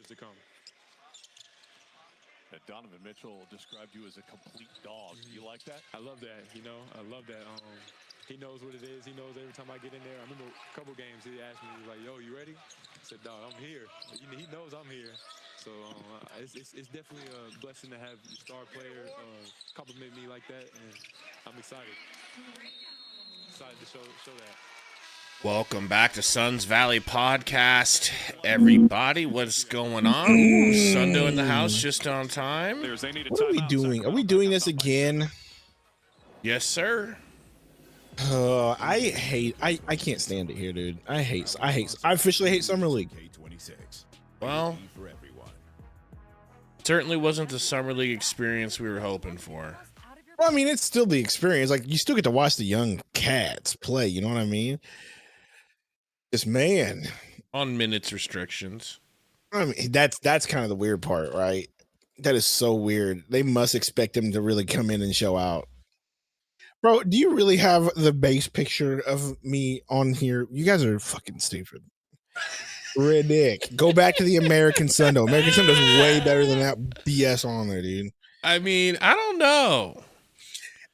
to come. And Donovan Mitchell described you as a complete dog. Do you like that? I love that. You know, I love that. He knows what it is. He knows every time I get in there. I remember a couple games he asked me, he was like, "Yo, you ready?" I said, "Dog, I'm here." He knows I'm here. So it's definitely a blessing to have your star player compliment me like that, and I'm excited. Excited to show that. Welcome back to Suns Valley Podcast, everybody. What's going on? Sundo in the house, just on time. What are we doing? Are we doing this again? Yes, sir. I can't stand it here, dude. I officially hate Summer League. Well, certainly wasn't the Summer League experience we were hoping for. Well, I mean, it's still the experience. Like, you still get to watch the young cats play. You know what I mean? Just, man. On minutes restrictions. I mean, that's kind of the weird part, right? That is so weird. They must expect him to really come in and show out. Bro, do you really have the base picture of me on here? You guys are fucking stupid. Ridiculous. Go back to the American Sundo. American Sundo's way better than that BS on there, dude. I mean, I don't know.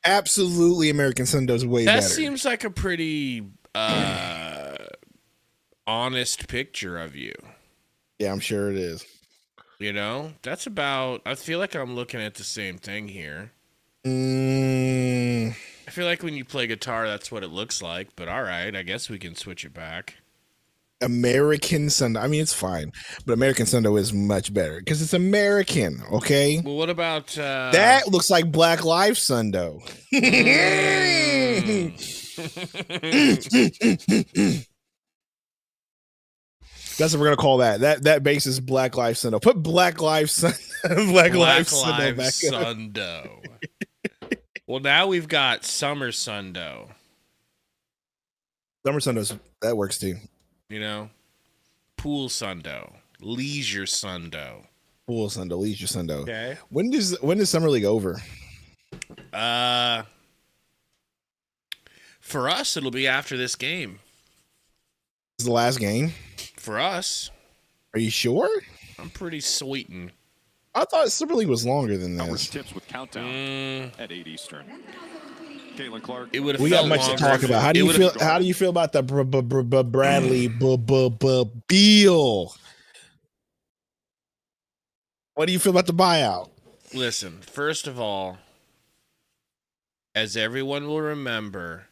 Absolutely, American Sundo's way better. That seems like a pretty honest picture of you. Yeah, I'm sure it is. You know, that's about. I feel like I'm looking at the same thing here. I feel like when you play guitar, that's what it looks like. But all right, I guess we can switch it back. American Sundo. I mean, it's fine, but American Sundo is much better because it's American. Okay. Well, what about that? Looks like Black Lives Sundo. That's what we're gonna call that. That base is Black Lives Sundo. Put Black Lives Sundo. Black Lives Sundo back Sundo. Well, now we've got Summer Sundo. Summer Sundo's that works too. You know, Pool Sundo, Leisure Sundo. Pool Sundo, Leisure Sundo. Okay. When does Summer League over? For us, it'll be after this game. This is the last game? For us. Are you sure? I'm pretty certain. I thought Summer League was longer than this. Tips with countdown at 8 Eastern. Caitlin Clark. We got much to talk about. How do you feel about the Bradley Beal? What do you feel about the buyout? Listen, first of all, as everyone will remember,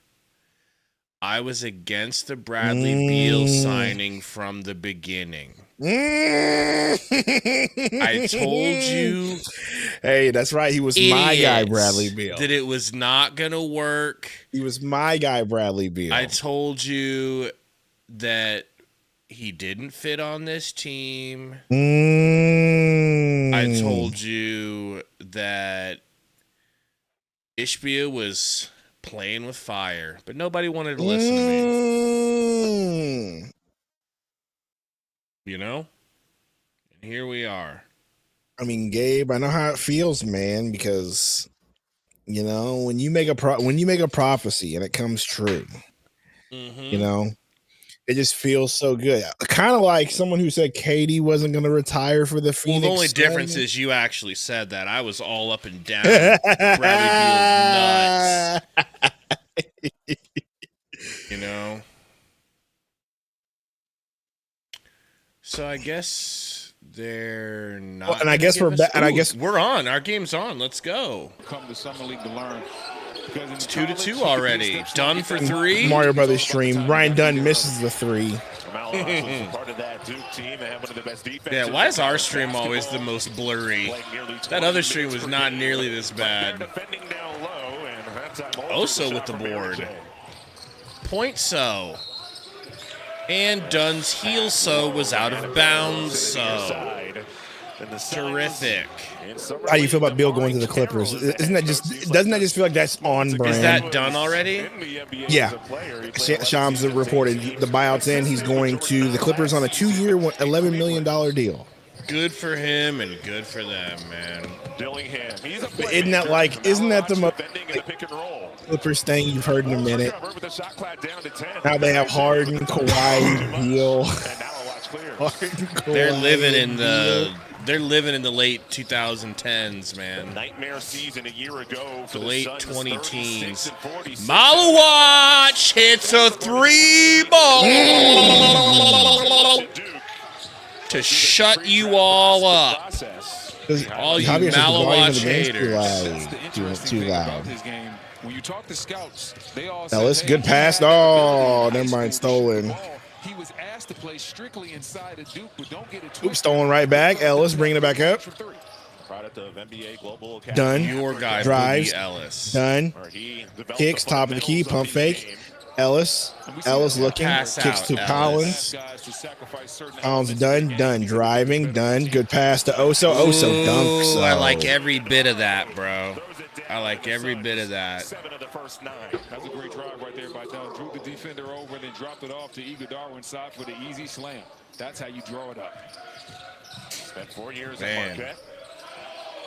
I was against the Bradley Beal signing from the beginning. I told you. Hey, that's right. He was my guy, Bradley Beal. That it was not going to work. He was my guy, Bradley Beal. I told you that he didn't fit on this team. I told you that Ishbia was playing with fire, but nobody wanted to listen to me. You know? And here we are. I mean, Gabe, I know how it feels, man, because you know, when you make a prophecy and it comes true, you know, it just feels so good. Kind of like someone who said Katie wasn't going to retire for the Phoenix. Well, the only difference is you actually said that. I was all up and down. Bradley Beal's nuts. You know? So I guess they're not. Well, and I guess we're on. Our game's on. Let's go. Come to Summer League to learn. It's 2-2 already. Dunn for 3. Mario Brothers stream. Ryan Dunn misses the 3. Yeah, why is our stream always the most blurry? That other stream was not nearly this bad. Oso with the board. Point so. And Dunn's heel so was out of bounds so. Terrific. How do you feel about Beal going to the Clippers? Doesn't that just feel like that's on brand? Is that done already? Yeah. Shams reported the buyout's in. He's going to the Clippers on a 2-year, $11 million deal. Good for him and good for them, man. Isn't that the most Clippers thing you've heard in a minute? How they have Harden, Kawhi, Beal. They're living in the late 2010s, man. Nightmare season a year ago for The late 20 teens. Malawatch hits a 3-ball to shut you all up. All you Malawatch haters. Too loud. When you talk to scouts, they all Ellis, say, good pass. Oh, never mind, stolen. He was asked to play strictly inside of Duke, but don't get it Oops, stolen right back. Ellis bringing it back up. Done. Your guy, Drives. Boogie Ellis. Done. Kicks, top of the key, pump fake. Ellis looking. Pass Kicks out, to Ellis. Collins done. Driving, done. Good pass to Oso. Oso dunks. I like every bit of that, bro. I like every bit of that. 7 of the first 9. That's a great drive right there by Dunn. Drew the defender over and then dropped it off to Iguodala inside for the easy slam. That's how you draw it up. Spent 4 years at Marquette.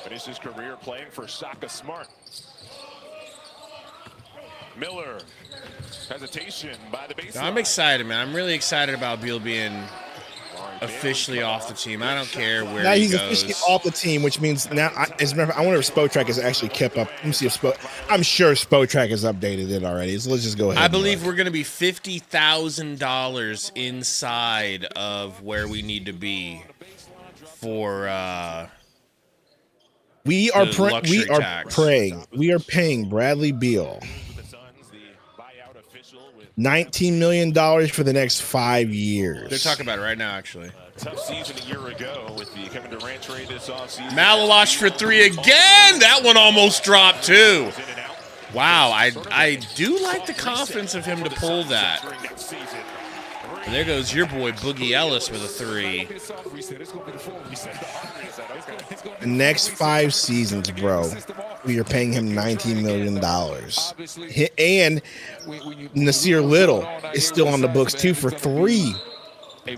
Finished his career playing for Shaka Smart. Miller. Hesitation by the baseline. I'm excited, man. I'm really excited about Beal being officially off the team. I don't care where now he he's goes. officially off the team, which means now as a matter of fact, I wonder if Spotrac has actually kept up. Let me see if I'm sure Spotrac has updated it already. So let's just go ahead. I believe we're going to be $50,000 inside of where we need to be for we are tax. praying. We are paying Bradley Beal $19 million for the next 5 years. They're talking about it right now, actually. Tough season a year ago with the Kevin Durant trade this offseason. Malawatch for 3 again. That one almost dropped, too. Wow, I do like the confidence of him to pull that. And there goes your boy Boogie Ellis with a 3. The next 5 seasons, bro, we are paying him $19 million. And Nasir Little is still on the books, too, for $3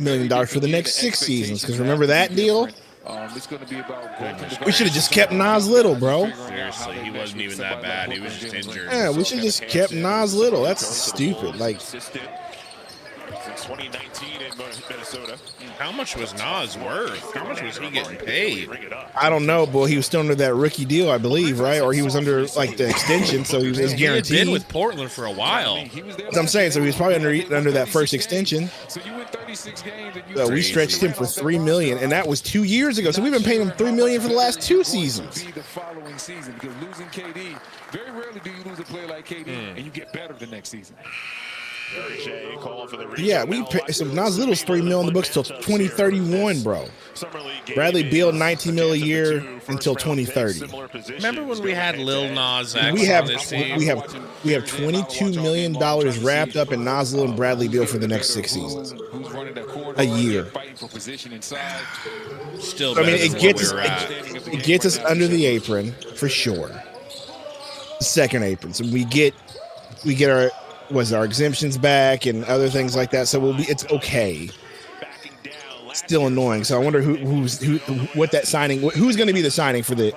million for the next 6 seasons. Because remember that deal? We should have just kept Nas Little, bro. Seriously, he wasn't even that bad. He was just injured. Yeah, we should have just kept Nas Little. That's stupid. Like, Since 2019 in Minnesota. How much was Nas worth? How much was he getting paid? I don't know, boy. He was still under that rookie deal, I believe, right? Or he was under like the extension, so he was He had guaranteed. been with Portland for a while. That's what I'm saying. So he was probably under that first extension. So we stretched him for $3 million, and that was 2 years ago. So we've been paying him $3 million for the last 2 seasons. The following season, because losing KD, very rarely do you lose a player like KD and you get better the next season. Yeah, so Nas Little's $3 million in the books till 2031, bro. Bradley Beal $19 million a year until 2030. Remember when we had Lil Nas X We have on this team? $22 million wrapped up in Nas Little and Bradley Beal for the next 6 seasons. A year. Still I better mean, than where we were at. it gets us under the apron for sure. The second apron, so we get our exemptions back and other things like that. So it's okay. Still annoying. So I wonder who's going to be the signing for the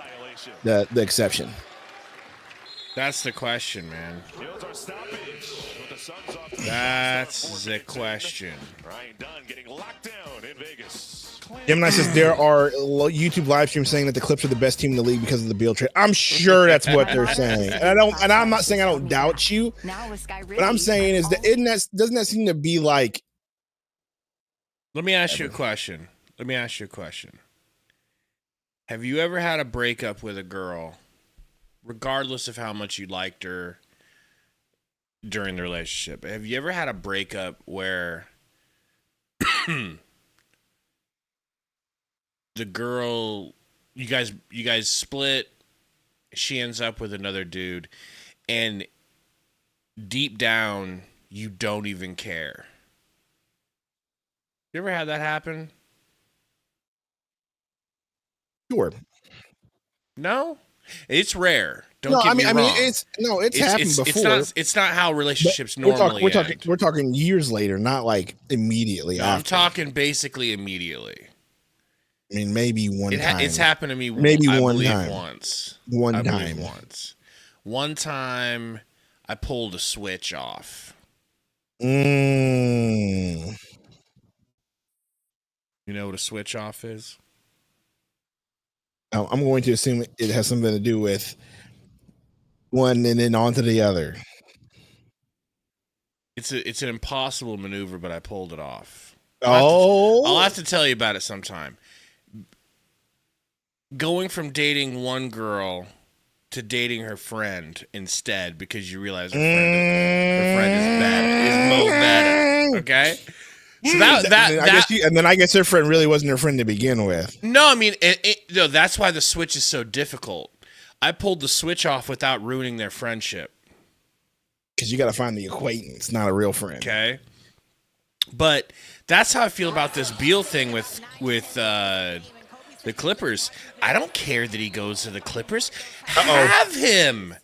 exception. That's the question, man. That's the question. Gemini says there are YouTube live streams saying that the Clips are the best team in the league because of the Beal trade. I'm sure that's what they're saying, and I'm not saying I don't doubt you. What I'm saying is doesn't that seem to be like? Let me ask you a question. Have you ever had a breakup with a girl, regardless of how much you liked her during the relationship? Have you ever had a breakup where the girl, you guys split, she ends up with another dude, and deep down you don't even care? You ever had that happen? Sure. No? It's rare. Don't get me wrong. It's happened before. It's not how relationships normally end. We're talking years later, not like immediately after. I'm talking basically immediately. I mean, maybe one time. It's happened to me. Maybe I one believe time. Once. One time. Once. One time, I pulled a switch off. You know what a switch off is? I'm going to assume it has something to do with one and then on to the other. It's an impossible maneuver, but I pulled it off. I'll have to tell you about it sometime. Going from dating one girl to dating her friend instead because you realize her friend is Mo better. Okay? So I guess her friend really wasn't her friend to begin with. No, I mean, no, that's why the switch is so difficult. I pulled the switch off without ruining their friendship. Because you got to find the acquaintance, not a real friend. Okay. But that's how I feel about this Beal thing with the Clippers. I don't care that he goes to the Clippers. Have him.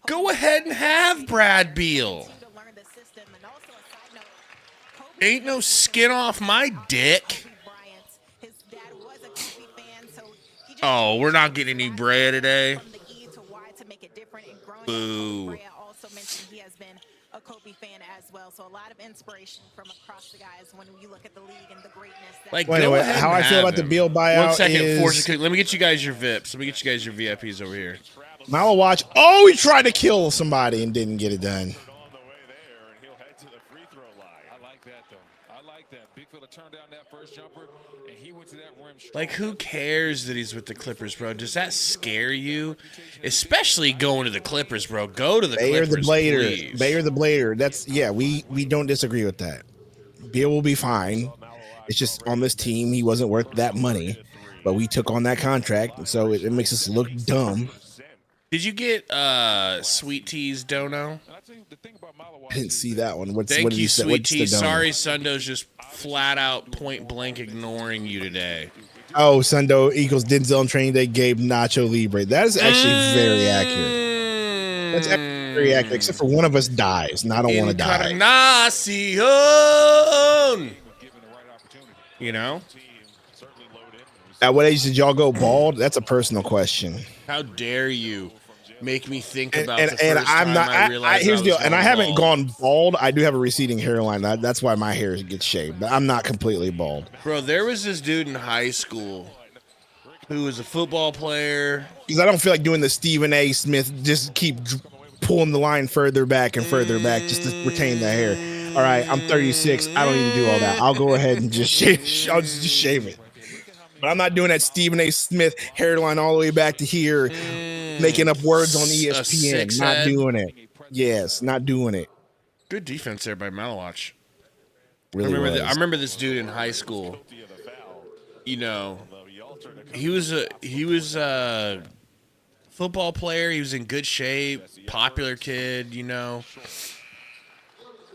Go ahead and have Brad Beal. Ain't no skin off my dick. Oh, we're not getting any Brea today. Boo. A Kobe fan as well, so a lot of inspiration from across the guys when you look at the league and the greatness. How I feel about the Beal buyout. 1 second, let me get you guys your VIPs. Let me get you guys your VIPs over here. Milo watch. Oh, he tried to kill somebody and didn't get it done. Like, who cares that he's with the Clippers, bro? Does that scare you? Especially going to the Clippers, bro. Go to the Clippers, please. Bayer the Blader. We don't disagree with that. Beal will be fine. It's just on this team, he wasn't worth that money. But we took on that contract, so it makes us look dumb. Did you get Sweet Tea's dono? I didn't see that one. Thank you, Sweet Tea. Sorry, Sundo's just flat out point blank ignoring you today. Oh, Sundo equals Denzel and Training Day, Gabe Nacho Libre. That is actually very accurate. That's actually very accurate, except for one of us dies, and I don't want to die. You know? At what age did y'all go bald? That's a personal question. How dare you make me think about and the first I'm not. time I realized Here's the deal, and I haven't bald. gone bald. I do have a receding hairline. That's why my hair gets shaved, but I'm not completely bald. Bro, there was this dude in high school who was a football player. Because I don't feel like doing the Stephen A. Smith. Just keep pulling the line further back and further back just to retain the hair. All right, I'm 36. I don't need to do all that. I'll go ahead and just shave. I'll just shave it. But I'm not doing that Stephen A. Smith hairline all the way back to here, making up words on ESPN. Not doing it. Yes, not doing it. Good defense there by Malawach. Really I remember this dude in high school. You know, he was a football player. He was in good shape, popular kid. You know,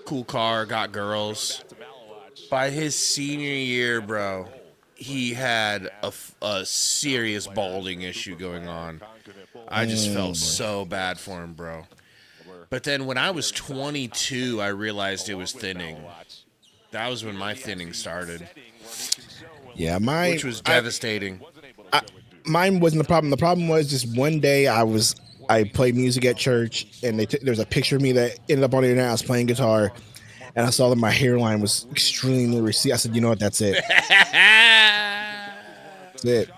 cool car, got girls. By his senior year, bro, he had a serious balding issue going on. I just felt so bad for him, bro. But then when I was 22, I realized it was thinning. That was when my thinning started. Yeah, which was devastating. Mine wasn't the problem. The problem was just one day I played music at church, and there's a picture of me that ended up on the internet. I was playing guitar, and I saw that my hairline was extremely receding. I said, you know what? That's it. That's it.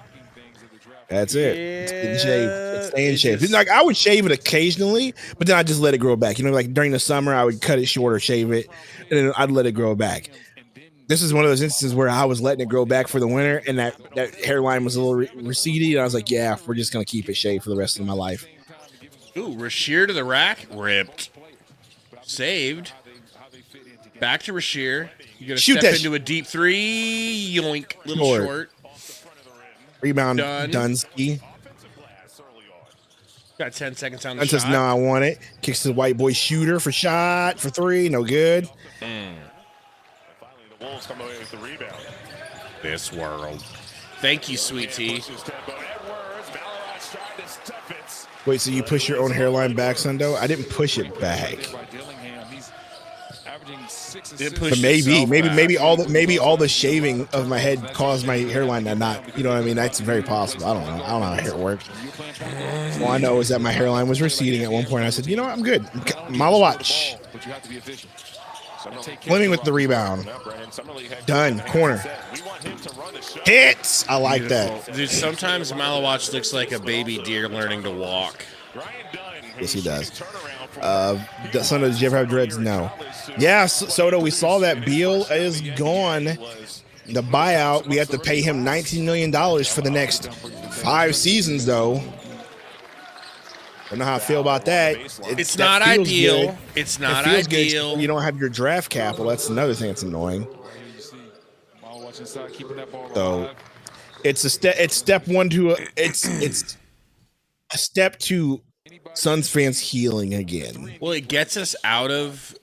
That's it. It's getting shaved. It's staying shaved. It's like I would shave it occasionally, but then I just let it grow back. You know, like during the summer, I would cut it short or shave it, and then I'd let it grow back. This is one of those instances where I was letting it grow back for the winter, and that hairline was a little receded. And I was like, yeah, we're just going to keep it shaved for the rest of my life. Ooh, Rasheer to the rack. Ripped. Saved. Back to Rasheer. You're going to step into a deep three. Yoink. Little short. Rebound. Dunsky. Got 10 seconds on the shot. Says, no, I want it. Kicks to the white boy shooter for shot. For three. No good. Finally, the Wolves come away with the rebound. This world. Thank you, Sweet Tea. Wait, so you push your own hairline back, Sundo? I didn't push it back. But maybe all the shaving of my head caused my hairline to not. You know what I mean? That's very possible. I don't know. I don't know how hair works. All I know is that my hairline was receding at one point. I said, you know what? I'm good. Malawach. Fleming with the rebound. Done. Corner. Hits. I like that. Dude, sometimes Malawatch looks like a baby deer learning to walk. Yes, he does. Sundo, did you ever have dreads? No. Yeah, Soto, we saw that Beal is gone. The buyout, we have to pay him $19 million for the next 5 seasons, though. Don't know how I feel about that. It's not ideal. Good. It's not it ideal. Good. You don't have your draft cap. Well, that's another thing that's annoying. So it's a step. It's step one to it's a step to Suns fans healing again. Well, it gets us out of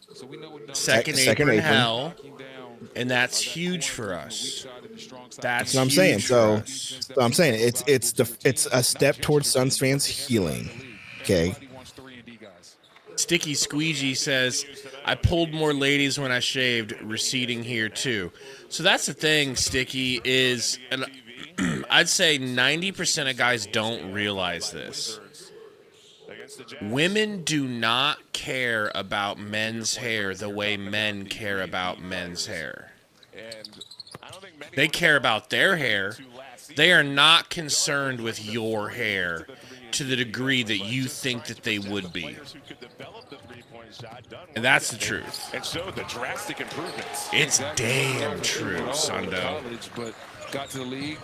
second apron hell, and that's huge for us. That's what I'm saying. So I'm saying it's a step towards Suns fans healing. Okay. Sticky Squeegee says, I pulled more ladies when I shaved, receding here too. So that's the thing, Sticky, is, and I'd say 90% of guys don't realize this. Women do not care about men's hair the way men care about men's hair. They care about their hair. They are not concerned with your hair to the degree that you think that they would be. And that's the truth. And so the drastic improvements. It's damn true, Sundo. But got to the league,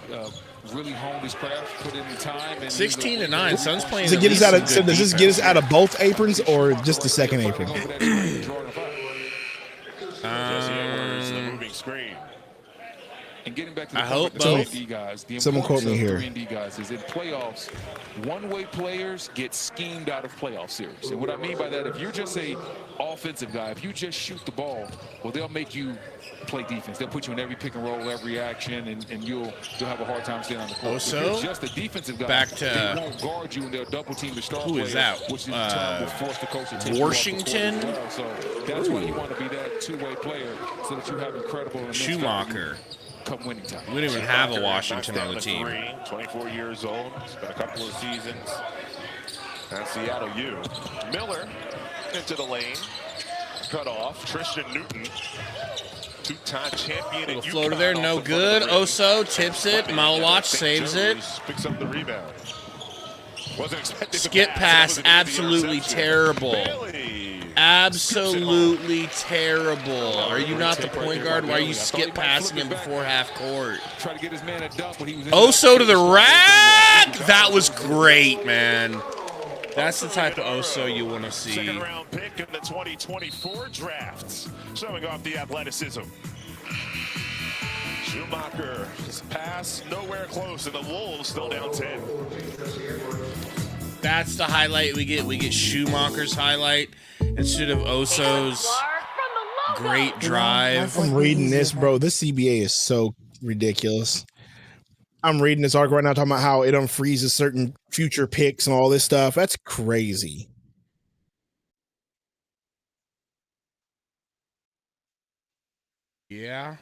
really honed his craft, put in the time. 16-9, Suns playing. Does this get us out of both aprons or just the second apron? The moving screen. And getting back to the I hope both. guys, Someone quote me here. 3-and-D guys is in playoffs, one-way players get schemed out of playoff series. And what I mean by that, if you're just a offensive guy, if you just shoot the ball, well, they'll make you play defense. They'll put you in every pick and roll, every action, and you'll have a hard time staying on the court. Also, if you're just a defensive guy, back to they won't guard you and they'll double team the star who player, is that? which in turn will force the coach to take you off the court Washington? as well. So that's why you want to be that two-way player so that you have incredible Schumacher. come winning time. We don't even have a Washington on the team. 24 years old. It's been a couple of seasons. That's Seattle U. Miller into the lane. Cut off. Tristan Newton. Two-time champion. Little floater there, no good. Oso tips it. Malawatch saves it. Picks up the rebound. Wasn't expecting Skip pass, absolutely terrible. Absolutely terrible. Are you not the point guard? Why are you skip passing him before half court? Oso to the rack! That was great, man. That's the type of Oso you want to see. Second round pick in the 2024 drafts, showing off the athleticism. Schumacher, his pass nowhere close, and the Wolves still down 10. That's the highlight we get. We get Schumacher's highlight instead of Oso's great drive. I'm reading this, bro. This CBA is so ridiculous. I'm reading this article right now talking about how it unfreezes certain future picks and all this stuff. That's crazy. Yeah.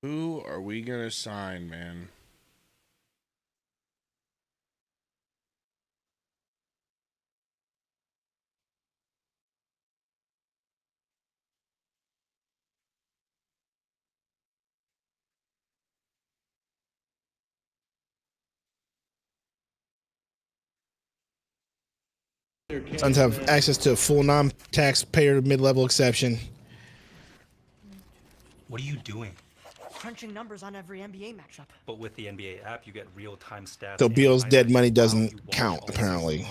Who are we going to sign, man? Suns have access to a full non-taxpayer mid-level exception. What are you doing? Crunching numbers on every NBA matchup. But with the NBA app, you get real-time stats. So Beal's dead money doesn't count, apparently.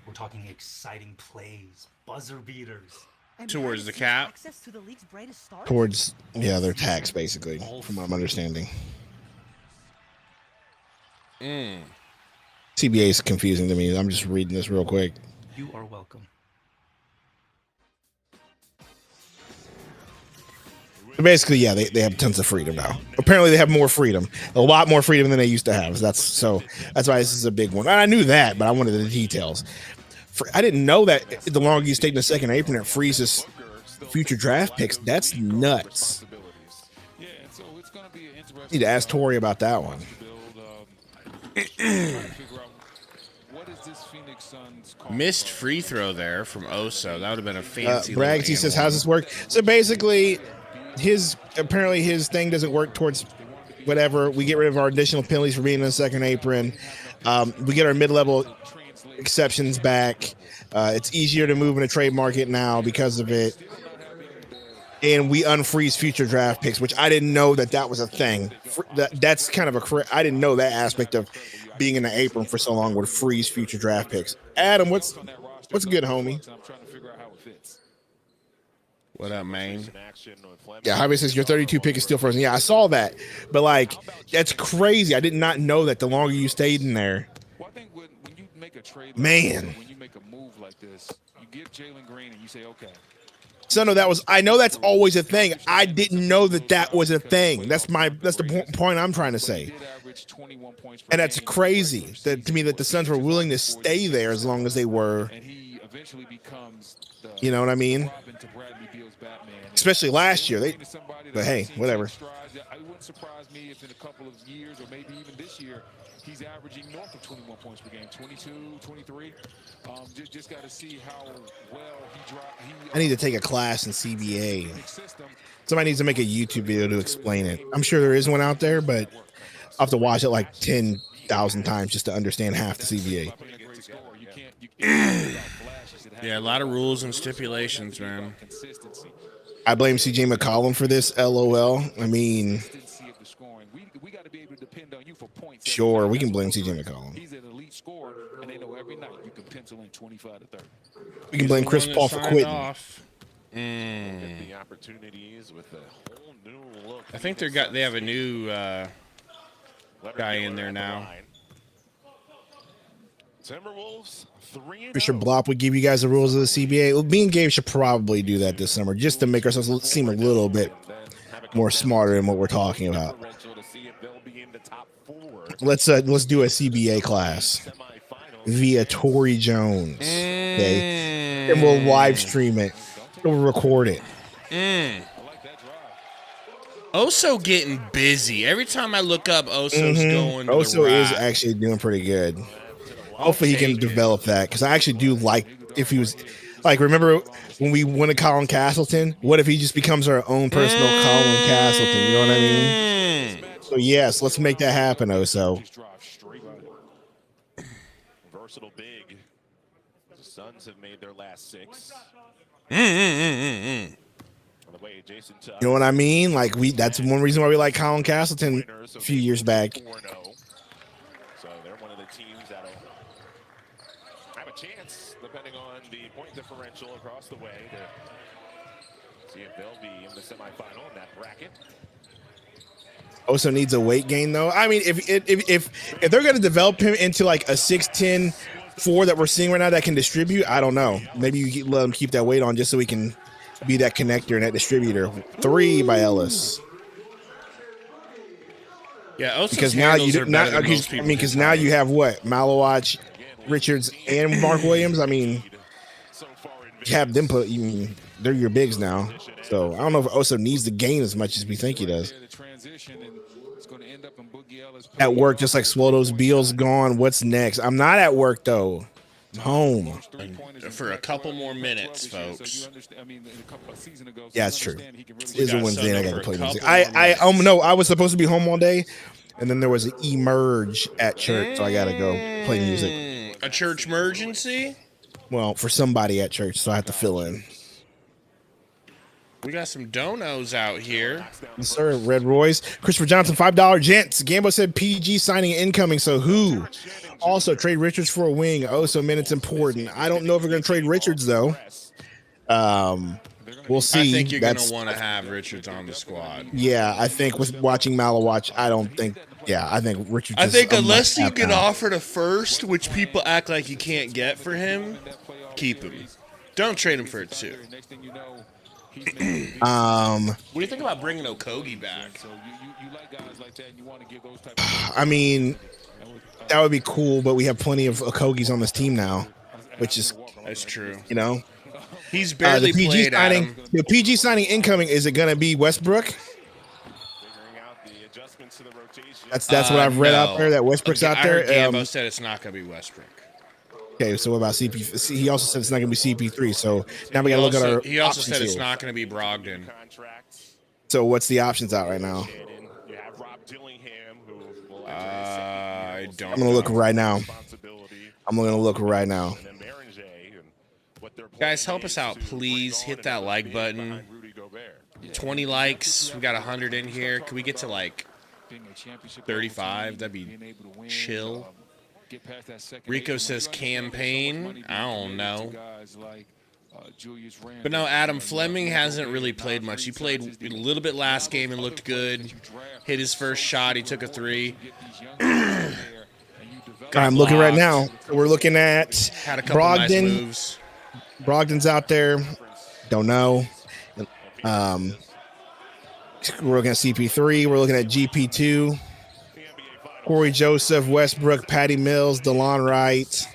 We're talking exciting plays, buzzer beaters. Towards the cap. Access to the league's brightest stars? Towards, yeah, their tax, basically, from what I'm understanding. CBA is confusing to me. I'm just reading this real quick. You are welcome. Basically, yeah, they have tons of freedom now. Apparently, they have more freedom, a lot more freedom than they used to have. That's why this is a big one. I knew that, but I wanted the details. I didn't know that the longer you stay in the second apron, it freezes future draft picks. That's nuts. Yeah, and so it's going to be an interesting. Need to ask Tori about that one. Missed free throw there from Oso. That would have been a fancy. Braggs, he says, "How's this work?" So basically, apparently his thing doesn't work towards whatever. We get rid of our additional penalties for being in the second apron. We get our mid-level exceptions back. It's easier to move in a trade market now because of it. And we unfreeze future draft picks, which I didn't know that was a thing. That's kind of I didn't know that aspect of being in the apron for so long would freeze future draft picks. Adam, what's good, homie? What up, man? Yeah, Javi says your 32 pick is still frozen. Yeah, I saw that, but like that's crazy. I did not know that. The longer you stayed in there, Well, I think when you make a trade, man. when you make a move like this, you give Jalen Green and you say, okay. So no, I know that's always a thing. I didn't know that was a thing. That's the point I'm trying to say. And that's crazy to me that the Suns were willing to stay there as long as they were. You know what I mean? Especially last year. But hey, whatever. It wouldn't surprise me if in a couple of years or maybe even this year he's averaging north of 21 points per game, 22, 23. Just got to see how well he dropped. I need to take a class in CBA. Somebody needs to make a YouTube video to explain it. I'm sure there is one out there, but I'll have to watch it like 10,000 times just to understand half the CBA. Yeah, a lot of rules and stipulations, man. I blame CJ McCollum for this, LOL. I mean, sure, we can blame CJ McCollum. He's an elite scorer, and they know every night you can pencil in 25 to 30. We can blame Chris Paul for quitting. The opportunities with a whole new look. I think they have a new guy in there now. Timberwolves 3-0. Mr. Blop would give you guys the rules of the CBA. Well, me and Gabe should probably do that this summer just to make ourselves seem a little bit more smarter in what we're talking about. Let's do a CBA class via Tory Jones. Okay, and we'll live stream it. We'll record it. Oso getting busy. Every time I look up, Oso's going. To Oso the is rack. actually doing pretty good. Hopefully he can develop that because I actually do like if he was like remember when we went to Colin Castleton. What if he just becomes our own personal Colin Castleton? You know what I mean? So yes, let's make that happen, Oso. Versatile big. The Suns have made their last 6. You know what I mean? Like that's one reason why we like Colin Castleton a few years back. So they're one of the teams that'll have a chance, depending on the point differential across the way, to see if they'll be in the semifinal in that bracket. Oso needs a weight gain though. I mean, if they're going to develop him into like a 6'10" 4 that we're seeing right now that can distribute, I don't know. Maybe you let him keep that weight on just so he can be that connector and that distributor. 3 by Ellis. Yeah, Oso's because now handles you are not. better than most people Because can now type. you have what Malawach, Richards, and Mark Williams. I mean, you have them put. You mean they're your bigs now. So I don't know if Oso needs to gain as much as we think he does. At work, just like Swoto's Beal's gone. What's next? I'm not at work though. I'm home. For a couple more minutes, folks. Yeah, it's true. It is a got Wednesday. And I Sundo got to for a play music. couple more No, I was supposed to be home all day, and then there was an emerge at church, so I got to go play music. A church emergency? Well, for somebody at church, so I have to fill in. We got some donos out here. Yes, sir. Red Royce. Christopher Johnson, $5 gents. Gambo said PG signing incoming. So who? Also, trade Richards for a wing. Oso minutes important. I don't know if we're going to trade Richards, though. We'll see. I think you're going to want to have Richards on the squad. Yeah, I think with watching Malawach, I don't think. Yeah, I think Richards. I think unless you can get offered a first, which people act like you can't get for him, keep him. Don't trade him for a 2. What do you think about bringing Okogie back? I mean, that would be cool, but we have plenty of Okogies on this team now, which is that's true. You know, He's barely the PG played, signing. Adam. The PG signing incoming. Is it going to be Westbrook? That's what I've read out there. That Westbrook's out I there. heard Gambo said it's not going to be Westbrook. Okay, so what about CP? He also said it's not going to be CP3. So now we got to look at our. He also options said it's here. not going to be Brogdon. So what's the options out right now? I don't. I'm going to look right now. I'm going to look right now. Guys, help us out, please. Hit that like button. 20 likes. We got 100 in here. Can we get to like 35? That'd be chill. Rico says campaign. I don't know. But no, Adam Fleming hasn't really played much. He played a little bit last game and looked good. Hit his first shot. He took a 3. I'm looking right now. We're looking at Had a couple nice moves. Brogdon's out there. Don't know. We're looking at CP3. We're looking at GP2. Corey Joseph, Westbrook, Patty Mills, DeLon Wright,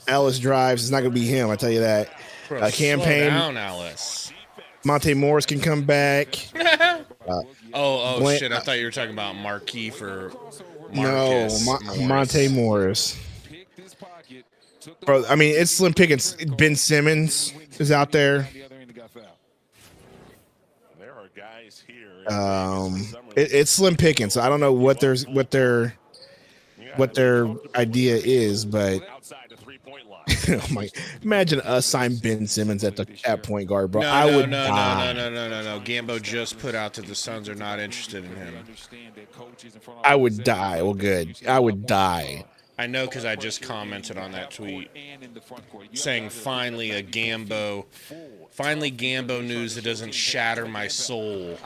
Ellis Drives. It's not going to be him, I tell you that. Bro, Campaign. Slow down, Alice. Monte Morris can come back. Shit. I thought you were talking about Marquis for Marcus Morris. Monte Morris. Bro, I mean, it's slim pickings. Ben Simmons is out there. It's slim pickings. So I don't know what their idea is, but oh my! Imagine us sign Ben Simmons at point guard, bro. I would die. No. Gambo just put out that the Suns are not interested in him. I would die. Well, good. I would die. I know because I just commented on that tweet saying finally Gambo news that doesn't shatter my soul.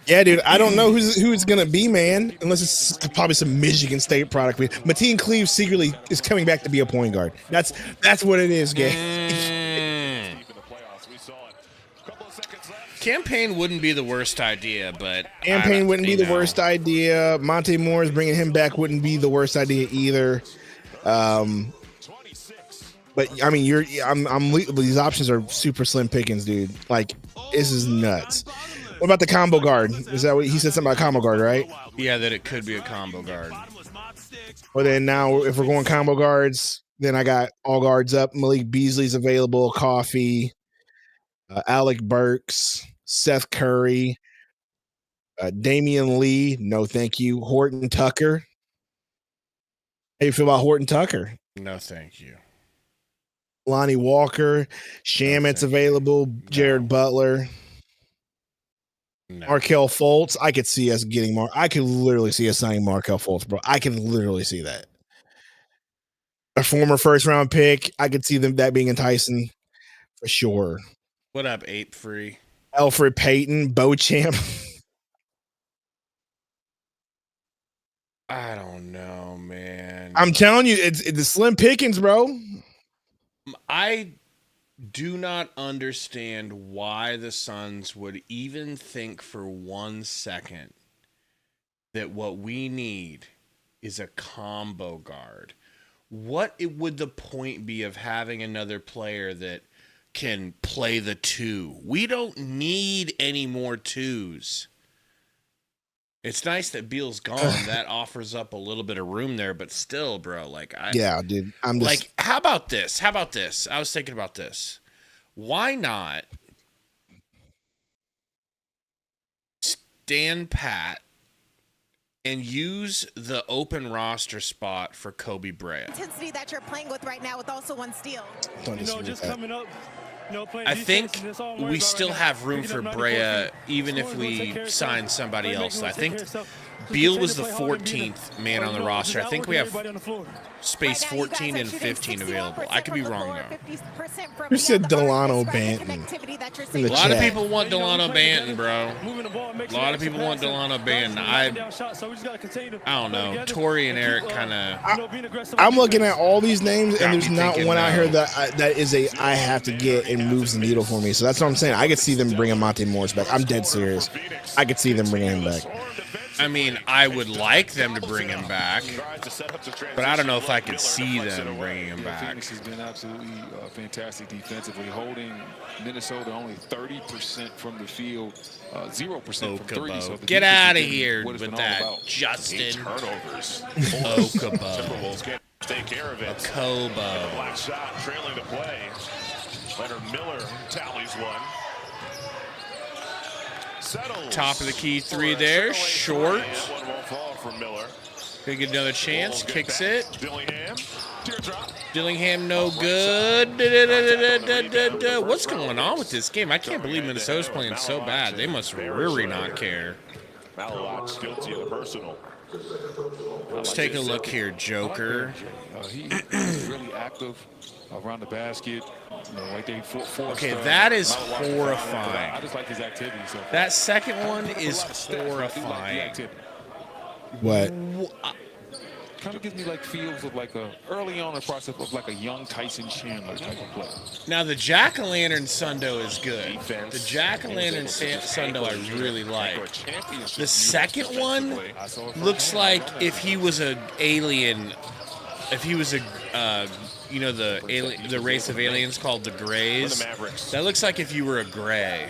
Yeah, dude, I don't know who it's gonna be, man. Unless it's probably some Michigan State product. Mateen Cleave secretly is coming back to be a point guard. That's what it is, Gabe. Campaign wouldn't be the worst idea, but Campaign wouldn't be the worst idea. Monte Morris bringing him back wouldn't be the worst idea either. But I mean, these options are super slim pickings, dude. Like, this is nuts. What about the combo guard? Is that what he said? Something about combo guard, right? Yeah, that it could be a combo guard. Well, then now if we're going combo guards, then I got all guards up. Malik Beasley's available. Coffee, Alec Burks, Seth Curry, Damian Lee. No, thank you. Horton Tucker. How do you feel about Horton Tucker? No, thank you. Lonnie Walker, Shamit's available. Jared Butler. No. Markelle Fultz. I could see us getting more. I could literally see us signing Markelle Fultz, bro. I can literally see that. A former first round pick. I could see that being enticing for sure. What up, Ape Free? Alfred Payton, Beauchamp. I don't know, man. I'm telling you, it's the slim pickings, bro. I do not understand why the Suns would even think for 1 second that what we need is a combo guard. What would the point be of having another player that can play the 2? We don't need any more 2s. It's nice that Beal's gone. That offers up a little bit of room there, but still, bro, yeah, dude. I'm just like, how about this? I was thinking about this. Why not stand pat and use the open roster spot for Kobe Bryant? Intensity that you're playing with right now with also 1 steal. Just coming up. I think we still have room for Brea, even if we sign somebody else. I think Beal was the 14th man on the roster. I think we have space 14 and 15 available. I could be wrong, though. Who said Delano Banton? A lot of people want Delano Banton, bro. A lot of people want Delano Banton. I don't know. Tori and Eric kind of. I'm looking at all these names, and there's not one out here that is I have to get and moves the needle for me. So that's what I'm saying. I could see them bringing Monte Morris back. I'm dead serious. I could see them bringing him back. I mean, I would like them to bring him back, but I don't know if I could see them bringing him back. Phoenix has been absolutely fantastic defensively, holding Minnesota only 30% from the field, 0% from three. So get out of here with that, Justin. Turnovers. Okobo. Take care of it. Okobo. Black shot trailing the play. Leonard Miller tallies one. Settles. Top of the key three there. Short. One won't fall for Miller. Gonna get another chance. Kicks it. Dillingham. Teardrop. Dillingham no good. What's going on with this game? I can't believe Minnesota's playing so bad. They must really not care. Malawat's guilty of the personal. Let's take a look here, Joker. He's really active around the basket. Like they okay, that is horrifying. I just like his activity. So that second one is horrifying. What? Kind of gives me like feels of like a early on in the process of like a young Tyson Chandler type of play. Now the Jack-o'-lantern Sundo is good. The Jack-o'-lantern Sundo I really like. The second one looks like if he was an alien, if he was a you know, the race of aliens called the Greys. That looks like if you were a Gray.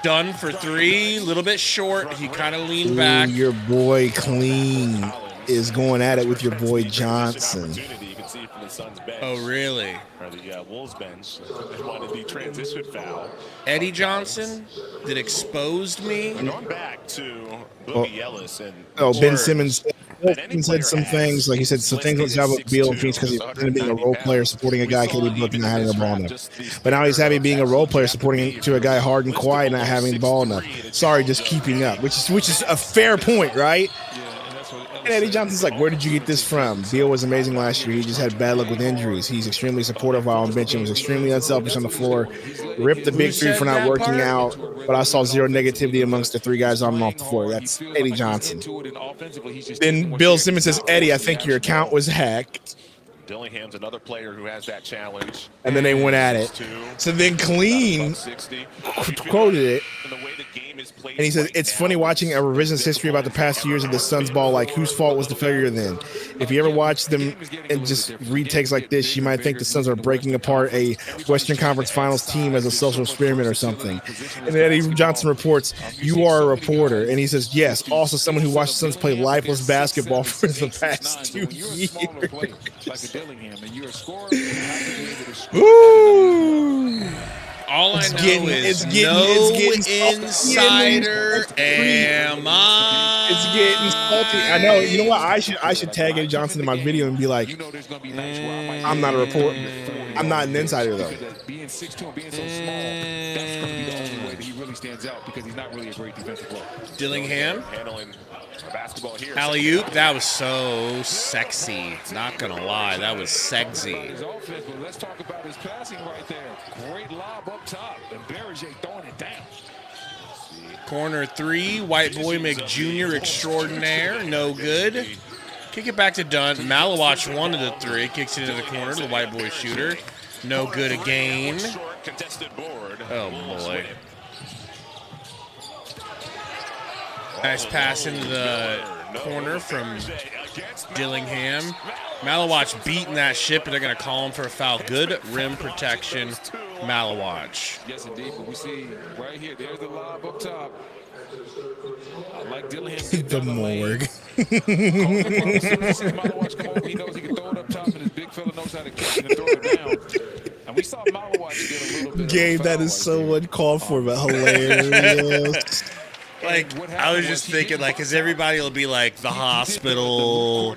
Done for three, a little bit short. He kind of leaned back. Your boy Clean is going at it with your boy Johnson. Oh, really? Or the Wolves bench. They wanted the transition foul. Eddie Johnson that exposed me. Going back to Boogie Ellis and Ben Simmons. He said some things, like he said some things about Beal and Phoenix because he's been being a role player supporting a guy, KD Book, and not having the ball enough. But now he's happy being a role player supporting to a guy hard and quiet, not having the ball enough. Sorry, just keeping up, which is a fair point, right? And Eddie Johnson's like, where did you get this from? Beal was amazing last year. He just had bad luck with injuries. He's extremely supportive while on bench and was extremely unselfish on the floor. Ripped the big three for not working out, but I saw zero negativity amongst the three guys on and off the floor. That's Eddie Johnson. Then Bill Simmons says, Eddie, I think your account was hacked. Dillingham's another player who has that challenge. And then they went at it. So then Clean quoted it. And he says, it's funny watching a revisionist history about the past few years of the Suns ball. Like, whose fault was the failure then? If you ever watch them and just read takes like this, you might think the Suns are breaking apart a Western Conference Finals team as a social experiment or something. And then Eddie Johnson reports, you are a reporter. And he says, yes, also someone who watched the Suns play lifeless basketball for the past 2 years. Ooh. All I know is insider am I. It's getting salty. I know. You know what? I should tag Eddie Johnson in my video and be like, I'm not a reporter. I'm not an insider though. Being 6'2" and being so small, that's going to be the only way that he really stands out because he's not really a great defensive player. Dillingham. Handling basketball here. Alley-oop, that was so sexy. Not gonna lie, that was sexy. Let's talk about his passing right there. Great lob up top, and Berger throwing it down. Corner three, White Boy McJr. extraordinaire, no good. Kick it back to Dunn. Malawatch one of the three, kicks it into the corner to the White Boy shooter. No good again. Oh boy. Nice pass into the corner from Dillingham. Malawatch beating that ship, and they're going to call him for a foul. Good rim protection, Malawatch. Yes, indeed. But we see right here, there's the lob up top. I like Dillingham. The morgue. Malawatch come over, he knows he can throw it up top, and his big fella knows how to catch it and throw it down. And we saw Malawatch get a little bit. Gabe, that is so uncalled for, but hilarious. Like, I was just thinking, like, because everybody will be like, the hospital,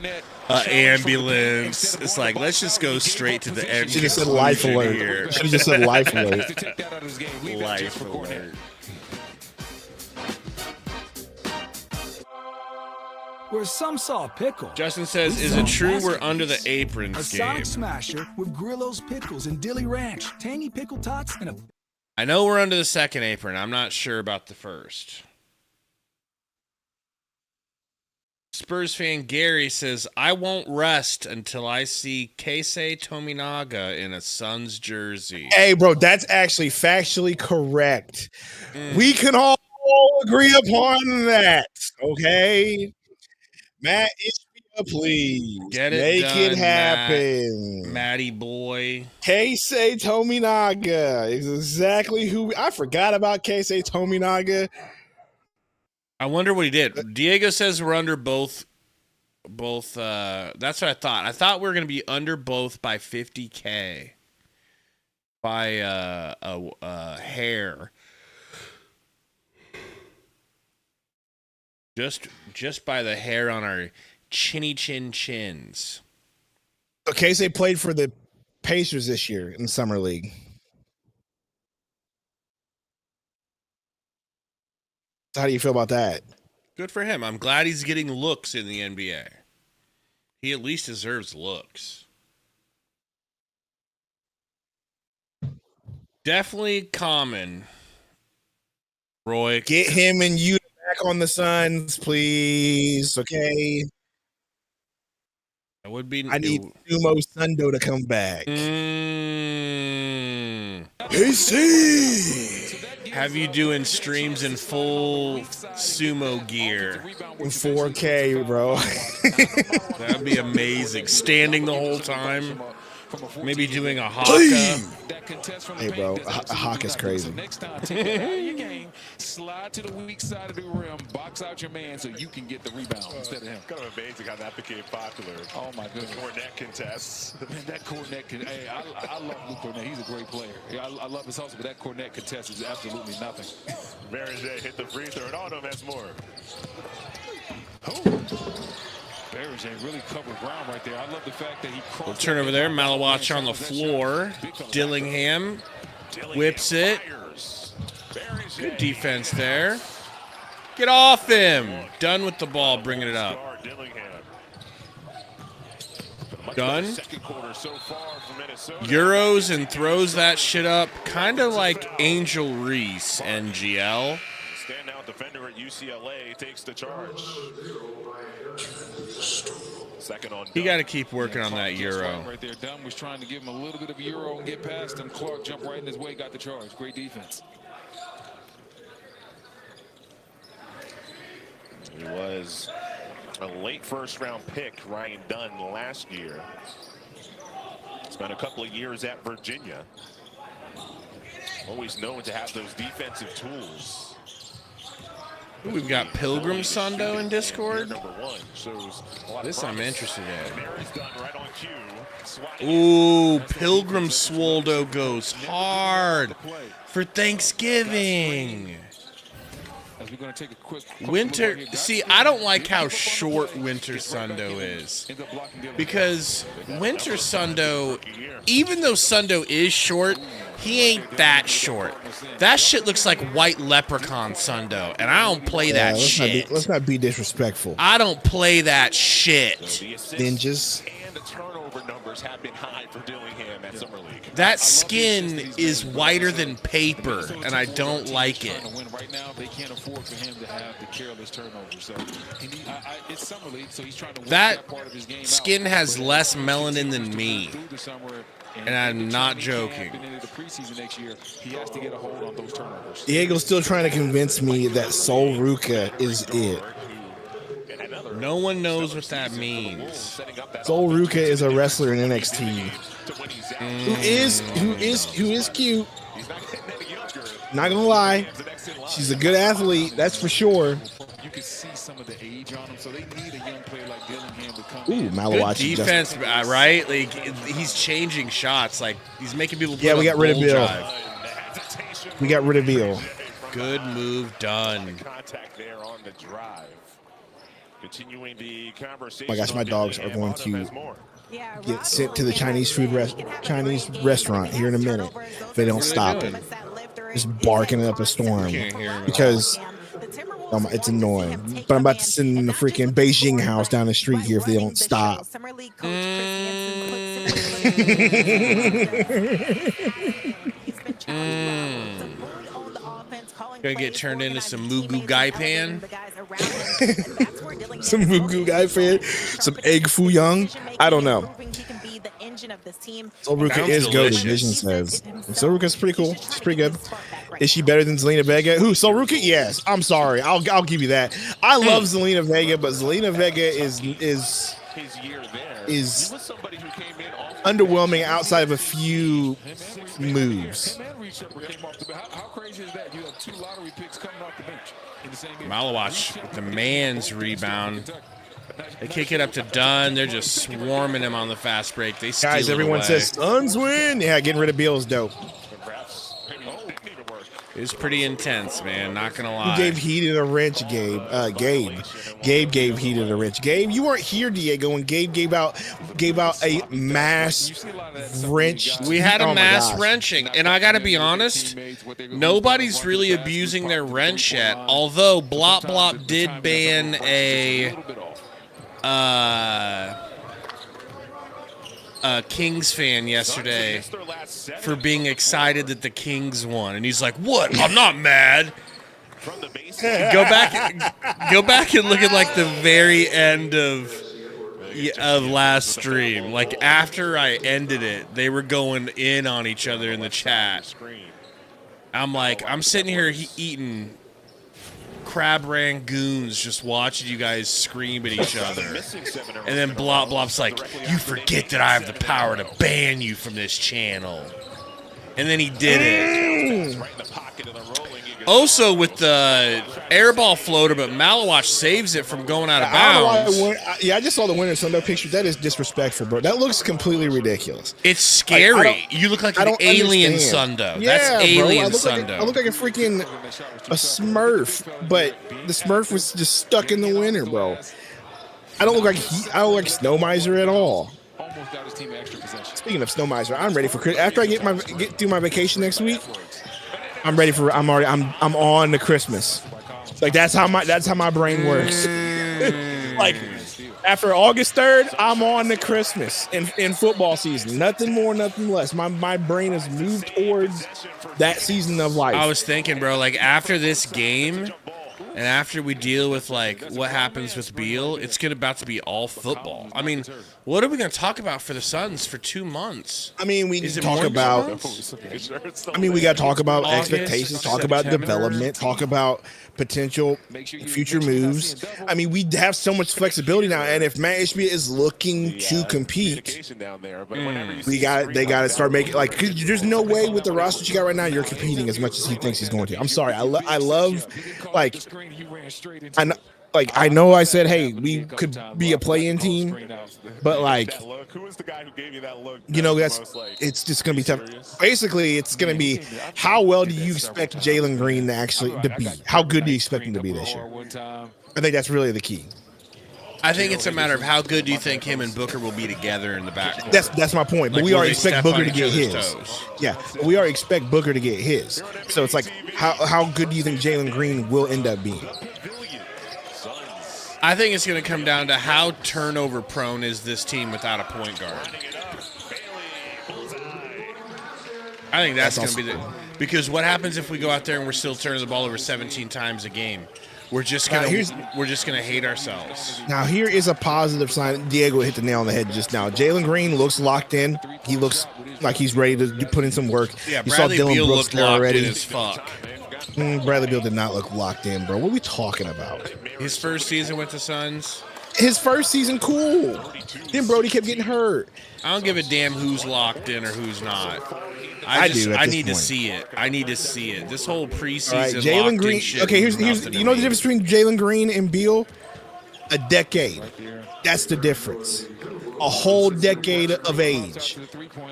ambulance. It's like, let's just go straight to the end. Should have said life alert. Should have just said life alert. Life alert. Where some saw a pickle. Justin says, is it true we're under the aprons, A Sonic Smasher with Grillo's Pickles and Dilly Ranch, tangy pickle tots, and a... I know we're under the second apron. I'm not sure about the first. Spurs fan Gary says, I won't rest until I see Keisei Tominaga in a Suns jersey. Hey, bro, that's actually factually correct. We can all agree upon that. Okay. Matt Ishbia, please. Get it Make done, it happen. Matty boy. Keisei Tominaga is exactly who I forgot about. Keisei Tominaga. I wonder what he did. Diego says we're under both. That's what I thought. I thought we were going to be under both by 50K. By a hair. Just by the hair on our chinny chins. So Keisei played for the Pacers this year in Summer League. So how do you feel about that? Good for him. I'm glad he's getting looks in the NBA. He at least deserves looks. Definitely common. Roy. Get him and you back on the Suns, please. Okay. That would be. I need Sumo Sundo to come back. AC. Have you doing streams in full sumo gear? In 4K, bro. That'd be amazing. Standing the whole time. Maybe doing a haka. Hey, bro, a haka is crazy. Next time, take it out of your game, slide to the weak side of the rim, box out your man so you can get the rebound instead of him. Kind of amazing how that became popular. Oh my goodness. Cornet contests. Man, that Cornet hey, I love Luke Cornet. He's a great player. Yeah, I love his hustle, but that Cornet contest is absolutely nothing. Berger hit the free throw, and oh no, that's more. Berger really covered ground right there. I love the fact that he crossed. We'll turn over there. Malawach on the floor. Dillingham whips it. Good defense there. Get off him. Done with the ball, bringing it up. Done. Euros and throws that shit up. Kind of like Angel Reese, NGL. Standout defender at UCLA takes the charge. Second on. You got to keep working on that Euro. Right there, Dunn was trying to give him a little bit of Euro and get past him. Clark jumped right in his way, got the charge. Great defense. He was a late first-round pick, Ryan Dunn, last year. Spent a couple of years at Virginia. Always known to have those defensive tools. We've got Pilgrim Sundo in Discord. This I'm interested in. Ooh, Pilgrim Swoldo goes hard for Thanksgiving. Winter, see, I don't like how short Winter Sundo is. Because Winter Sundo, even though Sundo is short, he ain't that short. That shit looks like White Leprechaun Sundo, and I don't play that shit. Let's not be disrespectful. I don't play that shit. Ninjas. And the turnover numbers have been high for Dillingham at Summer League. That skin is whiter than paper, and I don't like it. Right now, they can't afford for him to have the careless turnovers. So it's Summer League, so he's trying to work that part of his game skin has less melanin than me. And I'm not joking. Diego's still trying to convince me that Sol Ruka is it. No one knows what that means. Sol Ruka is a wrestler in NXT who is cute. Not gonna lie, she's a good athlete, that's for sure. You can see some of the age on him, so they need a young player like Dillingham to come in. Good defense, right? Like he's changing shots, like he's making people. Yeah, we got rid of Beal. We got rid of Beal. Good move done. Contact there on the drive. Continuing the conversation. My gosh, my dogs are going to get sent to the Chinese restaurant here in a minute if they don't stop it. Just barking up a storm because it's annoying. But I'm about to send in the freaking Beijing house down the street here if they don't stop. Gonna get turned into some Mugu Gai Pan. Some Mugu Gai Pan. Some egg foo young. I don't know. engine of this team. Solruka is good, Vision says. Solruka's pretty cool. She's pretty good. Is she better than Zelina Vega? Who, Solruka? Yes. I'm sorry. I'll give you that. I love Zelina Vega, but Zelina Vega is underwhelming outside of a few moves. How crazy is that? You have 2 lottery picks coming off the bench in the same game. Malawach with the man's rebound. They kick it up to Dunn. They're just swarming him on the fast break. They steal Guys, everyone says Suns win. Yeah, getting rid of Beal is dope. It was pretty intense, man. Not gonna lie. Who gave Heated a wrench, Gabe? Gabe gave Heated a wrench. Gabe, you weren't here, Diego, and Gabe gave out a mass wrench. We had a mass wrenching, and I gotta be honest, nobody's really abusing their wrench yet. Although Blop Blop did ban a Kings fan yesterday for being excited that the Kings won, and he's like, "What? I'm not mad." Go back and look at like the very end of last stream. Like after I ended it, they were going in on each other in the chat. I'm like, I'm sitting here eating crab rangoons, just watching you guys scream at each other. And then Blop Blop's like, "You forget that I have the power to ban you from this channel." And then he did it. Also with the airball floater, but Malawach saves it from going out of bounds. I just saw the winner Sundo picture. That is disrespectful, bro. That looks completely ridiculous. It's scary. You look like an alien Sundo. Yeah, that's alien bro. Sundo. I look like a freaking Smurf, but the Smurf was just stuck in the winner, bro. I don't look like Snow Miser at all. Speaking of Snow Miser, I'm ready for after I get through my vacation next week. I'm ready for. I'm on to Christmas. Like that's how my brain works. Like after August 3rd, I'm on to Christmas in football season. Nothing more, nothing less. My brain has moved towards that season of life. I was thinking, bro, like after this game, and after we deal with like what happens with Beal, it's about to be all football. I mean, what are we going to talk about for the Suns for 2 months? I mean, we talk about. We got to talk about expectations, talk about development, talk about potential future moves. I mean, we have so much flexibility now, and if Matt Ishbia is looking to compete, they got to start making like. 'Cause there's no way with the roster you got right now you're competing as much as he thinks he's going to. I'm sorry, I love like. I know I said, hey, we could be a play-in team, but like, it's just gonna be tough. Basically, it's gonna be how well do you expect Jalen Green to be? How good do you expect him to be this year? I think that's really the key. I think it's a matter of how good do you think him and Booker will be together in the backcourt. That's my point. But we already expect Booker to get his. Yeah, we already expect Booker to get his. So it's like, how good do you think Jalen Green will end up being? I think it's going to come down to how turnover prone is this team without a point guard. I think that's going to be because what happens if we go out there and we're still turning the ball over 17 times a game? We're just gonna hate ourselves. Now here is a positive sign. Diego hit the nail on the head just now. Jalen Green looks locked in. He looks like he's ready to put in some work. Yeah, you saw Dylan Beal Brooks there already. As fuck. Bradley Beal did not look locked in, bro. What are we talking about? His first season with the Suns. His first season, cool. Then Brody kept getting hurt. I don't give a damn who's locked in or who's not. I need to see it. I need to see it. This whole preseason right, Jalen Green. Okay, here's you know the difference between Jalen Green and Beal? A decade. That's the difference. A whole decade of age.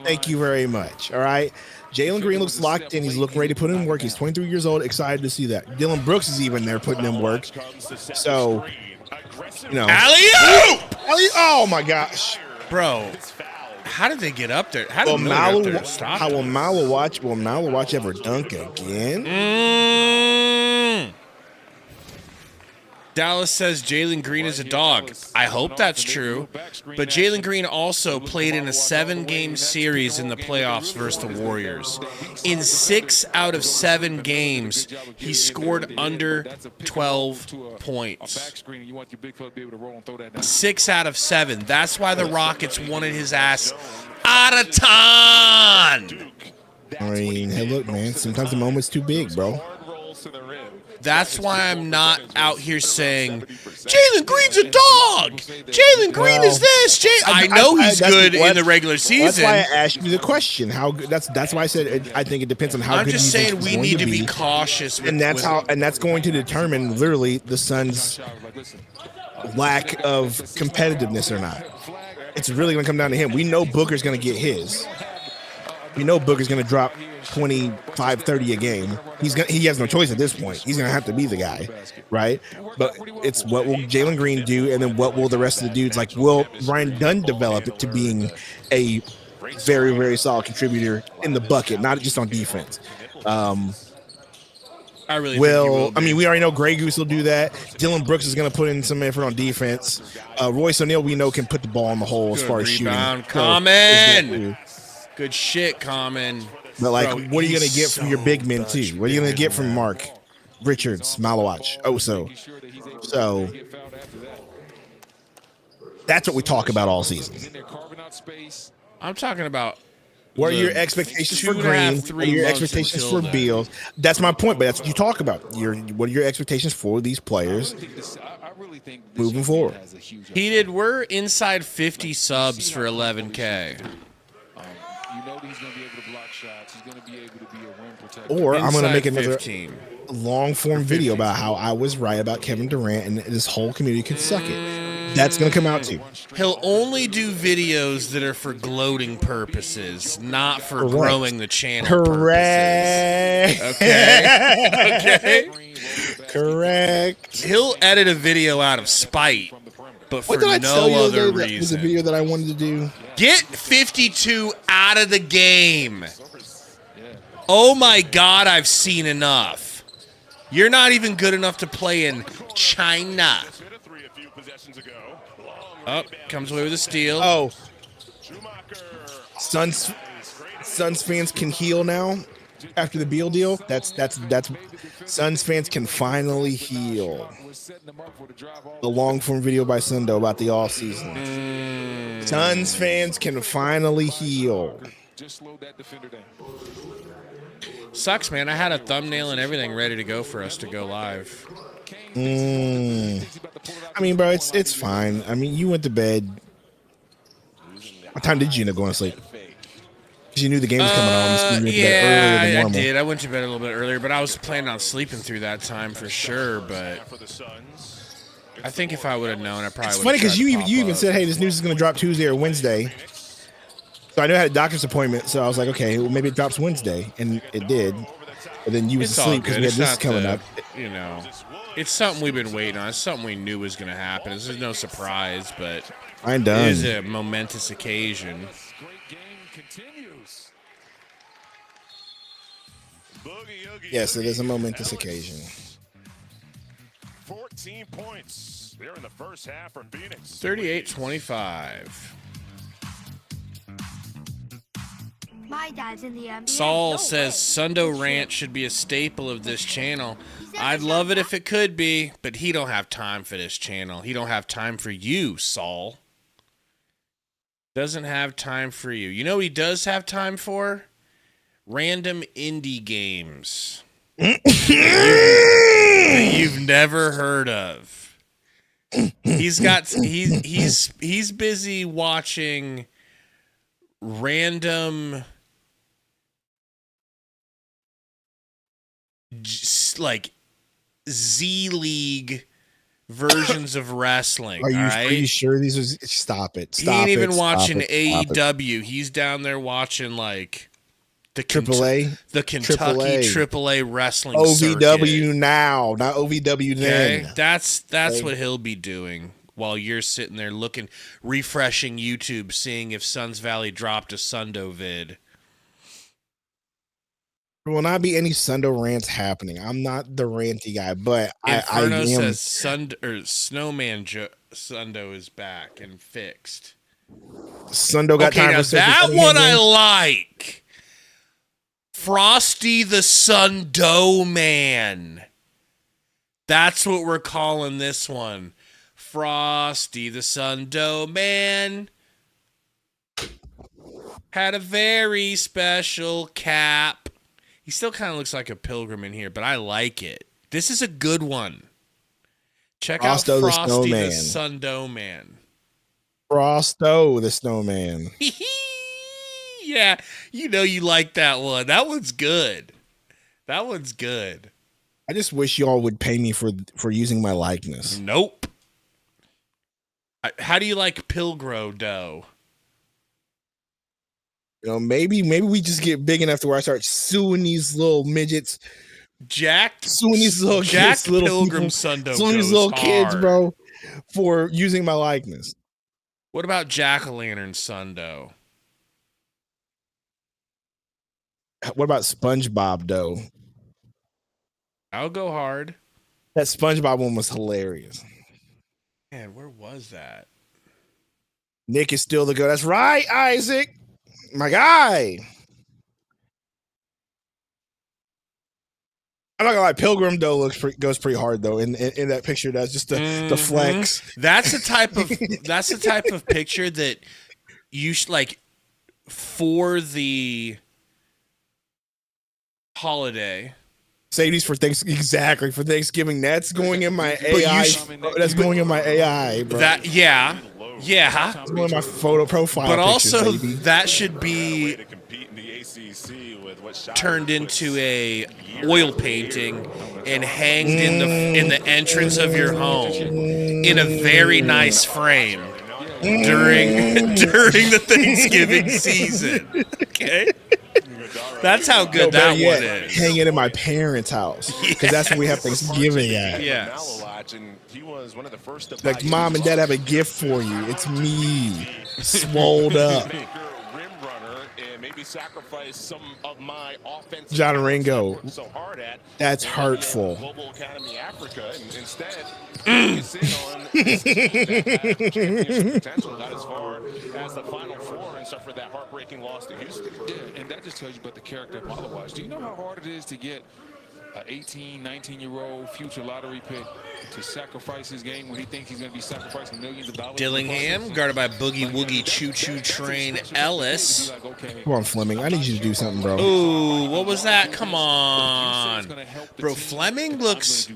Thank you very much. All right. Jalen Green looks locked in. He's looking ready to put in work. He's 23 years old. Excited to see that. Dylan Brooks is even there putting in work. So, alley-oop! Oh my gosh, bro. How did they get up there? How did Miller stop? Will Malawach ever dunk again? Dallas says Jalen Green is a dog. I hope that's true. But Jalen Green also played in a 7-game series in the playoffs versus the Warriors. In 6 out of 7 games, he scored under 12 points. 6 out of 7. That's why the Rockets wanted his ass Out of time. I mean, hey, look, man. Sometimes the moment's too big, bro. That's why I'm not out here saying Jalen Green's a dog. Jalen Green is this. I know he's good in the regular season. That's why I asked you the question. How good? That's why I said I think it depends on how good. I'm just saying we need to be cautious, and that's going to determine literally the Suns' lack of competitiveness or not. It's really going to come down to him. We know Booker's going to get his. We know Booker's going to drop 25, 30 a game. He has no choice at this point. He's going to have to be the guy, right? But it's what will Jalen Green do, and then what will the rest of the dudes, like, will Ryan Dunn develop it to being a very, very solid contributor in the bucket, not just on defense. I really will. I mean, we already know Grey Goose will do that. Dylan Brooks is going to put in some effort on defense. Royce O'Neal, we know, can put the ball in the hole as far as shooting. Common. Good shit, Common. But, like, what are you going to get from your big men, too? What are you going to get from Mark, Richards, Malawach, Oso? So, that's what we talk about all season. I'm talking about what are your expectations for Green? What are your expectations for Beal? That's my point, but that's what you talk about. What are your expectations for these players moving forward? We're inside 50 subs for 11K. He's going to be able to block shots. He's going to be able to be a rim protector. Or I'm going to make another long-form video about how I was right about Kevin Durant and this whole community could suck it. That's going to come out too. He'll only do videos that are for gloating purposes, not for growing the channel. Correct. Purposes. Okay. Correct. He'll edit a video out of spite, but for no other reason. That was a video that I wanted to do. Get 52 out of the game. Oh my God, I've seen enough. You're not even good enough to play in China. Oh, comes away with a steal. Oh. Suns fans can heal now after the Beal deal. That's Suns fans can finally heal. The long form video by Sundo about the off season. Suns fans can finally heal. Sucks, man. I had a thumbnail and everything ready to go for us to go live. I mean, bro, it's fine. I mean, you went to bed. What time did you end up going to sleep? Because you knew the game was coming on. Yeah, I did. I went to bed a little bit earlier, but I was planning on sleeping through that time for sure. But I think if I would have known, I probably would have. It's funny because you even said, hey, this news is going to drop Tuesday or Wednesday. So I knew I had a doctor's appointment, so I was like, okay, well, maybe it drops Wednesday. And it did. But then you was asleep because we had this coming up. You know, it's something we've been waiting on. It's something we knew was going to happen. This is no surprise, but I'm done. It is a momentous occasion. Yes, it is a momentous occasion. 14 points there in the first half for Phoenix. 38-25. My dad's in the NBA. Saul says Sundo Rant should be a staple of this channel. I'd love it if it could be, but he don't have time for this channel. He don't have time for you, Saul. Doesn't have time for you. You know what he does have time for? Random indie games that you've never heard of. He's busy watching random like Z League versions of wrestling. Are you sure these are? Stop it! He ain't even watching AEW. He's down there watching like the AAA, the Kentucky AAA wrestling OVW circuit. Now, not OVW then. Okay? That's what he'll be doing while you're sitting there refreshing YouTube, seeing if Suns Valley dropped a Sundo vid. There will not be any Sundo rants happening. I'm not the ranty guy, but Inferno I am. says Snowman Sundo is back and fixed. Sundo got time now for that one I like. Frosty the Sundo Man. That's what we're calling this one. Frosty the Sundo Man. Had a very special cap. He still kind of looks like a pilgrim in here, but I like it. This is a good one. Check out Frosty the Sundo Man. Frosto the Snowman. Yeah, you know you like that one. That one's good. That one's good. I just wish y'all would pay me for using my likeness. Nope. How do you like Pilgro Dough? You know, maybe we just get big enough to where I start suing these little midgets. Suing these little kids, little Pilgrim Sundo. Suing these little kids, bro, for using my likeness. What about Jack-o'-lantern Sundo? What about SpongeBob Dough? I'll go hard. That SpongeBob one was hilarious. Man, where was that? Nick is still the go. That's right, Isaac. My guy. I'm not gonna lie, Pilgrim Dough goes pretty hard though. In that picture, that's just the flex. That's the type of picture that you should like for the holiday. Sadie's for Thanksgiving. That's going in my AI. That's going in my AI, bro. Yeah. It's one of my photo profile. But pictures, also, baby. that should be turned into a oil painting and hanged in the entrance of your home in a very nice frame during the Thanksgiving season. Okay. That's how good that one is. Hang it in my parents' house because that's where we have Thanksgiving at. Yeah. Like, Mom and Dad have a gift for you. It's me, swolled up. John Ringo. That's hurtful. And that just tells you about the character of Malawaj. Do you know how hard it is to get an 18, 19-year-old future lottery pick to sacrifice his game when he thinks he's going to be sacrificing millions of dollars? Dillingham, guarded by Boogie Woogie Choo Choo Train Ellis. Come on, Fleming. I need you to do something, bro. Ooh, what was that? Come on. Bro, Fleming looks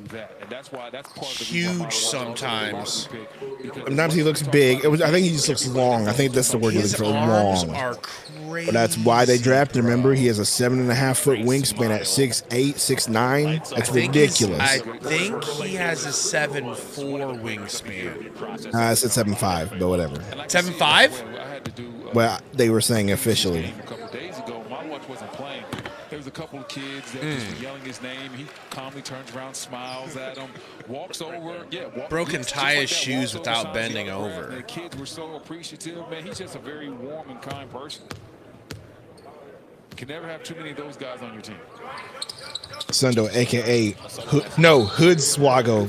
huge sometimes. Sometimes he looks big. I think he just looks long. I think that's the word you're looking for, long. Are crazy. But that's why they drafted him. Remember, he has a 7.5-foot wingspan at 6'8", 6'9". That's ridiculous. I think he has a 7'4" wingspan. I said 7'5", but whatever. 7'5"? Well, they were saying officially. A couple days ago, Malawaj wasn't playing. There was a couple of kids that just were yelling his name. He calmly turns around, smiles at them, walks over. Broken tie his shoes without bending over. The kids were so appreciative. Man, he's just a very warm and kind person. You can never have too many of those guys on your team. Sundo, a.k.a. Hood Swaggo.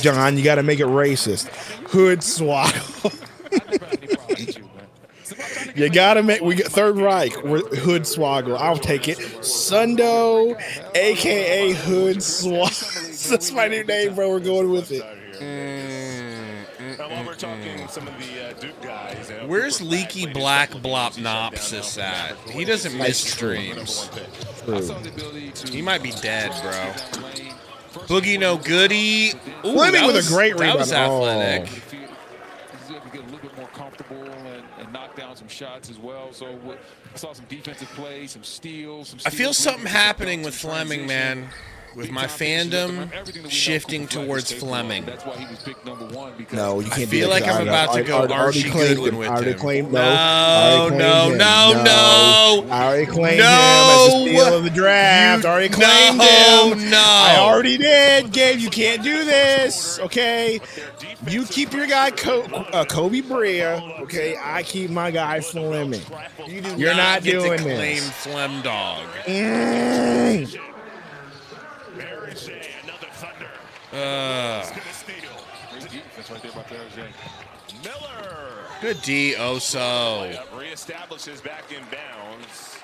John, you got to make it racist. Hood Swaggo. You got to make, we get Third Reich. We're Hood Swaggo. I'll take it. Sundo, a.k.a. Hood Swaggo. That's my new name, bro. We're going with it. While we're talking some of the Duke guys. Where's Leaky Black Blopnopsis at? He doesn't miss streams. He might be dead, bro. Boogie No Goody. Ooh, Fleming with a great rebound. That was athletic. He's able to get a little bit more comfortable and knock down some shots as well. So I saw some defensive plays, some steals. I feel something happening with Fleming, man. With my fandom shifting towards Fleming. No, you can't. I feel like I'm about to go Archie Goodwin with him. No. I already claimed him as the steal of the draft. I already claimed him. I already did. Gabe, you can't do this. Okay. You keep your guy Kobe Brea. Okay. I keep my guy Fleming. You're not doing this. Flem dog. Good D, Oso. Reestablishes back in bounds,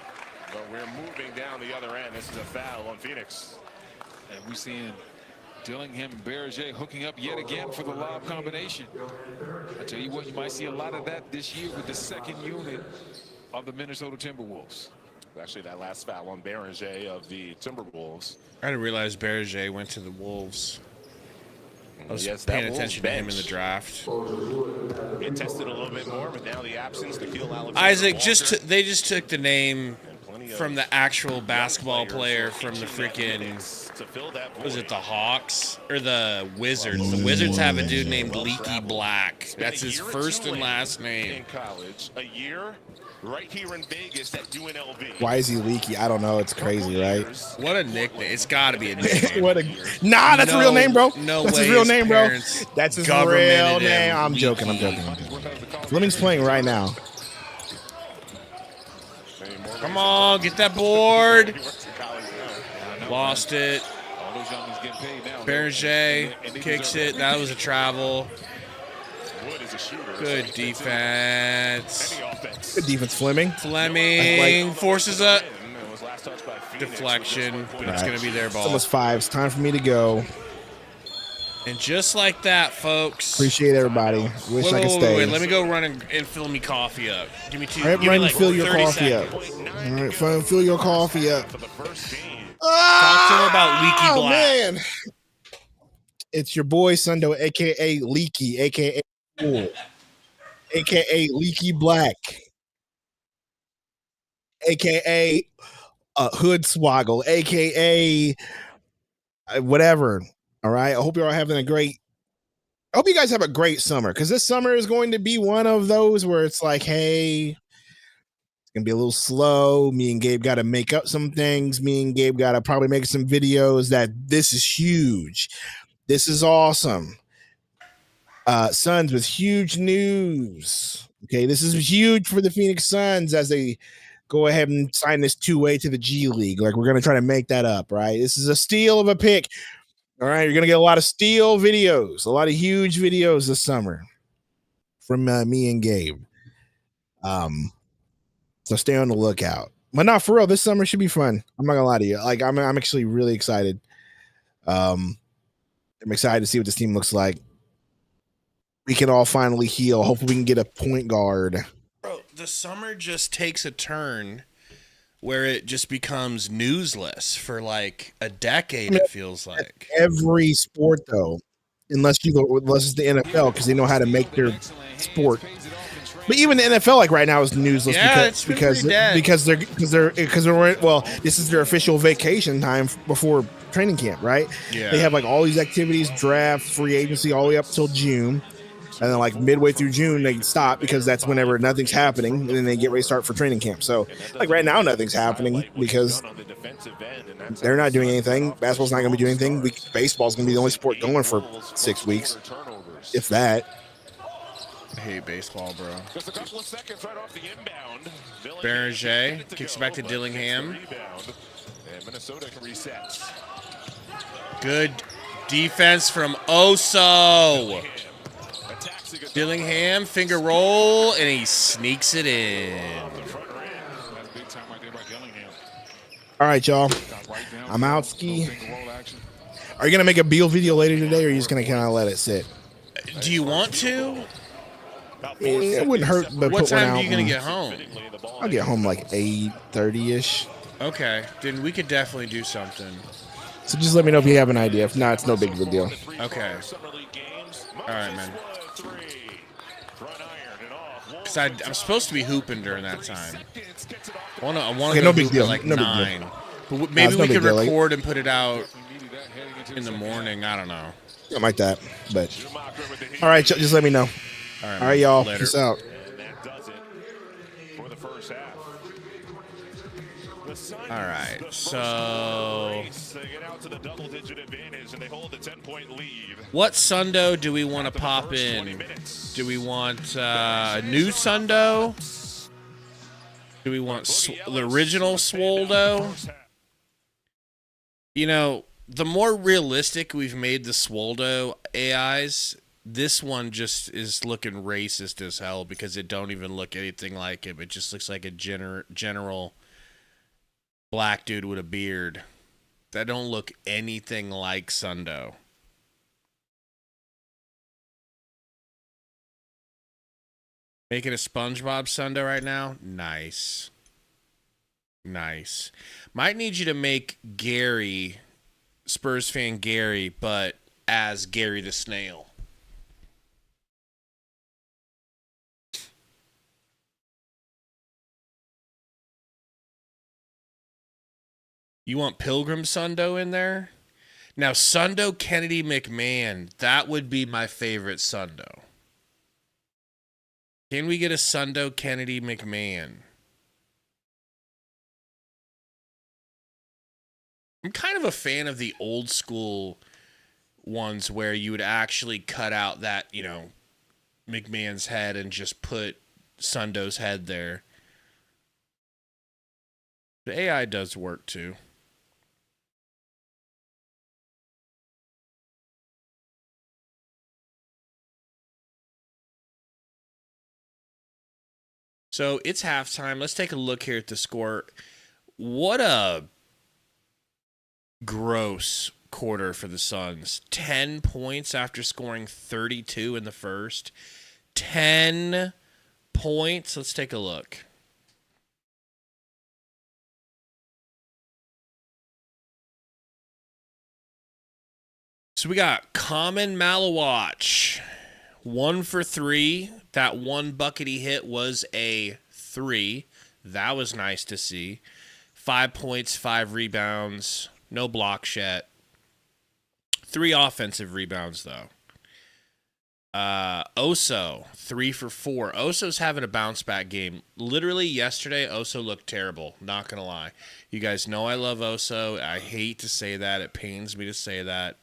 but we're moving down the other end. This is a foul on Phoenix. And we're seeing Dillingham and Berger hooking up yet again for the lob combination. I tell you what, you might see a lot of that this year with the second unit of the Minnesota Timberwolves. Actually, that last foul on Beringer of the Timberwolves. I didn't realize Beringer went to the Wolves. I was Yes, paying that attention Wolves to him in the bench. draft. It tested a little bit more, but now the absence to Beal, Alexander Isaac, Walker. they just took the name from the actual young basketball player players from the pitching that freaking, minutes to fill that was it void. the Hawks or the Wizards? The Wizards have a dude named Leaky Black. That's his first and last name. In college, a year right here in Vegas at UNLV. Why is he leaky? I don't know. It's crazy, right? What a nickname. It's got to be a nickname. Nah, that's a real name, bro. No That's way his real his name, bro. parents That's his real governmented name. him I'm joking. Fleming's playing right now. Come on, get that board. Lost it. Beringer kicks it. That was a travel. Good defense. Good defense, Fleming. Fleming forces a deflection, but it's going to be their It's ball. almost 5. It's time for me to go. And just like that, folks. Appreciate everybody. Wish I could stay. Wait. Let me go run and fill me coffee up. Give me 2. All right, give me Ryan, like fill your 30 coffee seconds. up. All right, fine, fill your coffee up. Talk to him about Leaky Black. Man. It's your boy Sundo, a.k.a. Leaky, a.k.a. Cool, a.k.a. Leaky Black, a.k.a. Hood Swoggle, a.k.a. Whatever. All right. I hope you're all having I hope you guys have a great summer, because this summer is going to be one of those where it's like, hey, it's going to be a little slow. Me and Gabe got to make up some things. Me and Gabe got to probably make some videos that this is huge. This is awesome. Suns with huge news. Okay, this is huge for the Phoenix Suns as they go ahead and sign this 2-way to the G League. Like, we're going to try to make that up, right? This is a steal of a pick. All right, you're going to get a lot of steal videos, a lot of huge videos this summer from me and Gabe. So stay on the lookout. But not for real, this summer should be fun. I'm not going to lie to you. Like, I'm actually really excited. I'm excited to see what this team looks like. We can all finally heal. Hopefully we can get a point guard. Bro, the summer just takes a turn where it just becomes newsless for like a decade, it feels like. Every sport, though, unless it's the NFL, because they know how to make their sport. But even the NFL, like right now, is newsless because this is their official vacation time before training camp, right? Yeah. They have like all these activities, draft, free agency, all the way up till June. And then like midway through June, they stop because that's whenever nothing's happening. And then they get ready to start for training camp. So like right now, nothing's happening because they're not doing anything. Basketball's not going to be doing anything. Baseball's going to be the only sport going for 6 weeks, if that. I hate baseball, bro. Beringer kicks back to Dillingham. Good defense from Oso. Dillingham, finger roll, and he sneaks it in. All right, y'all. I'm out ski. Are you going to make a Beal video later today, or are you just going to kind of let it sit? Do you want to? It wouldn't hurt, but what put one time out. are you going to get home? I'll get home like 8:30-ish. Okay, then we could definitely do something. So just let me know if you have an idea. If not, it's no big of a deal. Okay. All right, man. Because I'm supposed to be hooping during that time. I want to no go big hoop deal. at like No big 9. deal. But maybe no we big could deal. record and put it out in the morning. I don't know. Something like that. But all right, just let me know. All right, y'all. Later. Peace out. All right, so what Sundo do we want to pop in? Do we want new Sundo? Do we want the original Swoldo? You know, the more realistic we've made the Swoldo AIs, this one just is looking racist as hell because it don't even look anything like him. It just looks like a general black dude with a beard that don't look anything like Sundo. Making a SpongeBob Sundo right now? Nice. Nice. Might need you to make Gary, Spurs fan Gary, but as Gary the Snail. You want Pilgrim Sundo in there? Now, Sundo Kennedy McMahon, that would be my favorite Sundo. Can we get a Sundo Kennedy McMahon? I'm kind of a fan of the old school ones where you would actually cut out that, you know, McMahon's head and just put Sundo's head there. The AI does work too. So it's halftime. Let's take a look here at the score. What a gross quarter for the Suns. 10 points after scoring 32 in the first. 10 points. Let's take a look. So we got Common Malawatch. 1 for 3. That one bucket he hit was a 3. That was nice to see. 5 points, 5 rebounds. No blocks yet. 3 offensive rebounds, though. Oso, 3 for 4. Oso's having a bounce-back game. Literally, yesterday, Oso looked terrible. Not going to lie. You guys know I love Oso. I hate to say that. It pains me to say that.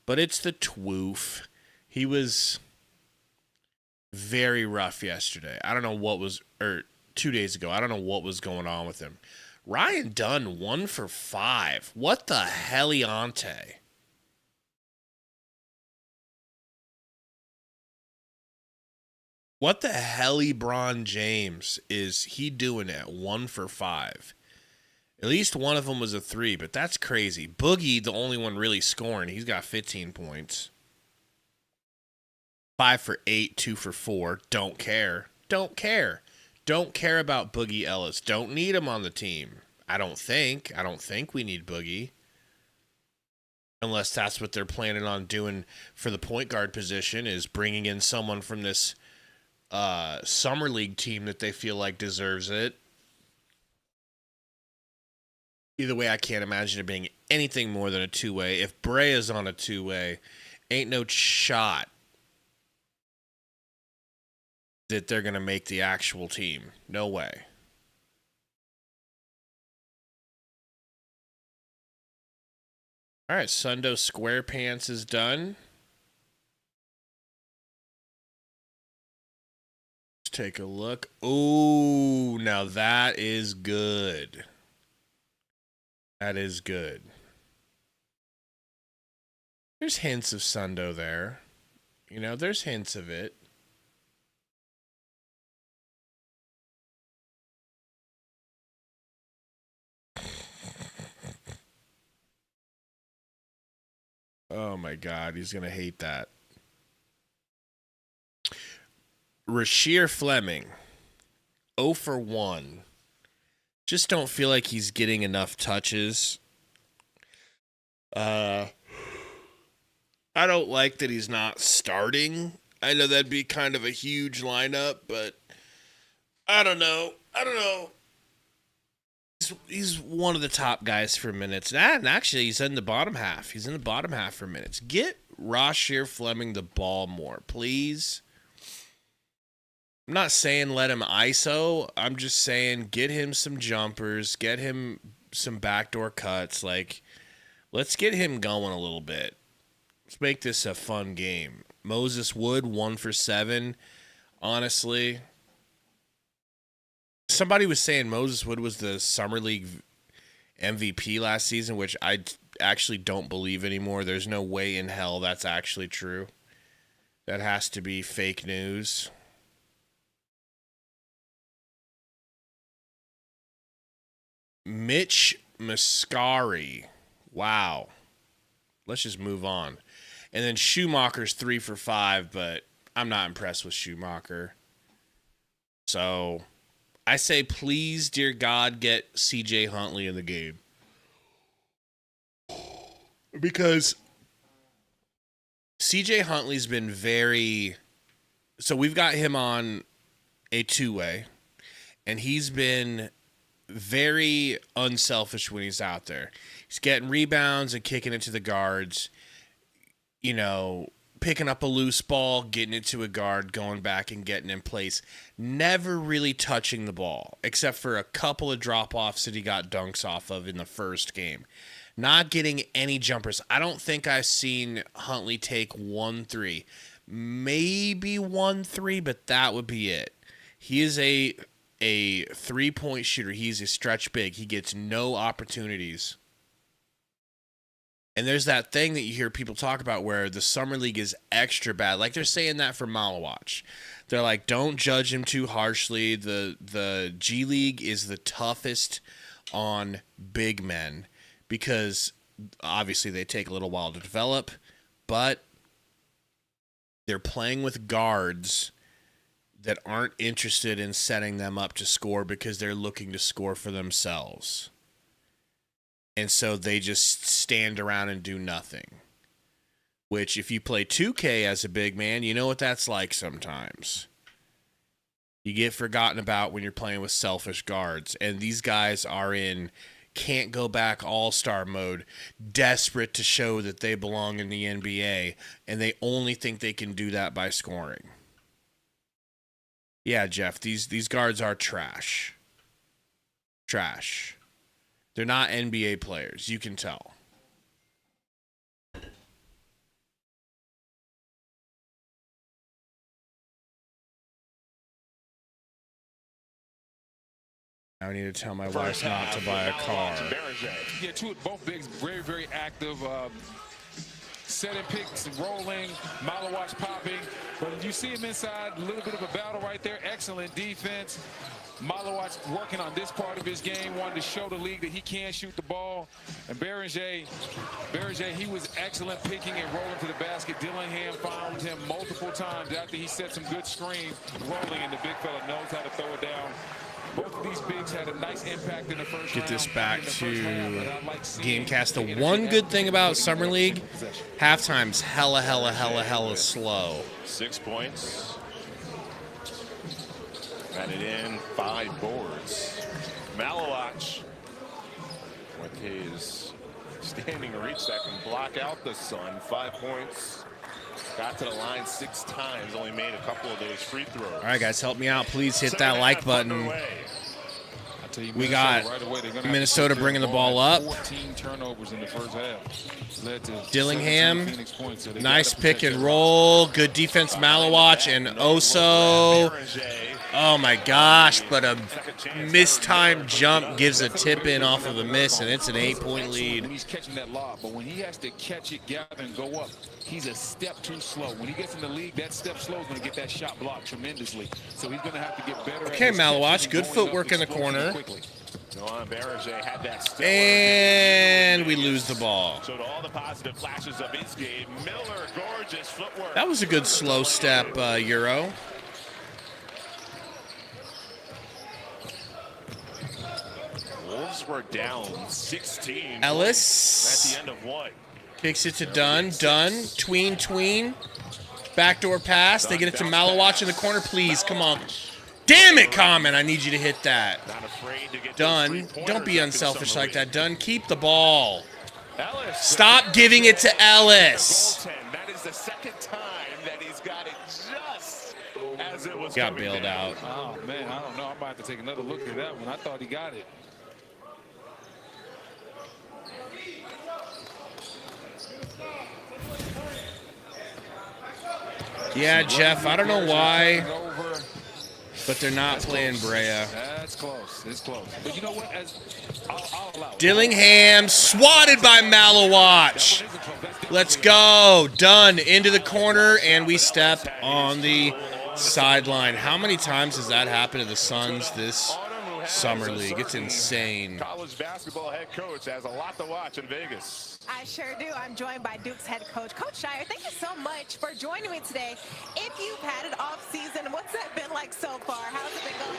But it's the twoof. He was very rough yesterday. I don't know what was, or 2 days ago, I don't know what was going on with him. Ryan Dunn, 1 for 5. What the heliante? What the hell LeBron James is he doing at 1 for 5? At least one of them was a 3, but that's crazy. Boogie, the only one really scoring, he's got 15 points. 5 for 8, 2 for 4. Don't care. Don't care. Don't care about Boogie Ellis. Don't need him on the team. I don't think we need Boogie. Unless that's what they're planning on doing for the point guard position, is bringing in someone from this summer league team that they feel like deserves it. Either way, I can't imagine it being anything more than a two-way. If Brea's on a two-way, ain't no shot that they're going to make the actual team. No way. All right, Sundo SquarePants is done. Let's take a look. Ooh, now that is good. That is good. There's hints of Sundo there. You know, there's hints of it. Oh my God, he's going to hate that. Rasheer Fleming, 0 for 1. Just don't feel like he's getting enough touches. I don't like that he's not starting. I know that'd be kind of a huge lineup, but I don't know. He's one of the top guys for minutes. And actually, he's in the bottom half. He's in the bottom half for minutes. Get Rasheer Fleming the ball more, please. I'm not saying let him ISO. I'm just saying get him some jumpers. Get him some backdoor cuts. Like, let's get him going a little bit. Let's make this a fun game. Moses Wood, 1 for 7. Honestly, somebody was saying Moses Wood was the Summer League MVP last season, which I actually don't believe anymore. There's no way in hell that's actually true. That has to be fake news. Mitch Mascari. Wow. Let's just move on. And then Schumacher's 3 for 5, but I'm not impressed with Schumacher. So I say, please, dear God, get C.J. Huntley in the game. Because C.J. Huntley's been very... So we've got him on a two-way, and he's been very unselfish when he's out there. He's getting rebounds and kicking it to the guards, you know, picking up a loose ball, getting it to a guard, going back and getting in place. Never really touching the ball, except for a couple of drop-offs that he got dunks off of in the first game. Not getting any jumpers. I don't think I've seen Huntley take 1-3. Maybe 1-3, but that would be it. He is a three-point shooter. He's a stretch big. He gets no opportunities. And there's that thing that you hear people talk about where the Summer League is extra bad. Like they're saying that for Malawach. They're like, don't judge him too harshly. The G League is the toughest on big men because obviously they take a little while to develop, but they're playing with guards that aren't interested in setting them up to score because they're looking to score for themselves. And so they just stand around and do nothing. Which, if you play 2K as a big man, you know what that's like sometimes. You get forgotten about when you're playing with selfish guards. And these guys are in can't go back all-star mode, desperate to show that they belong in the NBA, and they only think they can do that by scoring. Yeah, Jeff, these guards are trash. Trash. They're not NBA players, you can tell. I need to tell my wife not to buy a car. Yeah, both bigs very, very active. Setting picks, rolling, Malawach popping. But you see him inside, a little bit of a battle right there. Excellent defense. Malawach working on this part of his game, wanted to show the league that he can shoot the ball. And Berenger, he was excellent picking and rolling to the basket. Dillingham found him multiple times after he set some good screens, rolling, and the big fella knows how to throw it down. Both of these bigs had a nice impact in the first Get this back to game. Gamecast. The one good thing about Summer League, halftime's hella slow. 6 points. Added in 5 boards. Malawach with his standing reach that can block out the sun. 5 points. Got to the line 6 times. Only made a couple of those free throws. All right, guys, help me out. Please hit that like button. We got Minnesota bringing the ball up. 14 turnovers in the first half. Led to Dillingham, nice pick and roll. Good defense, Malawach, and Oso. Oh my gosh, but a mistimed jump gives a tip in off of a miss, and it's an 8-point lead. When he's catching that lob, but when he has to catch it, gather, and go up, he's a step too slow. When he gets in the league, that step slow is going to get that shot blocked tremendously. So he's going to have to get better. Okay, Malawach, good footwork in the corner. And we lose the ball. So to all the positive flashes of his game, Miller, gorgeous footwork. That was a good slow step, Euro. Wolves were down 16. Ellis at the end of one. Kicks it to Dunn. Dunn, tween. Backdoor pass. They get it to Malawach in the corner. Please, come on. Damn it, Common. I need you to hit that. Dunn, don't be unselfish like that. Dunn, keep the ball. Stop giving it to Ellis. That is the second time that he's got it just as it was. Got bailed out. Oh, man, I don't know. I'm about to take another look at that one. I thought he got it. Yeah, Jeff, I don't know why, but they're not playing Brea. That's close. It's close. But you know what? I'll allow it. Dillingham swatted by Malawach. Let's go. Done into the corner, and we step on the sideline. How many times has that happened to the Suns this Summer League? It's insane. College basketball head coach has a lot to watch in Vegas. I sure do. I'm joined by Duke's head coach, Coach Shire. Thank you so much for joining me today. If you've had an off season, what's that been like so far? How's it been going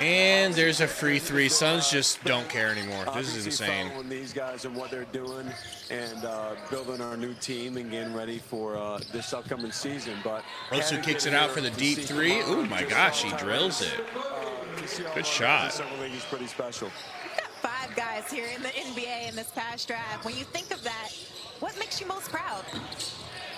And there's a free three. Suns just don't care anymore. This is insane. Following these guys and what they're doing and building our new team and getting ready for this upcoming season. But Rosu kicks it out for the deep three. Oh my gosh, he drills it. Good shot. The Summer League is pretty special. Five guys here in the NBA in this past draft. When you think of that, what makes you most proud?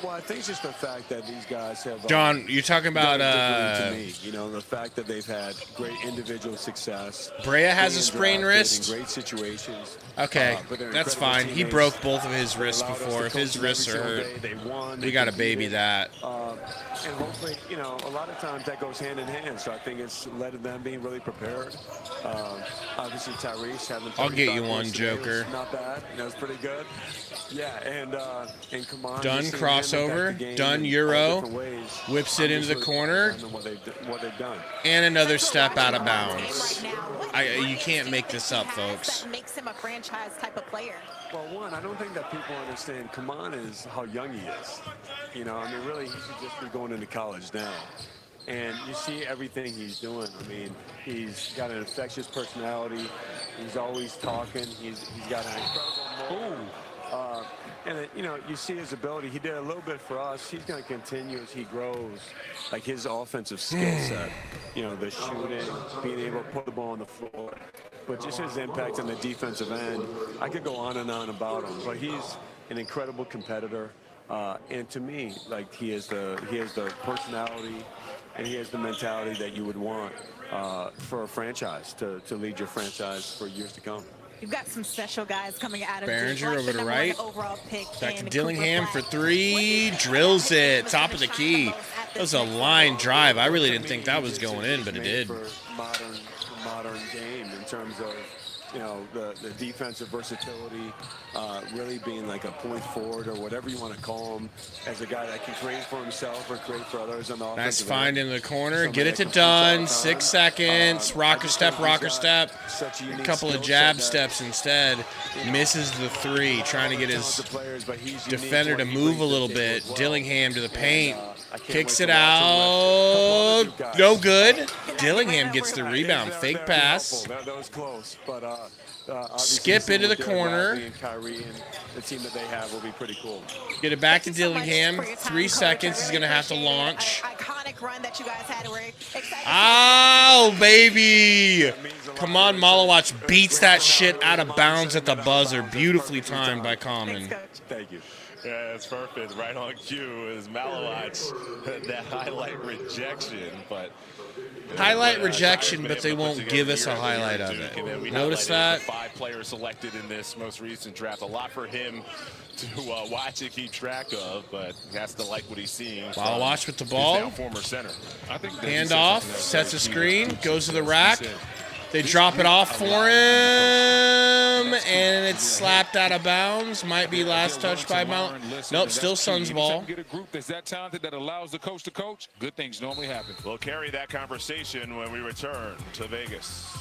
Well, I think it's just the fact that these guys have. John, you're talking about to me, you know, the fact that they've had great individual success. Brea has a sprained wrist. In great situations. Okay, that's fine. He broke both of his wrists before. If his wrists are hurt, we got to baby that. And hopefully, you know, a lot of times that goes hand in hand. So I think it's led to them being really prepared. Obviously, Tyrese having. I'll get you one, Joker. Not bad. That was pretty good. Yeah, and Kaman. Done crossover. Done Euro. Whips it into the corner. What they've done. And another step out of bounds. You can't make this up, folks. That makes him a franchise type of player. Well, one, I don't think that people understand Kaman is how young he is. You know, I mean, really, he should just be going into college now. And you see everything he's doing. I mean, he's got an infectious personality. He's always talking. He's got an incredible move. And, you know, you see his ability. He did a little bit for us. He's going to continue as he grows, like his offensive skill set. You know, the shooting, being able to put the ball on the floor. But just his impact on the defensive end, I could go on and on about him. But he's an incredible competitor. And to me, like, he has the personality and he has the mentality that you would want for a franchise to lead your franchise for years to come. You've got some special guys coming out of Behringer over to right. Back to in Dillingham for three. Drills it. Top of the key. That was a line drive. I really didn't think that was going in, but it did. For modern game in terms of, you know, the defensive versatility, really being like a point forward or whatever you want to call him, as a guy that can create for himself or create for others on the offensive nice find in the corner. Get it to Dunn. 6 seconds. Rocker step, rocker step. A couple of jab steps instead. Misses the three. Trying to get his defender to move a little bit. Dillingham to the paint. Kicks it out. No good. Dillingham gets the rebound. Fake pass. That was close, but skip into the corner. And Kyrie and the team that they have will be pretty cool. Get it back to Dillingham. 3 seconds. He's going to have to launch. Iconic run that you guys had. Oh, baby. Come on, Malawatch beats that shit out of bounds at the buzzer. Beautifully timed by Common. Thank you. Yeah, that's perfect. Right on cue is Malawatch. That highlight rejection, but highlight rejection, but they won't give us a highlight of it. Notice that? 5 players selected in this most recent draft. A lot for him to watch and keep track of, but he has to like what he's seeing. Malawatch with the ball. Former center. Hand off, sets a screen, goes to the rack. They drop it off for him, and it's slapped out of bounds. Might be last touch by Mal. Nope, still Suns ball. Get a group that's that talented that allows the coach to coach. Good things normally happen. We'll carry that conversation when we return to Vegas.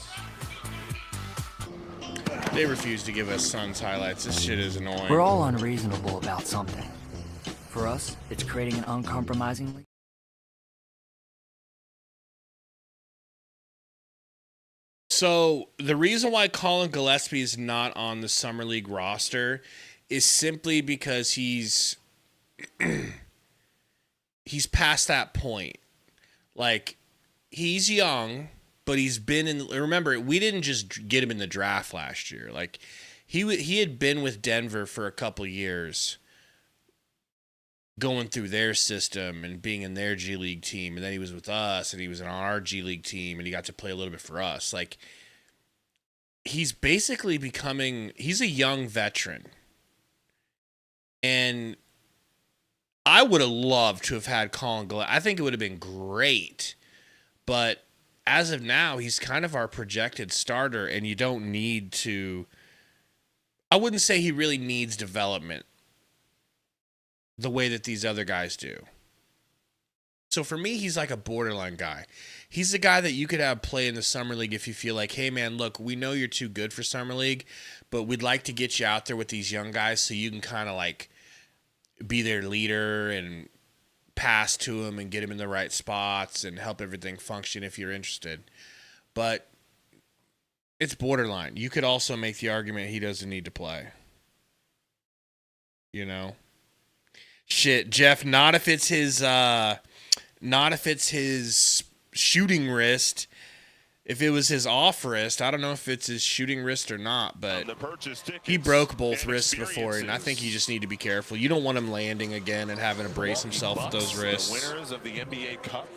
They refuse to give us Suns highlights. This shit is annoying. We're all unreasonable about something. For us, it's creating an uncompromisingly. So the reason why Colin Gillespie is not on the Summer League roster is simply because he's past that point. Like, he's young, but he's been in. Remember, we didn't just get him in the draft last year. Like, he had been with Denver for a couple years, going through their system and being in their G League team, and then he was with us and he was on our G League team and he got to play a little bit for us. Like, he's basically he's a young veteran. And I would have loved to have had Colin Gillespie. I think it would have been great. But as of now, he's kind of our projected starter, and you don't need to. I wouldn't say he really needs development the way that these other guys do. So for me, he's like a borderline guy. He's the guy that you could have play in the Summer League if you feel like, hey, man, look, we know you're too good for Summer League, but we'd like to get you out there with these young guys so you can kind of like be their leader and pass to them and get them in the right spots and help everything function if you're interested. but it's borderline. You could also make the argument he doesn't need to play. You know? Shit, Jeff, not if it's his shooting wrist. If it was his off wrist, I don't know if it's his shooting wrist or not, but he broke both wrists before, and I think you just need to be careful. You don't want him landing again and having to brace himself with those wrists. The winners of the NBA Cup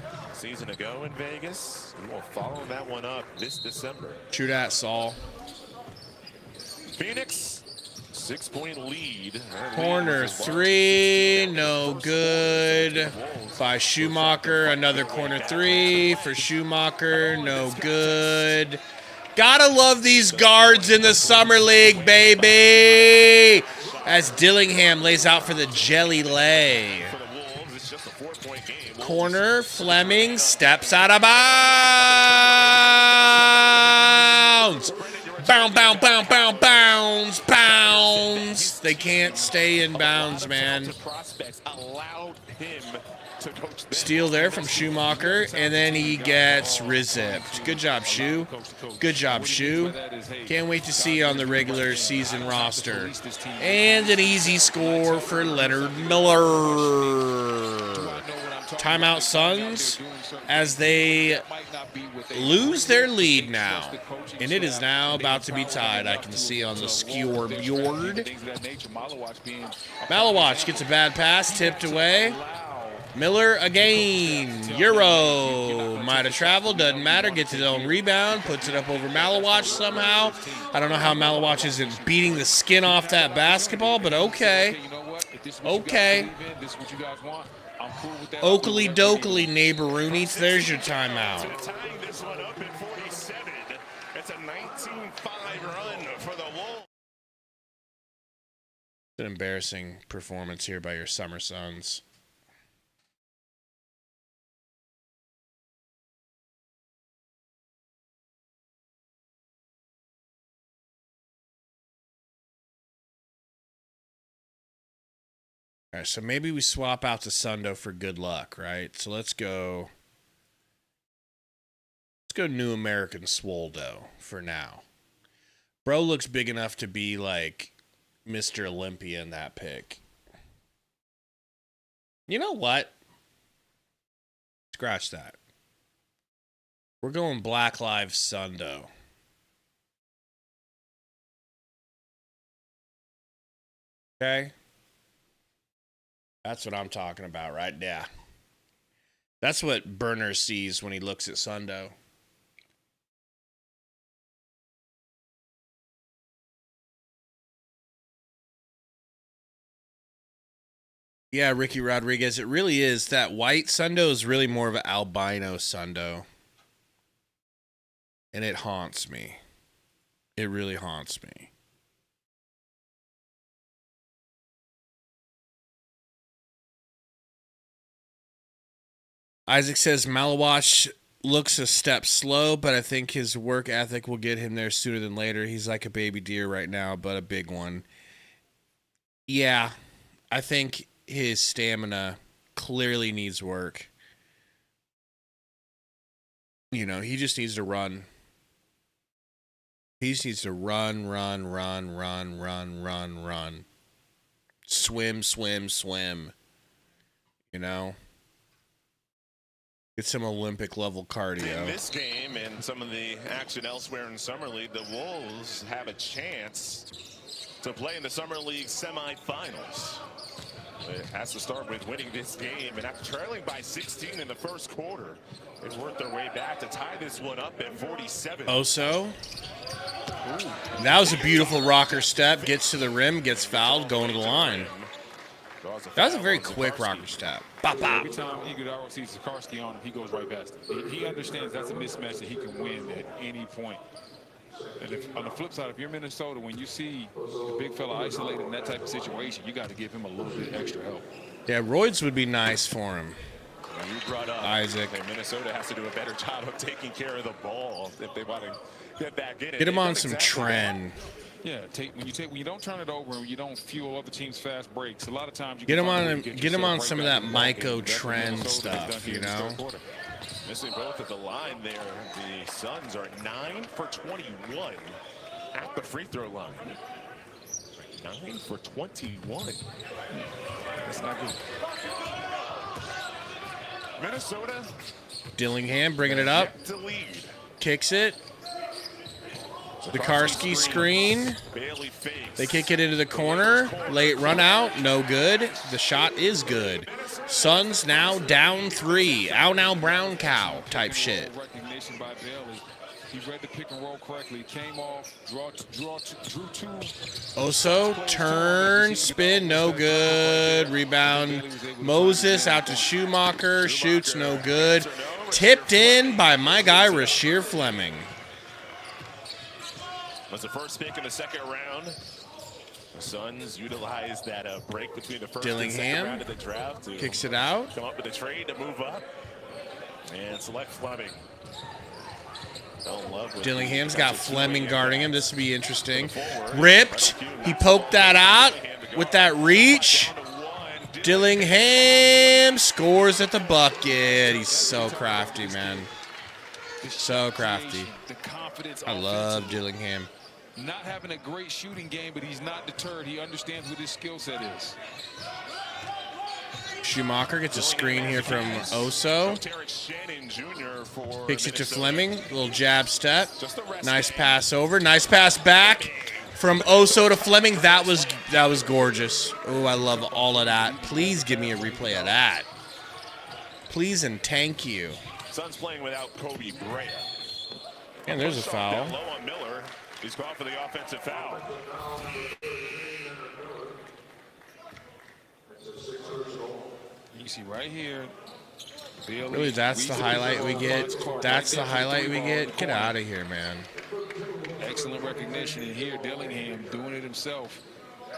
a season ago in Vegas. We will follow that one up this December. True that, Saul. Phoenix, 6-point lead. Corner three, no good by Schumacher. Another corner three for Schumacher, no good. Gotta love these guards in the Summer League, baby. As Dillingham lays out for the jelly lay. Corner, Fleming steps out of bounds. Bounds. They can't stay in bounds, man. Steal there from Schumacher, and then he gets re-zipped. Good job, Shu. Good job, Shu. Can't wait to see you on the regular season roster. And an easy score for Leonard Miller. Timeout Suns as they lose their lead now. And it is now about to be tied. I can see on the scoreboard. Malawatch gets a bad pass, tipped away. Miller again. Euro. Might have traveled, doesn't matter. Gets his own rebound, puts it up over Malawatch somehow. I don't know how Malawatch isn't beating the skin off that basketball, but okay. Okay. Oakley dokley, neighboroonies. There's your timeout. Tying this one up at 47. It's a 19-5 run for the Wolves. An embarrassing performance here by your Summer Suns. All right, so maybe we swap out to Sundo for good luck, right? So let's go New American Swoldo for now. Bro looks big enough to be like Mr. Olympia in that pick. You know what? Scratch that. We're going Black Lives Sundo. Okay? That's what I'm talking about right there. That's what Burner sees when he looks at Sundo. Yeah, Ricky Rodriguez, it really is. That white Sundo is really more of an albino Sundo. And it haunts me. It really haunts me. Isaac says Malawatch looks a step slow, but I think his work ethic will get him there sooner than later. He's like a baby deer right now, but a big one. Yeah, I think his stamina clearly needs work. You know, he just needs to run. He just needs to run. Swim. You know? Get some Olympic level cardio. In this game and some of the action elsewhere in Summer League, the Wolves have a chance to play in the Summer League semifinals. It has to start with winning this game, and after trailing by 16 in the first quarter, they've worked their way back to tie this one up at 47. Oso. That was a beautiful rocker step. Gets to the rim, gets fouled, going to the line. That was a very quick rocker step. Bop, bop. Every time Iguodala sees Sikorsky on him, he goes right past him. He understands that's a mismatch that he can win at any point. And if, on the flip side, if you're Minnesota, when you see the big fella isolated in that type of situation, you got to give him a little bit extra help. Yeah, Royds would be nice for him. You brought up Isaac. Minnesota has to do a better job of taking care of the ball if they want to get back in it. Get him on some trend. Yeah, when you don't turn it over and you don't fuel other teams' fast breaks. A lot of times you get him can on some of that Myco trend stuff, you know. Missing both at the line there. The Suns are 9 for 21 at the free throw line. 9 for 21. That's not good. Minnesota. Dillingham bringing it up. Kicks it. The Karski screen. They kick it into the corner. Late run out. No good. The shot is good. Suns now down 3. Ow now brown cow type shit. Recognition by Beal. He read the pick and roll correctly. Came off, drew two. Oso, turn, spin, no good. Rebound. Moses out to Schumacher. Shoots, no good. Tipped in by my guy, Rasheer Fleming. Was the first pick in the second round. The Suns utilized that break between the first and second round of the draft to kicks it out. Come up with a trade to move up and select Fleming. Dillingham's got Fleming guarding him. This would be interesting. Ripped. He poked that out with that reach. Dillingham scores at the bucket. He's so crafty, man. So crafty. I love Dillingham. Not having a great shooting game, but he's not deterred. He understands what his skill set is. Schumacher gets a screen here from Oso. Kicks it to Fleming. Little jab step. Nice pass over. Nice pass back from Oso to Fleming. That was gorgeous. Oh, I love all of that. Please give me a replay of that. Please and thank you. Suns playing without Kobe Bryant. And there's a foul. Low on Miller. He's called for the offensive foul. You see right here. Beal, really, that's the highlight we get? That's the highlight we get? Get out of here, man. Excellent recognition. And here, Dillingham doing it himself.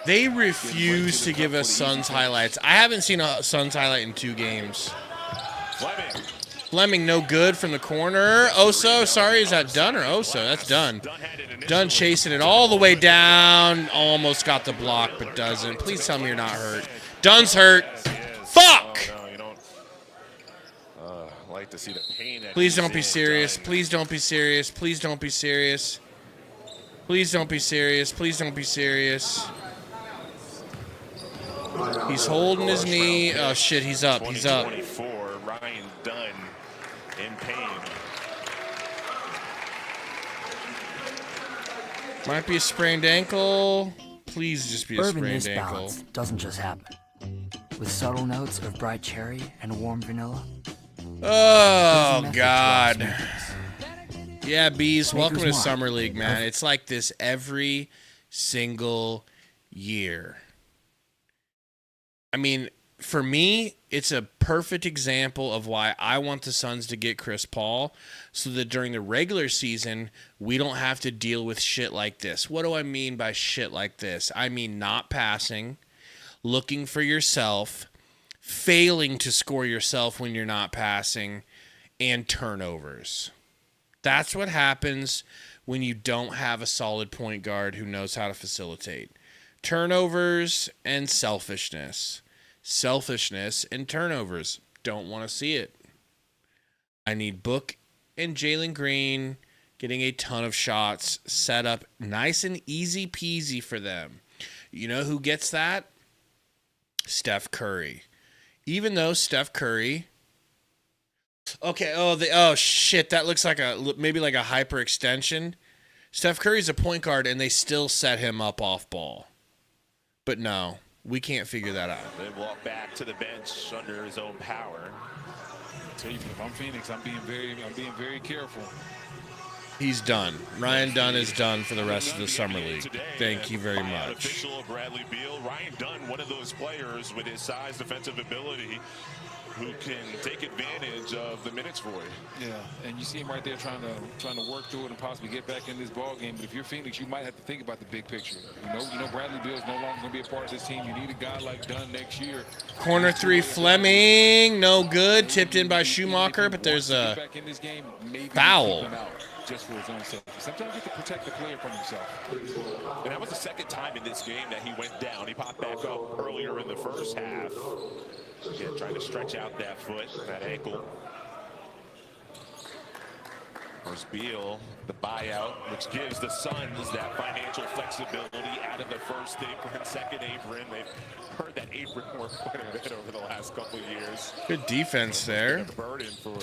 They refuse to give us Suns highlights. I haven't seen a Suns highlight in 2 games. Fleming, no good from the corner. Oso, sorry, is that Dunn or Oso? That's Dunn. Dunn chasing it all the way down. Almost got the block, but doesn't. Please tell me you're not hurt. Dunn's hurt. Fuck! Oh, no, you don't like to see the pain. Please don't be serious. Please don't be serious. Please don't be serious. Please don't be serious. Please don't be serious. He's holding his knee. Oh, shit, he's up. He's up. Ryan Dunn in pain. Might be a sprained ankle. Please just be a sprained ankle. Doesn't just happen. With subtle notes of bright cherry and warm vanilla. Oh, God. Yeah, Bees, welcome to Summer League, man. It's like this every single year. I mean, for me, it's a perfect example of why I want the Suns to get Chris Paul so that during the regular season, we don't have to deal with shit like this. What do I mean by shit like this? I mean not passing, looking for yourself, failing to score yourself when you're not passing, and turnovers. That's what happens when you don't have a solid point guard who knows how to facilitate. Turnovers and selfishness. Selfishness and turnovers. Don't want to see it. I need Book and Jalen Green getting a ton of shots set up nice and easy peasy for them. You know who gets that? Steph Curry. Even though Steph Curry... Okay, oh shit, that looks like maybe like a hyperextension. Steph Curry's a point guard and they still set him up off ball. But no, we can't figure that out. They walk back to the bench under his own power. I tell you, if I'm Phoenix, I'm being very careful. He's done. Ryan Dunn is done for the rest of the Summer League. Thank you very much. Official Bradley Beal. Ryan Dunn, one of those players with his size, defensive ability, who can take advantage of the minutes void. Yeah, and you see him right there trying to work through it and possibly get back in this ball game. But if you're Phoenix, you might have to think about the big picture. You know Bradley Beal is no longer going to be a part of this team. You need a guy like Dunn next year. Corner 3, Fleming, no good. Tipped in by Schumacher, but there's a foul. Just for his own safety. Sometimes you have to protect the player from himself. And that was the second time in this game that he went down. He popped back up earlier in the first half. Again, trying to stretch out that foot, that ankle. There's Beal, the buyout, which gives the Suns that financial flexibility out of the first apron, second apron. They've heard that apron work quite a bit over the last couple of years. Good defense there. Burden for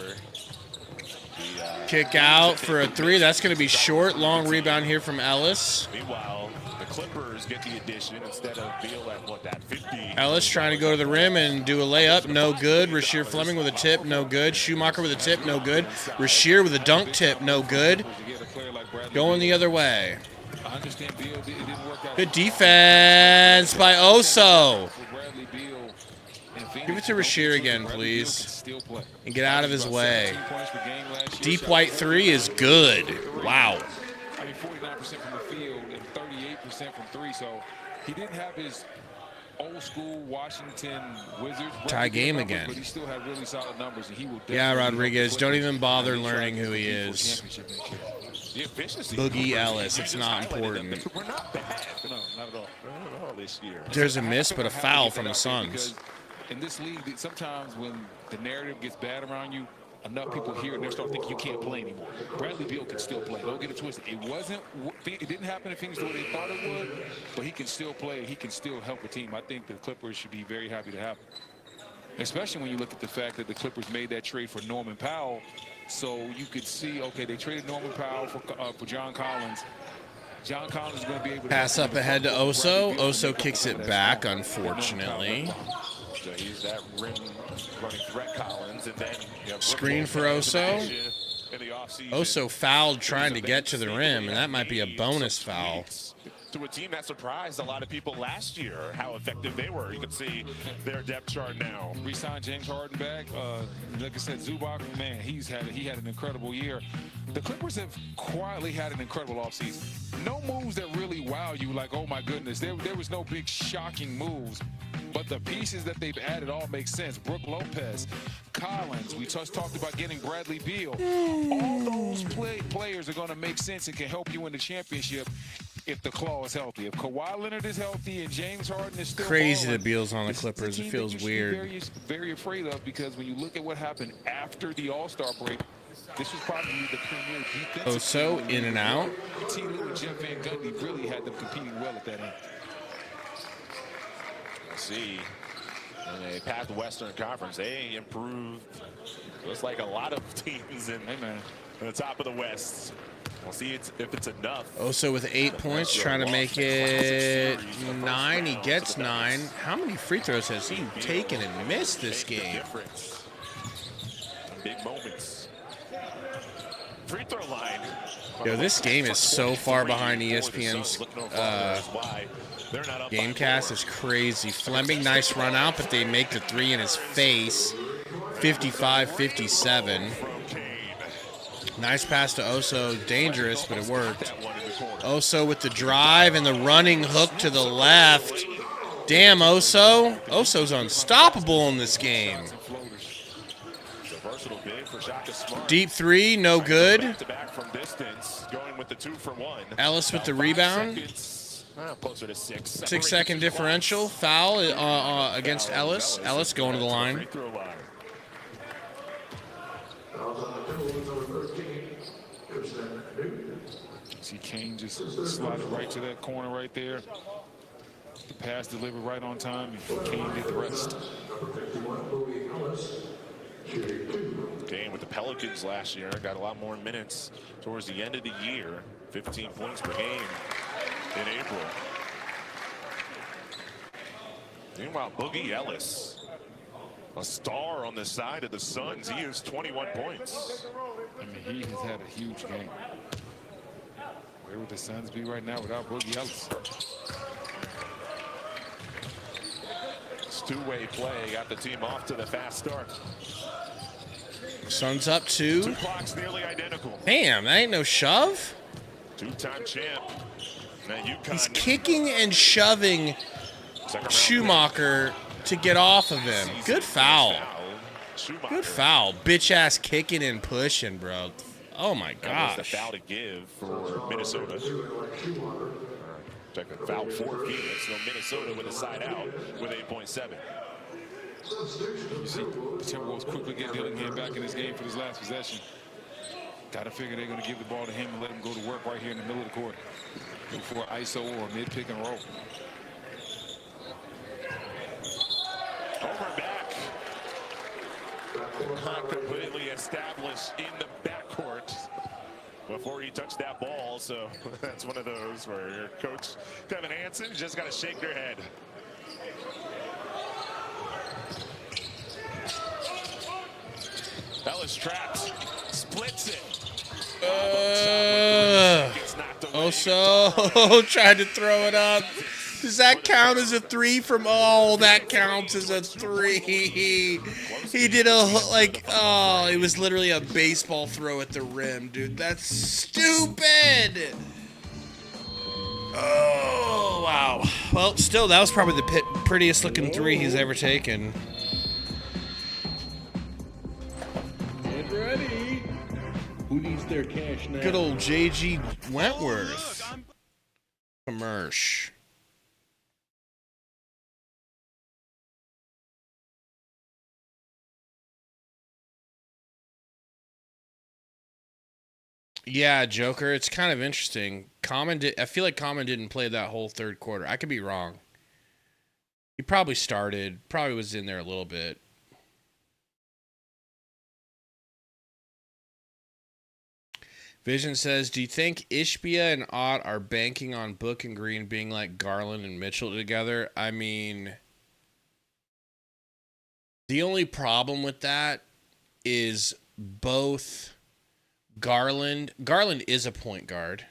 Kick out for a three. That's going to be short. Long rebound here from Ellis. Meanwhile, the Clippers get the addition instead of Beal at what, that 50. Ellis trying to go to the rim and do a layup. No good. Rasheer Fleming with a tip. No good. Schumacher with a tip. No good. Rasheer with a dunk tip. No good. Going the other way. Good defense by Oso. Give it to Rasheer again, please. And get out of his way. Deep white three is good. Wow. I mean, 49% from the field and 38% from three. So he didn't have his old school Washington Wizards tie game numbers, again. But he still had really solid numbers, and he will. Yeah, Rodriguez, don't even bother learning who he is. Boogie Ellis, it's not important. We're not bad. No, not at all. Not at all this year. There's a miss, but a foul from the Suns. In this league, sometimes when the narrative gets bad around you, enough people hear it and they start thinking you can't play anymore. Bradley Beal can still play. Don't get it twisted. It didn't happen in Phoenix the way they thought it would, but he can still play. He can still help a team. I think the Clippers should be very happy to have him, especially when you look at the fact that the Clippers made that trade for Norman Powell. So you could see, okay, they traded Norman Powell for John Collins. John Collins is going to be able to pass up ahead to Oso. Oso kicks it back, unfortunately. So he's that rim running threat, Collins, and then screen for Oso. Oso fouled trying to get to the rim, and that might be a bonus foul. To a team that surprised a lot of people last year, how effective they were. You can see their depth chart now. Re-signed James Harden back. Like I said, Zubac, man, he had an incredible year. The Clippers have quietly had an incredible offseason. No moves that really wow you, like, oh my goodness. There was no big shocking moves. But the pieces that they've added all make sense. Brook Lopez, Collins, we just talked about getting Bradley Beal. All those players are going to make sense and can help you win the championship if the claw is healthy. If Kawhi Leonard is healthy and James Harden is still crazy balling, that Beal's on the Clippers. It feels weird. Very, very afraid of, because when you look at what happened after the All-Star break, this was probably the premier defense. Oso in and out. T. Lue and Jeff Van Gundy really had them competing well at that end. See, when they passed the Western Conference, they improved just like a lot of teams in the top of the West. We'll see if it's enough. Oso with 8 points, trying to make it 9. He gets 9. How many free throws has he taken and missed this game? Big moments. Free throw line. Yo, this game is so far behind ESPN's Gamecast. Is crazy. Fleming, nice run out, but they make the three in his face. 55-57. Nice pass to Oso. Dangerous, but it worked. Oso with the drive and the running hook to the left. Damn, Oso. Oso's unstoppable in this game. Deep three, no good. Ellis with the rebound. Closer to 6. 6-second differential. Foul against Ellis. Ellis going to the line. See Kane just slided right to that corner right there. The pass delivered right on time, and Kane did the rest. Kane with the Pelicans last year got a lot more minutes towards the end of the year. 15 points per game in April. Meanwhile, Boogie Ellis, a star on the side of the Suns. He has 21 points. I mean, he has had a huge game. Where would the Suns be right now without Boogie Ellis? It's two-way play. Got the team off to the fast start. Suns up 2. 2 clocks nearly identical. Damn, that ain't no shove. Two-time champ. He's kicking and shoving Schumacher to get off of him. Good foul. Good foul. Bitch-ass kicking and pushing, bro. Oh, my gosh. That was the foul to give for Minnesota. Check the foul for Phoenix. So Minnesota with a side out with 8.7. You see the Timberwolves quickly get Dillingham back in this game for this last possession. Got to figure they're going to give the ball to him and let him go to work right here in the middle of the court before ISO or mid-pick and roll. Over back. Not completely established in the backcourt before he touched that ball. So that's one of those where your coach, Kevin Hansen, just got to shake their head. Ellis trapped. Splits it. Oso tried to throw it up. Does that count as a 3 from? Oh, that counts as a 3. He did it was literally a baseball throw at the rim, dude. That's stupid. Oh, wow. Well, still, that was probably the prettiest looking 3 he's ever taken. Get ready. Who needs their cash now? Good old J.G. Wentworth. Commersh. Yeah, Joker, it's kind of interesting. I feel like Common didn't play that whole third quarter. I could be wrong. He probably started, probably was in there a little bit. Vision says, do you think Ishbia and Ott are banking on Book and Green being like Garland and Mitchell together? I mean, the only problem with that is both Garland is a point guard.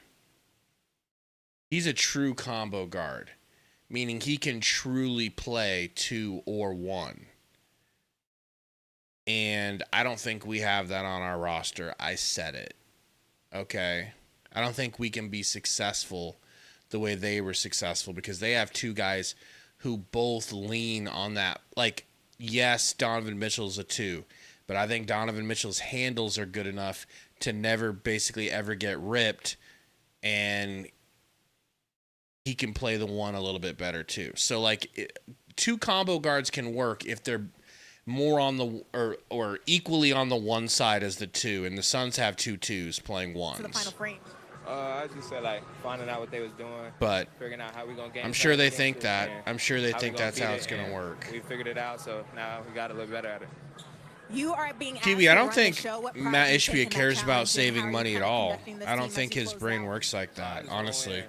He's a true combo guard, meaning he can truly play 2 or 1. And I don't think we have that on our roster. I said it. Okay? I don't think we can be successful the way they were successful because they have 2 guys who both lean on that. Like, yes, Donovan Mitchell's a 2, but I think Donovan Mitchell's handles are good enough to never basically ever get ripped, and he can play the 1 a little bit better too. So like 2 combo guards can work if they're more on the or equally on the 1 side as the 2, and the Suns have 2 2s playing 1s. To the final frame. I just said like finding out what they was doing, but figuring out how we gonna game. I'm sure they think that. I'm sure they think that's how it's gonna work. We figured it out, so now we got to look better at it. You are being asked Kiwi, I don't to run think the show. What Matt pride do you take Ishbia in that cares about challenge, and saving how are you money kind at of all. conducting this I don't team think as you his close brain out? works like that, Just gonna honestly. win.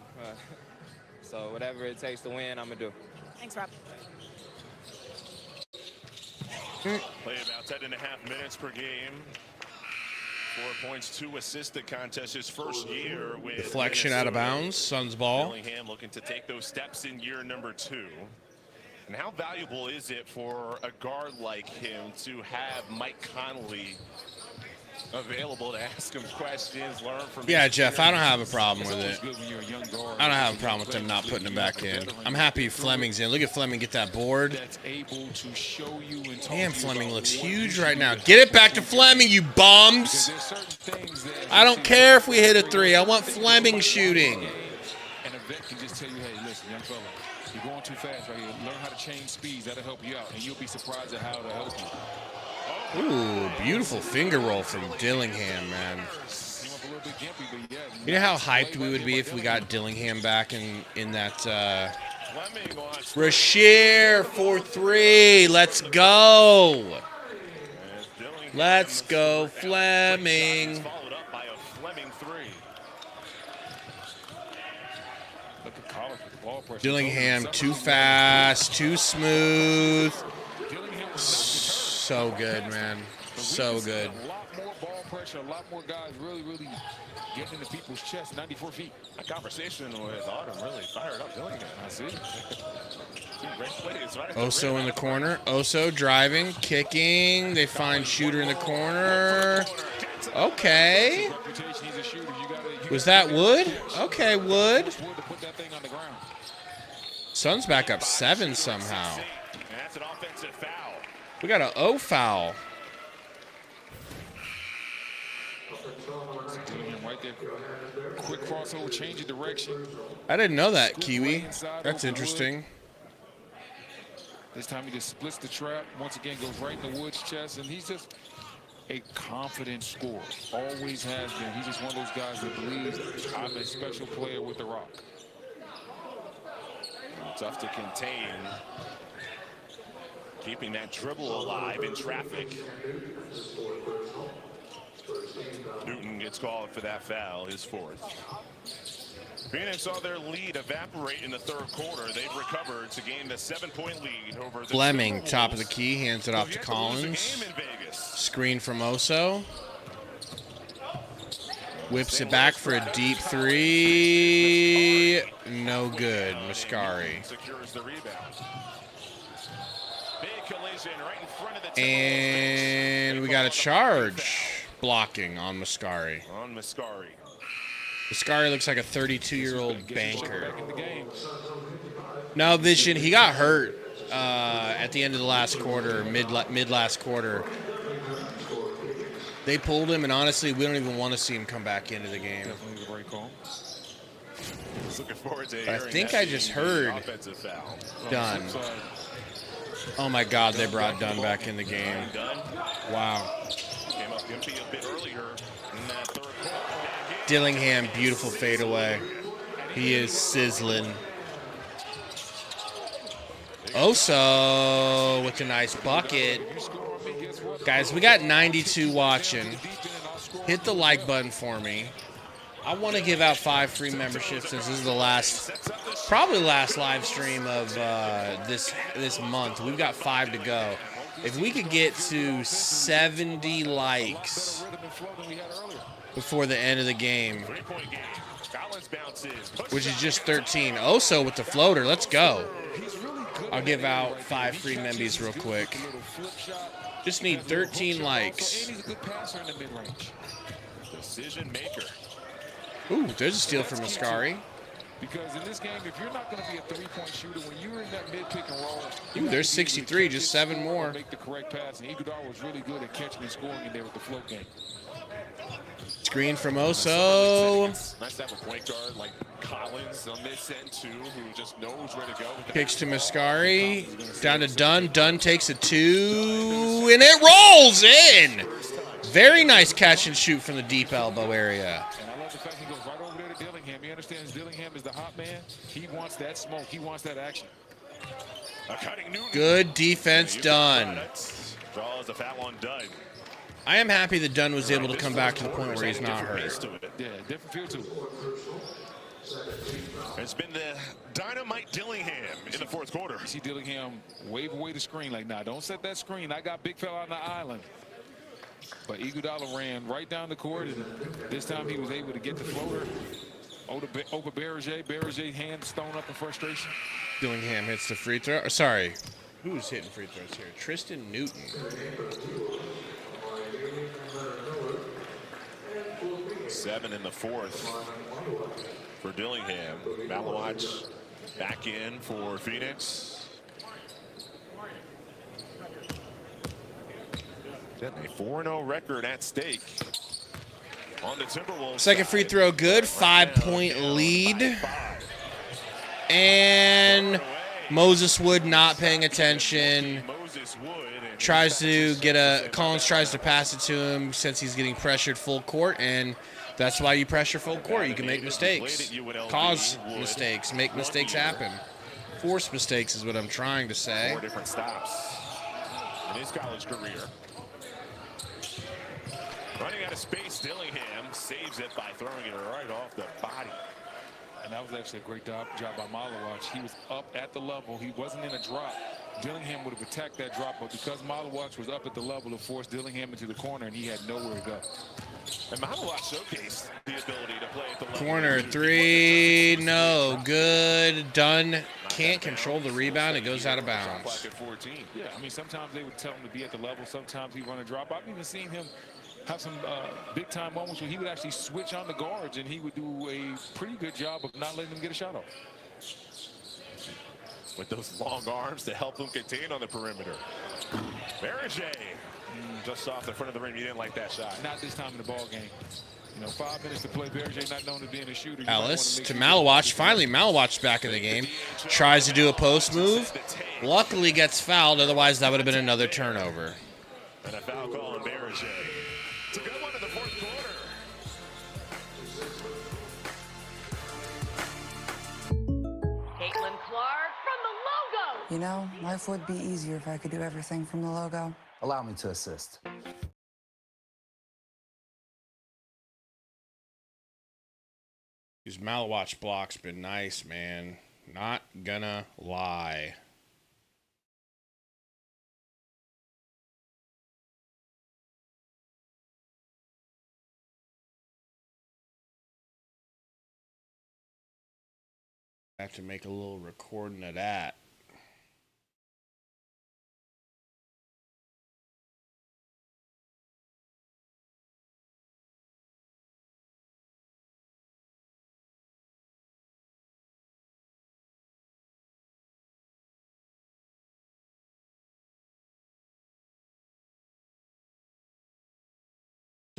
So whatever it takes to win, I'm gonna do. Thanks, Rob. Play about 10.5 minutes per game. 4 points, 2 assists. The contest his first year with Deflection out of bounds. Suns ball. Bellingham looking to take those steps in year number 2. And how valuable is it for a guard like him to have Mike Conley available to ask him questions, learn from Yeah, his Jeff, I don't have a experience? problem with it. I don't have a problem with them not putting him back in. I'm happy Fleming's in. Look at Fleming get that board. Damn, Fleming looks huge right now. Get it back to Fleming, you bums. I don't care if we hit a 3. I want Fleming shooting. And a vet can just tell you, hey, listen, young fella, you're going too fast right here. Learn how to change speeds. That'll help you out, and you'll be surprised at how it'll help you. Ooh, beautiful finger roll from Dillingham, man. You know how hyped we would be if we got Dillingham back in that Rasheer for 3. Let's go. Let's go, Fleming. Dillingham too fast, too smooth. So good, man. So good. A lot more ball pressure, a lot more guys really getting into people's chests, 94 feet. A conversation with Autumn really fired up Dillingham. I see. Great plays, right? Oso in the corner. Oso driving, kicking. They find Shooter in the corner. Okay. Was that Wood? Okay, Wood. Suns back up 7 somehow. That's an offensive foul. We got an O foul. Right there. Quick crossover, change of direction. I didn't know that, Kiwi. That's interesting. This time he just splits the trap. Once again, goes right in the Woods' chest, and he's just a confident scorer. Always has been. He's just one of those guys that believes I'm a special player with the rock. Tough to contain. Keeping that dribble alive in traffic. Newton gets called for that foul, his fourth. Phoenix saw their lead evaporate in the third quarter. They've recovered to gain the 7-point lead over the Fleming, Timberwolves. top of the key, hands it off to Collins. Screen from Oso. Whips it back for a deep three. No good. Mascari. Secures the rebound. Big collision right in front of the And we got a charge blocking on Mascari. On Mascari. Mascari looks like a 32-year-old banker. No, Vision, he got hurt at the end of the last quarter, mid last quarter. They pulled him, and honestly, we don't even want to see him come back into the game. Definitely the right call. Looking forward to I think I just heard Dunn. Oh my God, they brought Dunn back in the game. Wow. Came up empty a bit earlier in that third quarter. Dillingham, beautiful fadeaway. He is sizzling. Oso with a nice bucket. Guys, we got 92 watching. Hit the like button for me. I want to give out 5 free memberships since this is the last, probably last live stream of this month. We've got 5 to go. If we could get to 70 likes before the end of the game, which is just 13. Oso with the floater. Let's go. I'll give out 5 free membies real quick. Just need 13 likes. Decision maker. Ooh, there's a steal from Mascari. Because in this game, if you're not going to be a three-point shooter, when you're in that mid-pick and roll, Ooh, there's 63, just 7 more. Make the correct pass, and Iguodala was really good at catching and scoring in there with the float game. Screen from Oso. Nice to have a point guard like Collins on this end too, who just knows where to go. Kicks to Mascari. Down to Dunn. Dunn takes a 2, and it rolls in. Very nice catch and shoot from the deep elbow area. And I love the fact he goes right over there to Dillingham. He understands Dillingham is the hot man. He wants that smoke. He wants that action. Good defense done. Draws a foul on Dunn. I am happy that Dunn was able to come back to the point where he's not hurt. Yeah, different feel to it. It's been the dynamite Dillingham in the fourth quarter. You see Dillingham wave away the screen like, nah, don't set that screen. I got big fella on the island. But Iguodala ran right down the court, and this time he was able to get the floater over Berger. Berger hands thrown up in frustration. Dillingham hits the free throw. Sorry, who's hitting free throws here? Tristan Newton. 7 in the fourth for Dillingham. Malawatch back in for Phoenix. Then a 4-0 record at stake on the Timberwolves. Second free throw good. 5-point lead. And Moses Wood not paying attention. Tries to get Collins tries to pass it to him since he's getting pressured full court, and that's why you pressure full court. You can make mistakes, cause mistakes, make mistakes happen. Force mistakes is what I'm trying to say. 4 different stops in his college career. Running out of space, Dillingham saves it by throwing it right off the body. And that was actually a great job by Malawatch. He was up at the level. He wasn't in a drop. Dillingham would have attacked that drop, but because Malawatch was up at the level, it forced Dillingham into the corner, and he had nowhere to go. And Malawatch showcased the ability to play at the level. Corner 3, no good. Dunn can't control the rebound. It goes out of bounds. Yeah, I mean, sometimes they would tell him to be at the level. Sometimes he'd run a drop. I've even seen him have some big-time moments where he would actually switch on the guards, and he would do a pretty good job of not letting them get a shot off. With those long arms to help him contain on the perimeter. Berger just off the front of the rim. You didn't like that shot. Not this time in the ball game. You know, 5 minutes to play. Berger not known to being a shooter. Ellis to Malawatch. Finally, Malawatch back in the game. Tries to do a post move. Luckily gets fouled. Otherwise, that would have been another turnover. And a foul call on Berger. You know, life would be easier if I could do everything from the logo. Allow me to assist. His Malawatch block's been nice, man. Not gonna lie. I have to make a little recording of that.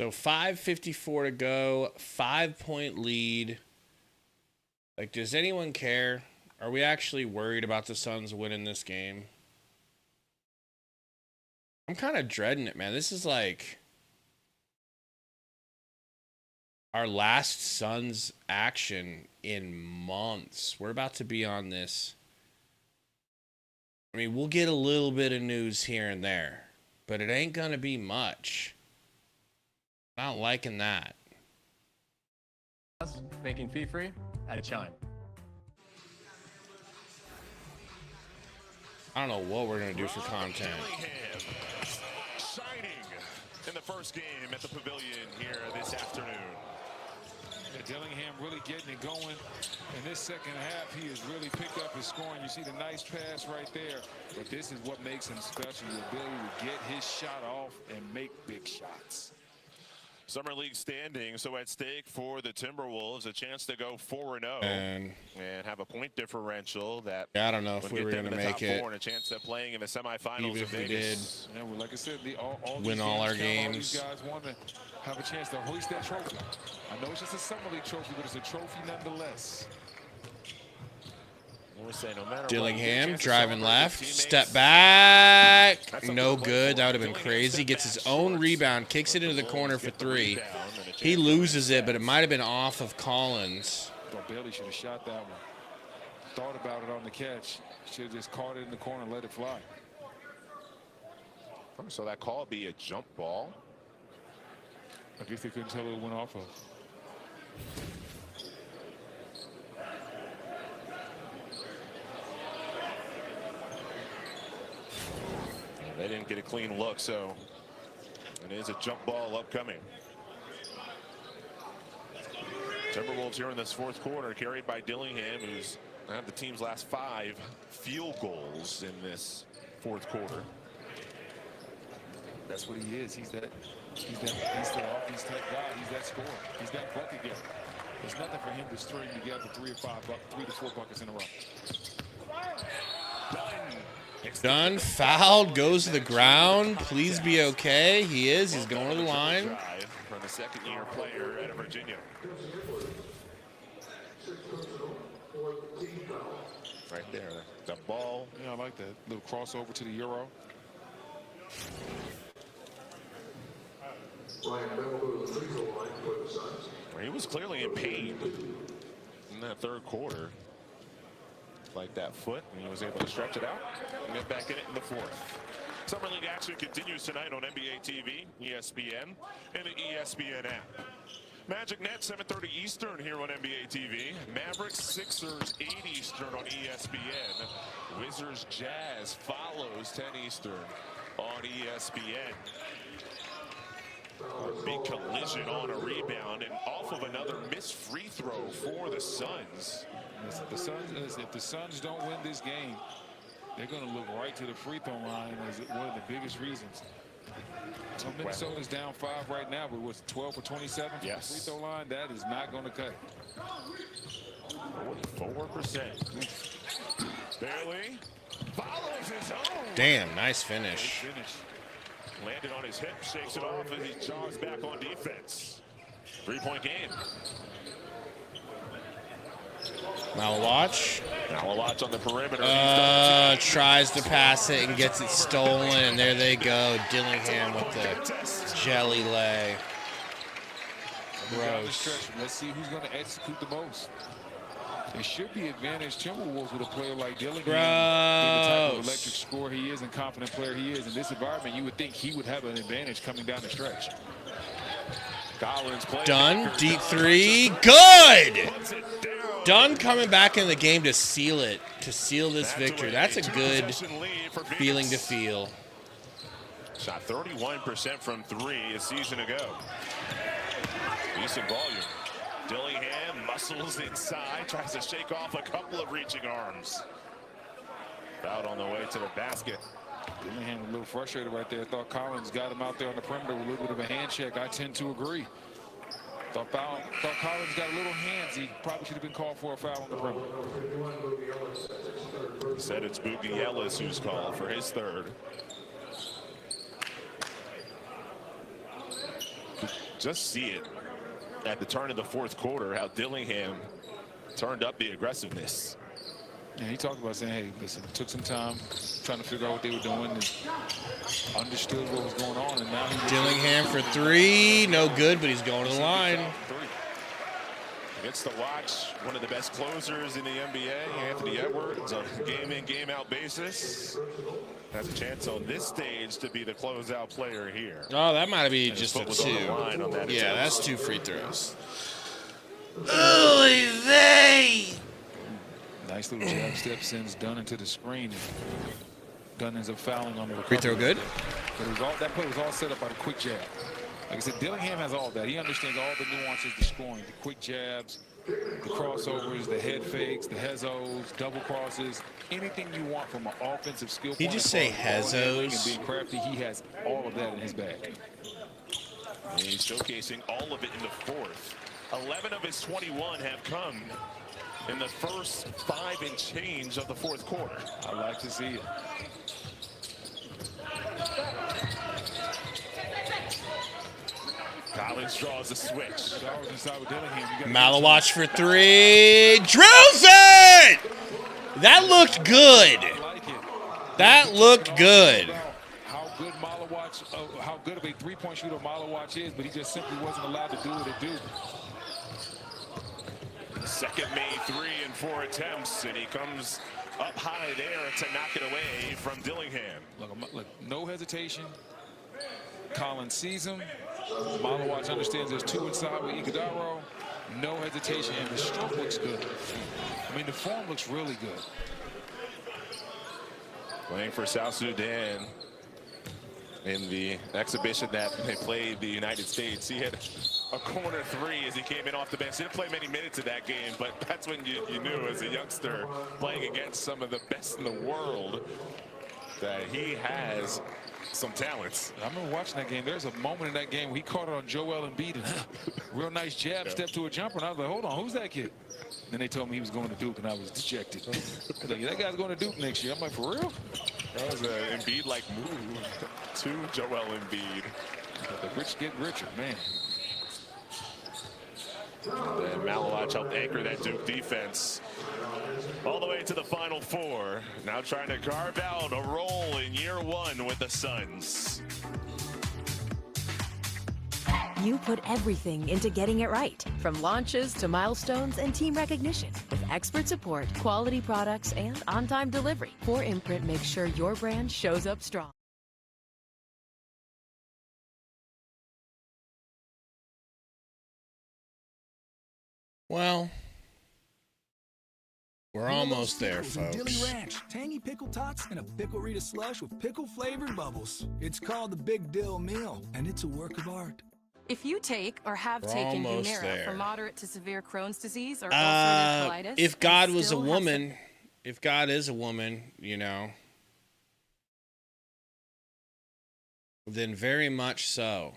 So 5:54 to go, 5-point lead. Like, does anyone care? Are we actually worried about the Suns winning this game? I'm kind of dreading it, man. This is like our last Suns action in months. We're about to be on this. I mean, we'll get a little bit of news here and there, but it ain't going to be much. Not liking that. Making fee free at a Chime. I don't know what we're going to do for content. Shining in the first game at the Pavilion here this afternoon. Yeah, Dillingham really getting it going. In this second half, he has really picked up his scoring. You see the nice pass right there. But this is what makes him special, the ability to get his shot off and make big shots. Summer League standing, so at stake for the Timberwolves, a chance to go 4-0 and have a point differential that I don't know if we were going to make it. And a chance of playing in the semifinals. Even if we did yeah, well, like I said, win all our games. These guys want to have a chance to hoist that trophy. I know it's just a Summer League trophy, but it's a trophy nonetheless. No matter Dillingham driving left, step back, no good. That would have been crazy. Gets his own rebound, kicks it into the corner for three. He loses it, but it might have been off of Collins. Thought Bailey should have shot that one. Thought about it on the catch. Should have just caught it in the corner and let it fly. So that call would be a jump ball. I guess they couldn't tell it went off of. They didn't get a clean look, so it is a jump ball upcoming. Timberwolves here in this fourth quarter, carried by Dillingham, who's had the team's last 5 field goals in this fourth quarter. That's what he is. He's the offense type guy. He's that scorer. He's that bucket getter. There's nothing for him to string together 3 to 4 buckets in a row. Done, fouled, goes to the ground. Please be okay. He is. He's going to the line. From the second-year player out of Virginia. Right there, the ball. Yeah, I like that little crossover to the Euro. He was clearly in pain in that third quarter. Like that foot, and he was able to stretch it out and get back in it in the fourth. Summer League action continues tonight on NBA TV, ESPN, and the ESPN app. Magic Nets 7:30 Eastern here on NBA TV. Mavericks Sixers 8 Eastern on ESPN. Wizards Jazz follows 10 Eastern on ESPN. A big collision on a rebound and off of another missed free throw for the Suns. If the Suns don't win this game, they're going to look right to the free throw line as one of the biggest reasons. So Minnesota's down 5 right now, but was 12 for 27 from the free throw line. That is not going to cut it. 44%. Barely follows his own. Damn, nice finish. Landed on his hip, shakes it off, and he jogs back on defense. 3-point game. Malawatch. Malawatch on the perimeter. Tries to pass it and gets it stolen, and there they go. Dillingham with the jelly lay. Gross. Let's see who's going to execute the most. It should be advantage Timberwolves with a player like Dillingham, being Gross. the type of electric scorer he is and confident player he is. In this environment, you would think he would have an advantage coming down the stretch. Collins Dunn, deep three, good! Dunn coming back in the game to seal it, to seal this victory. That's a good feeling to feel. Shot 31% from 3 a season ago. Decent volume. Dillingham muscles inside, tries to shake off a couple of reaching arms. Out on the way to the basket. Dillingham a little frustrated right there. Thought Collins got him out there on the perimeter with a little bit of a hand check. I tend to agree. Thought Collins got a little handsy. Probably should have been called for a foul on the perimeter. Said it's Boogie Ellis who's called for his third. Just see it at the turn of the fourth quarter, how Dillingham turned up the aggressiveness. And he talked about saying, hey, listen, it took some time trying to figure out what they were doing and understood what was going on. And now Dillingham for 3, no good, but he's going to the line. Gets to watch one of the best closers in the NBA, Anthony Edwards, on a game-in, game-out basis. Has a chance on this stage to be the closeout player here. Oh, that might be just a 2. Yeah, that's 2 free throws. Holy vey! Nice little jab step sends Dunn into the screen. Dunn ends up fouling on the recovery. Free throw good? But it was all, that play was all set up by the quick jab. Like I said, Dillingham has all that. He understands all the nuances of scoring. The quick jabs, the crossovers, the head fakes, the hezos, double crosses. Anything you want from an offensive skill. He just say hezos? And being crafty, he has all of that in his bag. And he's showcasing all of it in the fourth. 11 of his 21 have come in the first 5 and change of the fourth quarter. I like to see it. Collins draws a switch. Malawatch for 3. Drills it! That looked good. That looked good. How good Malawatch, how good of a three-point shooter Malawatch is, but he just simply wasn't allowed to do what it do. Second made 3 in 4 attempts, and he comes up high there to knock it away from Dillingham. Look, no hesitation. Collins sees him. Malawatch understands there's 2 inside with Iguodaro. No hesitation, and the stroke looks good. I mean, the form looks really good. Playing for South Sudan in the exhibition that they played the United States. He had a corner 3 as he came in off the bench. Didn't play many minutes of that game, but that's when you knew as a youngster playing against some of the best in the world that he has some talents. I remember watching that game. There's a moment in that game where he caught it on Joel Embiid and real nice jab step to a jumper, and I was like, hold on, who's that kid? Then they told me he was going to Duke, and I was dejected. Like, that guy's going to Duke next year. I'm like, for real? That was an Embiid-like move to Joel Embiid. The rich get richer, man. And Malawatch helped anchor that Duke defense all the way to the Final Four. Now trying to carve out a role in year 1 with the Suns. You put everything into getting it right, from launches to milestones and team recognition. With expert support, quality products, and on-time delivery, 4imprint makes sure your brand shows up strong. Well, we're almost there, folks. Dilly Ranch, tangy pickle tots and a pickle Rita slush with pickle-flavored bubbles. It's called the Big Dill Meal, and it's a work of art. If you take or have taken Humira for moderate to severe Crohn's disease or ulcerative colitis, if God was a woman, if God is a woman, you know, then very much so.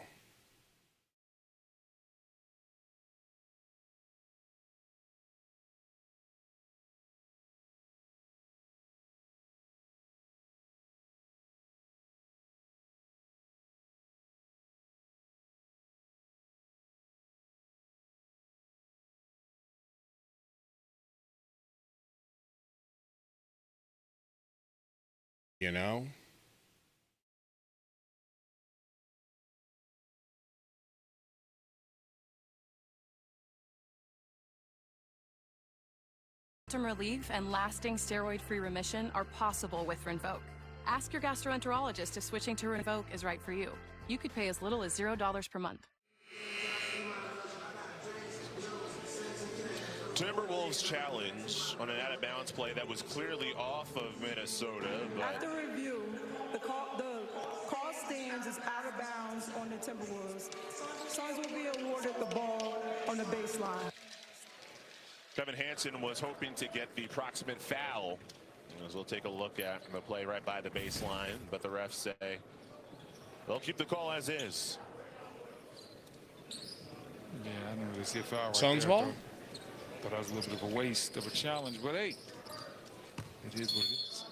You know? Symptom relief and lasting steroid-free remission are possible with Rinvoq. Ask your gastroenterologist if switching to Rinvoq is right for you. You could pay as little as $0 per month. Timberwolves challenge on an out-of-bounds play that was clearly off of Minnesota. After review, the cross stands is out of bounds on the Timberwolves. Suns will be awarded the ball on the baseline. Kevin Hansen was hoping to get the proximate foul. As we'll take a look at the play right by the baseline, but the refs say they'll keep the call as is. Yeah, I didn't really see a foul right Suns there. ball? Thought that was a little bit of a waste of a challenge, but hey, it is what it is.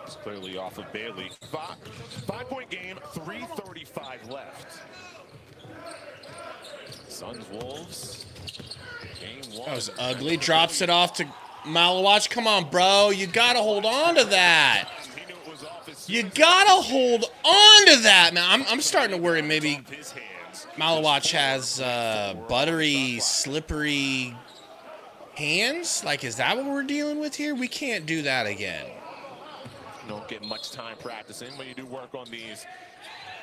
It's clearly off of Bailey. Five-point game, 3:35 left. Suns Wolves. Game one. That was ugly. Drops it off to Malawach. Come on, bro. You got to hold on to that. You got to hold on to that, man. I'm starting to worry maybe Malawach has buttery, slippery hands. Like, is that what we're dealing with here? We can't do that again. You don't get much time practicing when you do work on these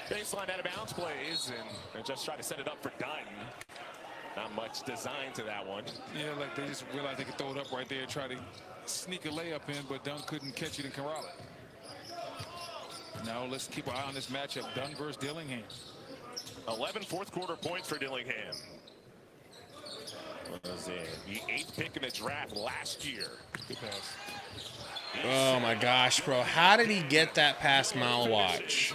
baseline out-of-bounds plays and just try to set it up for Dunn. Not much design to that one. Yeah, like they just realized they could throw it up right there, try to sneak a layup in, but Dunn couldn't catch it and corral it. Now let's keep an eye on this matchup, Dunn versus Dillingham. 11 fourth-quarter points for Dillingham. Was the 8th pick in the draft last year. Good pass. Oh, my gosh, bro. How did he get that past Malawach?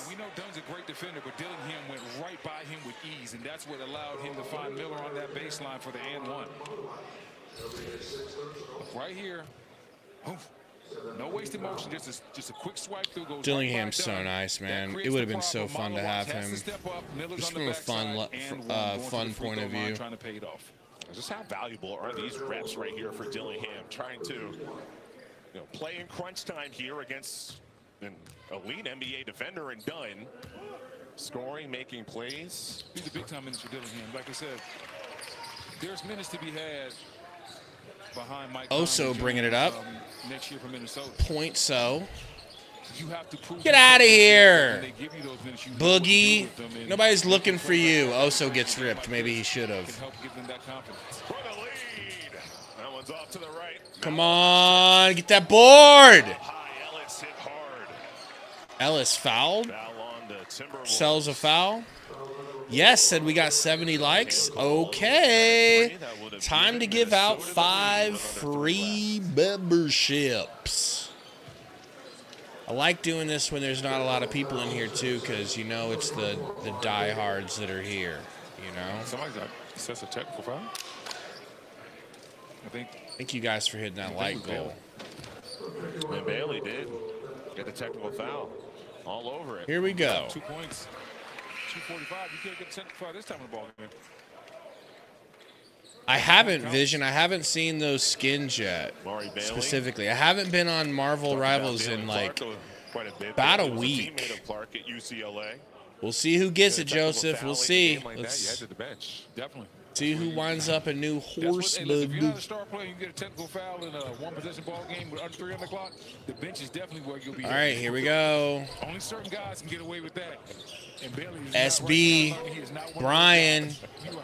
We know Dunn's a great defender, but Dillingham went right by him with ease, and that's what allowed him to find Miller on that baseline for the and one. Right here. Oof. No wasted motion, just a quick swipe through. Goes Dillingham's right so Dunn. nice, man. That It would have been creates so the fun to problem. have Malawach has him. to step up. Miller's Just on the from a backside, fun point of view. Trying to pay it off. Just how valuable are these reps right here for Dillingham? Trying to play in crunch time here against an elite NBA defender and Dunn. Scoring, making plays. These are big-time minutes for Dillingham. Like I said, there's minutes to be had behind Mike. Oso bringing it up. Next year for Minnesota. Point so. You have to prove Get out of here. They give you those minutes, you Boogie. know what to do with them, Nobody's looking for you. Oso gets ripped. Maybe he should have. Can help give them that confidence. For the lead. That one's off to the right. Come on. Get that board. High, Ellis hit hard. Ellis fouled. Foul on the Timberwolves. Sells a foul. Yes, said we got 70 likes. Okay. Time to give out 5 free memberships. I like doing this when there's not a lot of people in here, too, because, you know, it's the diehards that are here, you know? Somebody's got a technical foul. Thank you guys for hitting that like goal. And Bailey did get the technical foul all over it. Here we go. 2 points. 2:45. You can't get a technical foul this time in the ball game. I haven't, Vision. I haven't seen those skins yet. Specifically. I haven't been on Marvel Rivals in, like, about a week. We'll see who gets it, Joseph. We'll see. Let's Definitely. see who winds up a new horseman. If you're not a star player, you get a technical foul in a one-possession ball game with under 3 on the clock, the bench is definitely where you'll be. All right, here we go. Only certain guys can get away with that. And Bailey is SB, not right now. He is not one Brian,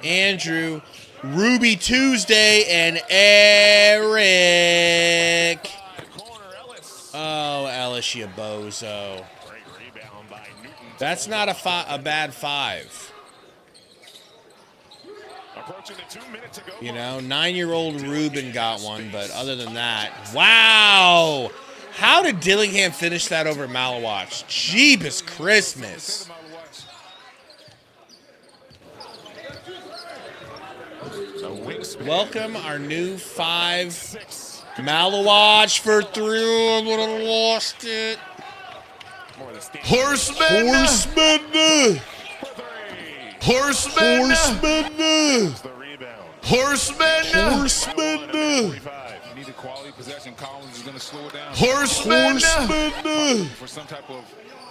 Andrew, Ruby Tuesday, and Eric. Oh, Ellis, you bozo. That's not a bad 5. You know, 9-year-old Ruben got one, but other than that, wow. How did Dillingham finish that over Malawach? Jeebus Christmas. Welcome our new 5. Malawach for 3. I would have lost it. Horseman! Horseman! Horseman! Horseman! Horseman! You need a quality possession. Collins is going to slow it down. Horseman! For some type of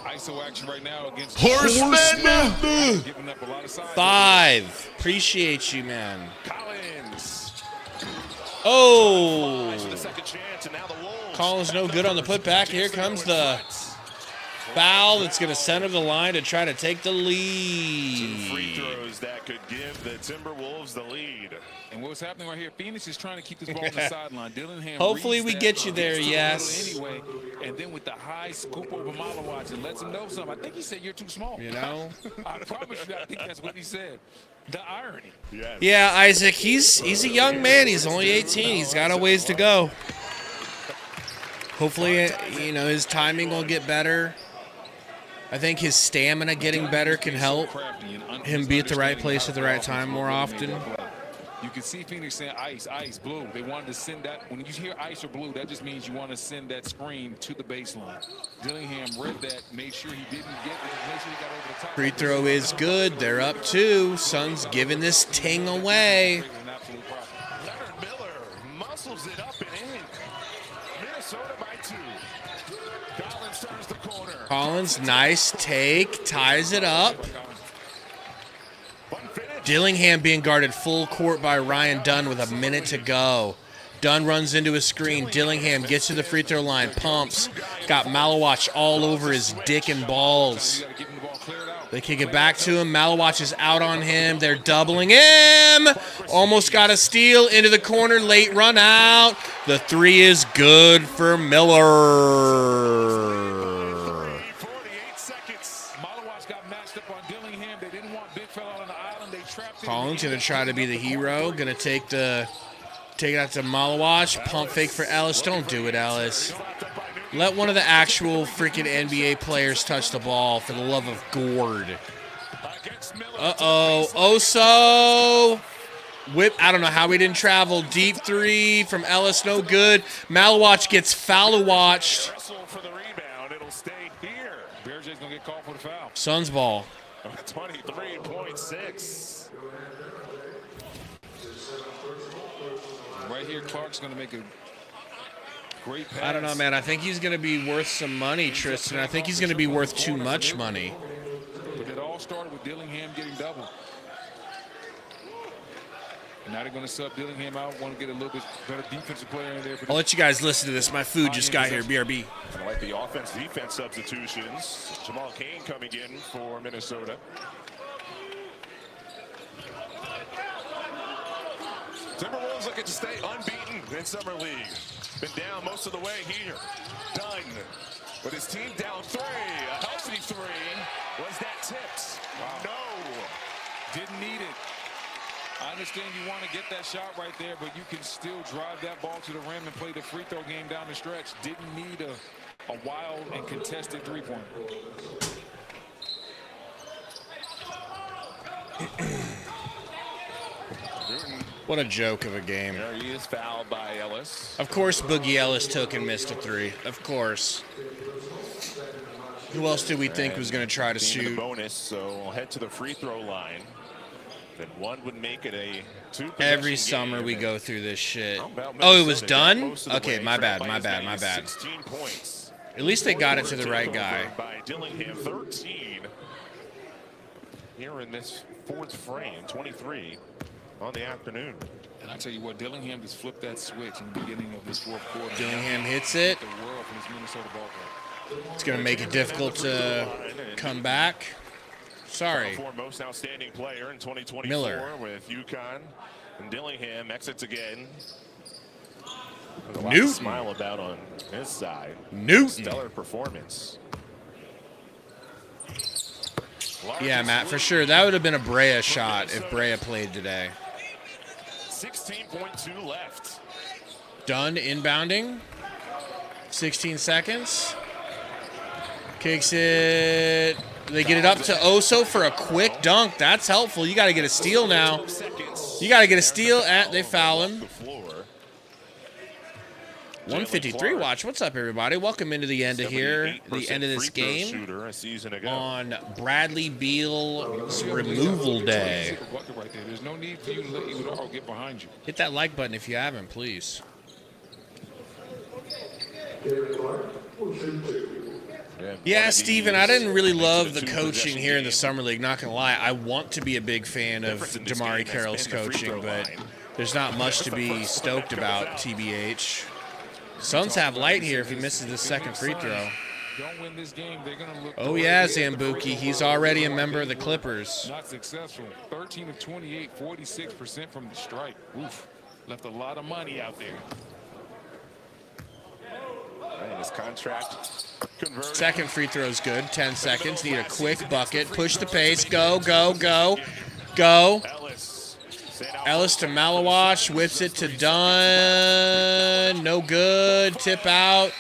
ISO action right now against Horseman. giving up a lot of size. 5. Appreciate you, man. Collins. Oh. For the second chance, and now the Wolves. Collins no good on the putback. Here comes the foul that's going to center the line to try to take the 2 lead. free throws that could give the Timberwolves the lead. And what's happening right here, Phoenix is trying to keep this ball on the sideline. Dillingham Hopefully we reads get that, you there, gets to the yes. middle anyway, and then with the high scoop over Malawatch and lets him know something. I think he said you're too small. You know? I promise you, I think that's what he said. The irony. Yes. Yeah, Isaac, he's a young man. He's only 18. He's got a ways to go. Hopefully, you know, his timing will get better. I think his stamina getting better can help him be at the right place at the right time more often. You can see Phoenix saying ice, ice, blue. They wanted to send that. When you hear ice or blue, that just means you want to send that screen to the baseline. Dillingham read that, made sure he didn't get it, made sure he got over the top. Free throw is good. They're up 2. Suns giving this ting away. Leonard Miller muscles it up and in. Minnesota by 2. Collins turns the corner. Collins, nice take, ties it up. Dillingham being guarded full court by Ryan Dunn with a minute to go. Dunn runs into a screen. Dillingham gets to the free throw line, pumps. Got Malawatch all over his dick and balls. They kick it back to him. Malawatch is out on him. They're doubling him. Almost got a steal into the corner. Late run out. The 3 is good for Miller. Collins going to try to be the hero. Going to take it out to Malawatch. Pump fake for Ellis. Don't do it, Ellis. Let one of the actual freaking NBA players touch the ball, for the love of Gord. Uh-oh. Oso. Whip. I don't know how he didn't travel. Deep 3 from Ellis. No good. Malawatch gets foul-watched. Suns ball. 23.6. Right here, Clark's going to make a great pass. I don't know, man. I think he's going to be worth some money, Tristan. I think he's going to be worth too much money. But it all started with Dillingham getting double. And now they're going to sub Dillingham out. Want to get a little bit better defensive player in there. I'll let you guys listen to this. My food just got here. BRB. I like the offense-defense substitutions. Jamal Cain coming in for Minnesota. Timberwolves looking to stay unbeaten in Summer League. Been down most of the way here. Dunn with his team down 3. A healthy 3. Was that tipped? Wow. No. Didn't need it. I understand you want to get that shot right there, but you can still drive that ball to the rim and play the free throw game down the stretch. Didn't need a wild and contested 3-pointer. What a joke of a game. There he is, fouled by Ellis. Of course, Boogie Ellis took and missed a 3. Of course. Who else did we think was going to try to shoot? Bonus, so we'll head to the free throw line. Then one would make it a 2. Every summer we go through this shit. Oh, it was done? Okay, my bad. 16 points. At least they got it to the right guy. By Dillingham, 13. Here in this 4th frame, 23 on the afternoon. And I tell you what, Dillingham just flipped that switch in the beginning of this 4th quarter. Dillingham hits it. It's going to make it difficult to come back. Sorry. Most outstanding player in 2024 Miller with UConn, and Dillingham exits again. There's a lot Newton. to smile about on his side. Newton. Stellar performance. Yeah, Matt, for sure. That would have been a Brea shot if Brea played today. 16.2 left. Dunn inbounding. 16 seconds. Kicks it. They get it up to Oso for a quick dunk. That's helpful. You got to get a steal now. You got to get a steal. They foul him. 153 watch. What's up, everybody? Welcome into the end of here, the end of this game on Bradley Beal's removal day. There's no need for you to let Iguodala get behind you. Hit that like button if you haven't, please. Yeah, Steven, I didn't really love the coaching here in the Summer League, not going to lie. I want to be a big fan of Damari Carroll's coaching, but there's not much to be stoked about, TBH. Suns have light here if he misses the second free throw. Don't win this game, they're going to look. Oh, yeah, Zambuki. He's already a member of the Clippers. Not successful. 13 of 28, 46% from the strike. Oof. Left a lot of money out there. Right, his contract converted. Second free throw is good. 10 seconds. Need a quick bucket. Push the pace. Go, go, go. Go. Ellis to Malawash. Whips it to Dunn. No good. Tip out.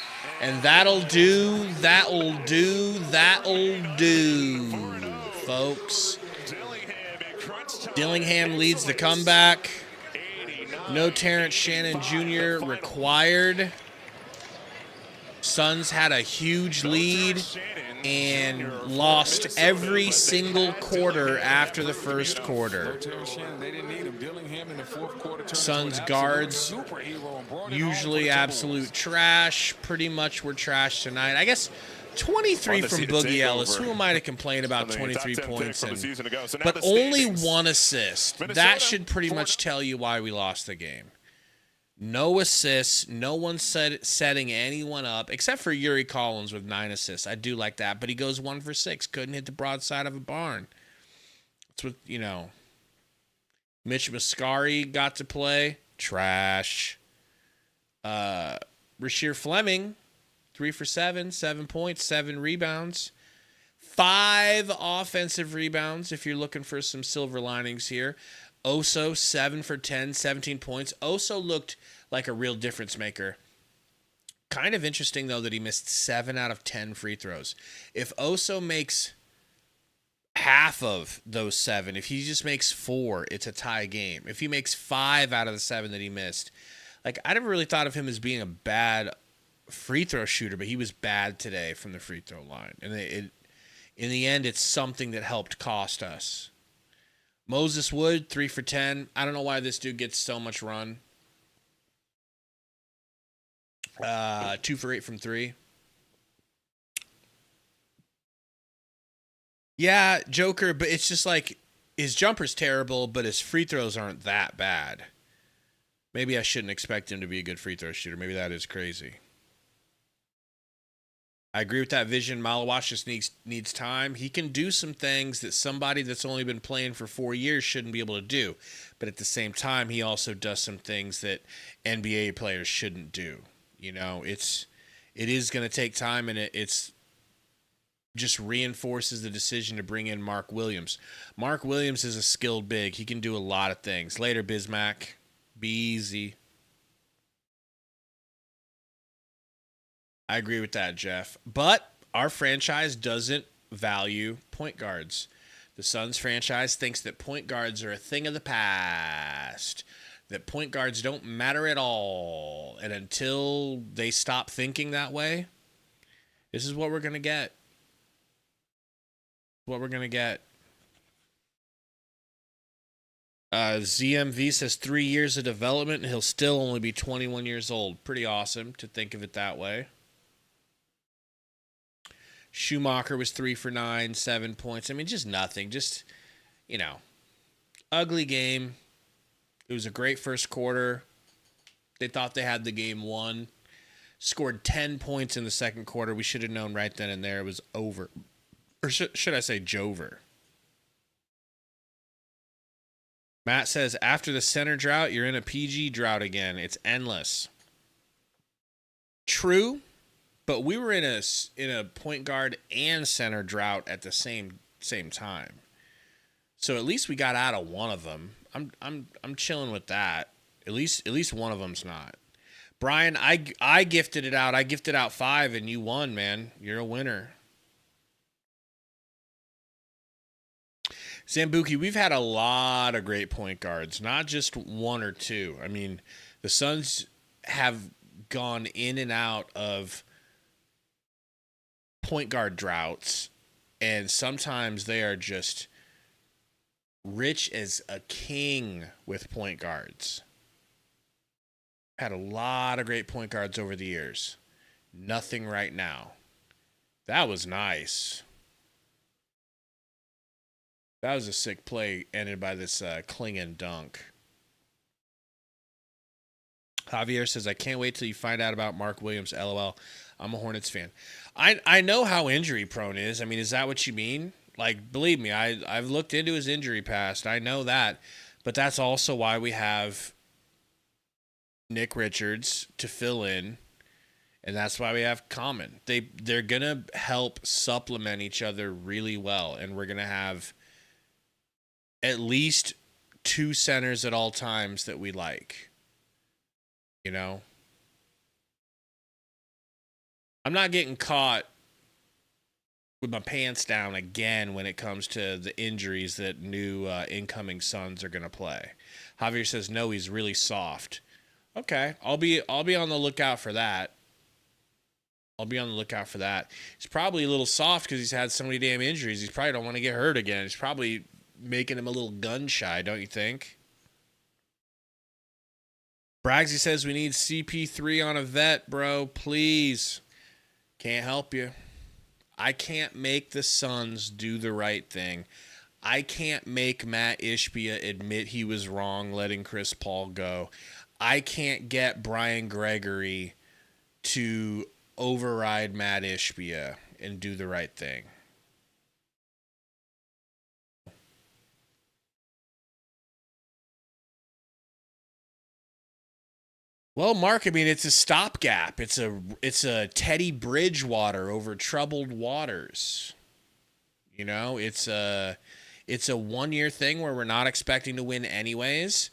And that'll do. That'll do. That'll do, folks. Dillingham leads the comeback. No Terrence Shannon Jr. required. Suns had a huge lead and lost every single quarter after the first quarter. Suns guards, usually absolute trash. Pretty much were trash tonight. I guess 23 from Boogie Ellis. Who am I to complain about 23 points? But only one assist. That should pretty much tell you why we lost the game. No assists. No one setting anyone up, except for Yuri Collins with 9 assists. I do like that, but he goes 1 for 6. Couldn't hit the broadside of a barn. That's what, you know. Mitch Mascari got to play. Trash. Rasheer Fleming, 3 for 7, 7 points, 7 rebounds. 5 offensive rebounds if you're looking for some silver linings here. Oso, 7 for 10, 17 points. Oso looked like a real difference maker. Kind of interesting, though, that he missed 7 out of 10 free throws. If Oso makes half of those 7, if he just makes 4, it's a tie game. If he makes 5 out of the 7 that he missed, like, I never really thought of him as being a bad free throw shooter, but he was bad today from the free throw line. And in the end, it's something that helped cost us. Moses Wood, 3 for 10. I don't know why this dude gets so much run. 2 for 8 from 3. Yeah, Joker, but it's just like his jumper's terrible, but his free throws aren't that bad. Maybe I shouldn't expect him to be a good free throw shooter. Maybe that is crazy. I agree with that vision. Malawash just needs time. He can do some things that somebody that's only been playing for 4 years shouldn't be able to do. But at the same time, he also does some things that NBA players shouldn't do. You know, it is going to take time, and it's just reinforces the decision to bring in Mark Williams. Mark Williams is a skilled big. He can do a lot of things. Later, Bismack. Be easy. I agree with that, Jeff. But our franchise doesn't value point guards. The Suns franchise thinks that point guards are a thing of the past, that point guards don't matter at all. And until they stop thinking that way, this is what we're going to get. What we're going to get. ZMV says 3 years of development and he'll still only be 21 years old. Pretty awesome to think of it that way. Schumacher was 3 for 9, 7 points. I mean, just nothing. Just, you know, ugly game. It was a great first quarter. They thought they had the game won. Scored 10 points in the second quarter. We should have known right then and there it was over. Or should I say Jover? Matt says, after the center drought, you're in a PG drought again. It's endless. True. But we were in a point guard and center drought at the same time. So at least we got out of one of them. I'm chilling with that. At least one of them's not. Brian, I gifted it out. I gifted out 5 and you won, man. You're a winner. Zambuki, we've had a lot of great point guards, not just 1 or 2. I mean, the Suns have gone in and out of point guard droughts, and sometimes they are just rich as a king with point guards. Had a lot of great point guards over the years. Nothing right now. That was nice. That was a sick play ended by this Klingon dunk. Javier says, I can't wait till you find out about Mark Williams. LOL. I'm a Hornets fan. I know how injury prone is. I mean, is that what you mean? Like, believe me, I've looked into his injury past. I know that. But that's also why we have Nick Richards to fill in. And that's why we have Common. They're going to help supplement each other really well. And we're going to have at least 2 centers at all times that we like. You know? I'm not getting caught with my pants down again when it comes to the injuries that new incoming Suns are going to play. Javier says, no, he's really soft. Okay, I'll be on the lookout for that. He's probably a little soft because he's had so many damn injuries. He probably don't want to get hurt again. It's probably making him a little gun shy, don't you think? Braggsy says we need CP3 on a vet, bro. Please. Can't help you. I can't make the Suns do the right thing. I can't make Matt Ishbia admit he was wrong letting Chris Paul go. I can't get Brian Gregory to override Matt Ishbia and do the right thing. Well, Mark, I mean, it's a stopgap. It's a Teddy Bridgewater over troubled waters. You know, it's a 1-year thing where we're not expecting to win anyways.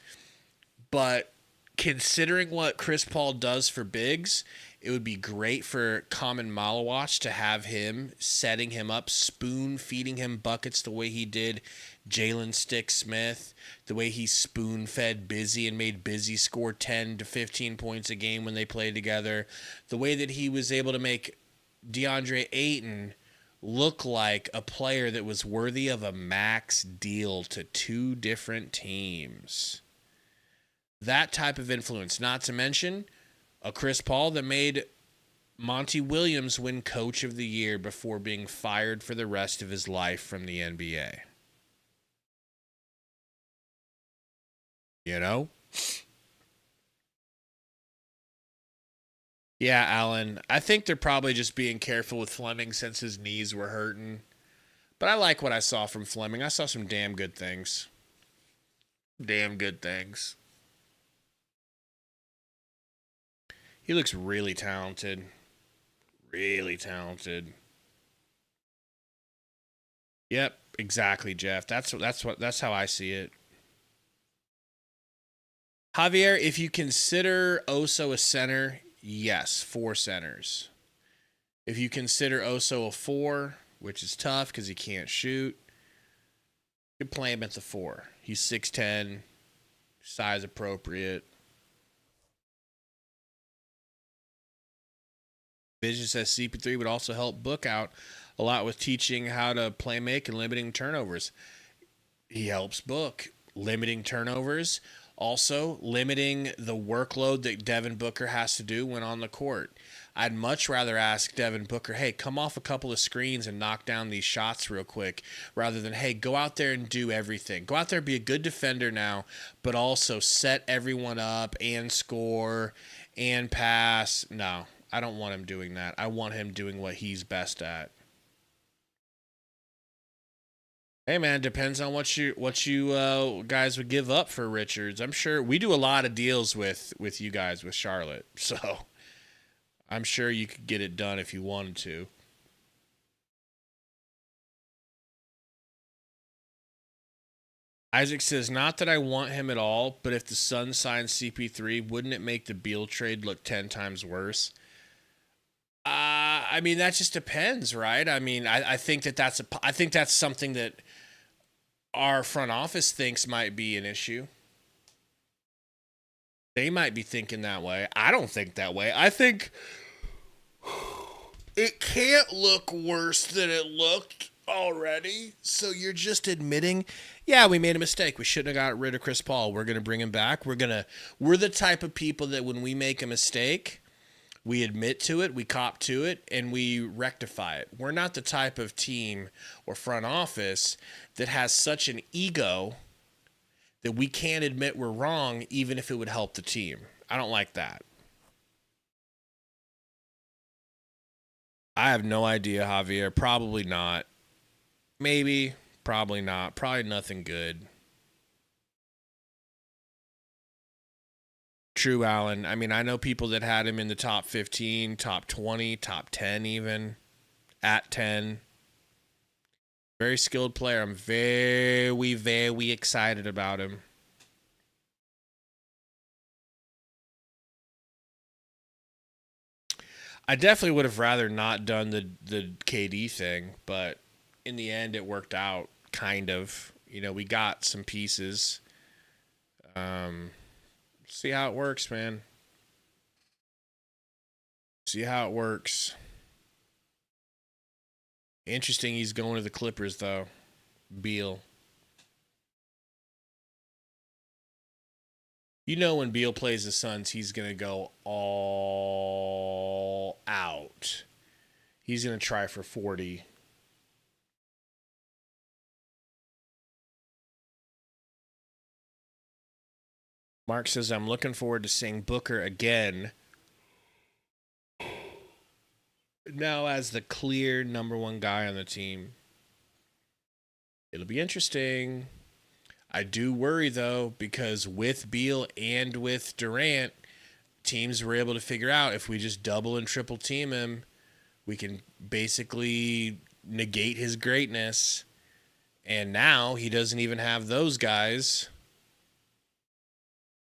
But considering what Chris Paul does for bigs, it would be great for Common Malawach to have him setting him up, spoon-feeding him buckets the way he did Jalen Stick Smith, the way he spoon-fed Busy and made Busy score 10 to 15 points a game when they played together, the way that he was able to make DeAndre Ayton look like a player that was worthy of a max deal to 2 different teams. That type of influence, not to mention a Chris Paul that made Monty Williams win Coach of the Year before being fired for the rest of his life from the NBA. You know? Yeah, Alan. I think they're probably just being careful with Fleming since his knees were hurting. But I like what I saw from Fleming. I saw some damn good things. Damn good things. He looks really talented. Really talented. Yep, exactly, Jeff. That's how I see it. Javier, if you consider Oso a center, yes, 4 centers. If you consider Oso a 4, which is tough because he can't shoot, you can play him at the 4. He's 6'10", size appropriate. Vision says CP3 would also help Book out a lot with teaching how to play make and limiting turnovers. He helps Book. Limiting turnovers. Also, limiting the workload that Devin Booker has to do when on the court. I'd much rather ask Devin Booker, hey, come off a couple of screens and knock down these shots real quick, rather than, hey, go out there and do everything. Go out there and be a good defender now, but also set everyone up and score and pass. No, I don't want him doing that. I want him doing what he's best at. Hey man, depends on what you guys would give up for Richards. I'm sure we do a lot of deals with you guys with Charlotte, so I'm sure you could get it done if you wanted to. Isaac says, not that I want him at all, but if the Suns sign CP3, wouldn't it make the Beal trade look 10 times worse? I mean, that just depends, right? I mean, I think that's something that our front office thinks might be an issue. They might be thinking that way. I don't think that way. I think it can't look worse than it looked already. So you're just admitting, yeah, we made a mistake. We shouldn't have got rid of Chris Paul. We're going to bring him back. We're the type of people that when we make a mistake, We admit to it, we cop to it, and we rectify it. We're not the type of team or front office that has such an ego that we can't admit we're wrong even if it would help the team. I don't like that. I have no idea, Javier. Probably not. Maybe. Probably not. Probably nothing good. True, Allen. I mean, I know people that had him in the top 15, top 20, top 10 even, at 10. Very skilled player. I'm very, very excited about him. I definitely would have rather not done the KD thing, but in the end it worked out, kind of. You know, we got some pieces. See how it works, man. See how it works. Interesting he's going to the Clippers, though. Beal. You know when Beal plays the Suns, he's going to go all out. He's going to try for 40. Mark says, I'm looking forward to seeing Booker again. Now as the clear number one guy on the team. It'll be interesting. I do worry, though, because with Beal and with Durant, teams were able to figure out if we just double and triple team him, we can basically negate his greatness. And now he doesn't even have those guys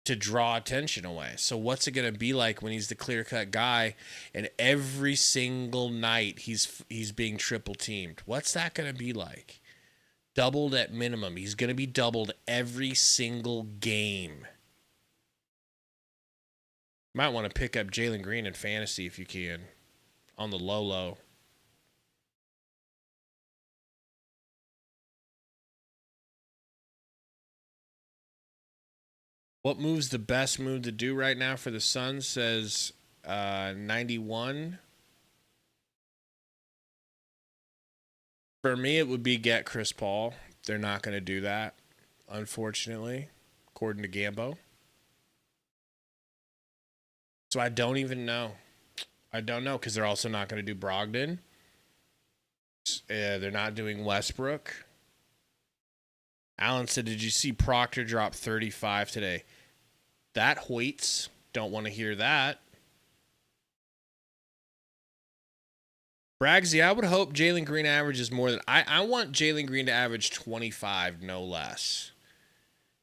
to draw attention away. So what's it going to be like when he's the clear-cut guy and every single night he's being triple teamed? What's that going to be like? Doubled at minimum. He's going to be doubled every single game. Might want to pick up Jalen Green in fantasy if you can. On the low. What move's the best move to do right now for the Suns? Says 91. For me, it would be get Chris Paul. They're not going to do that, unfortunately, according to Gambo. So I don't even know. I don't know because they're also not going to do Brogdon. They're not doing Westbrook. Alan said, did you see Proctor drop 35 today? That Hoyts. Don't want to hear that. Bragsy, I would hope Jalen Green averages more than... I want Jalen Green to average 25, no less.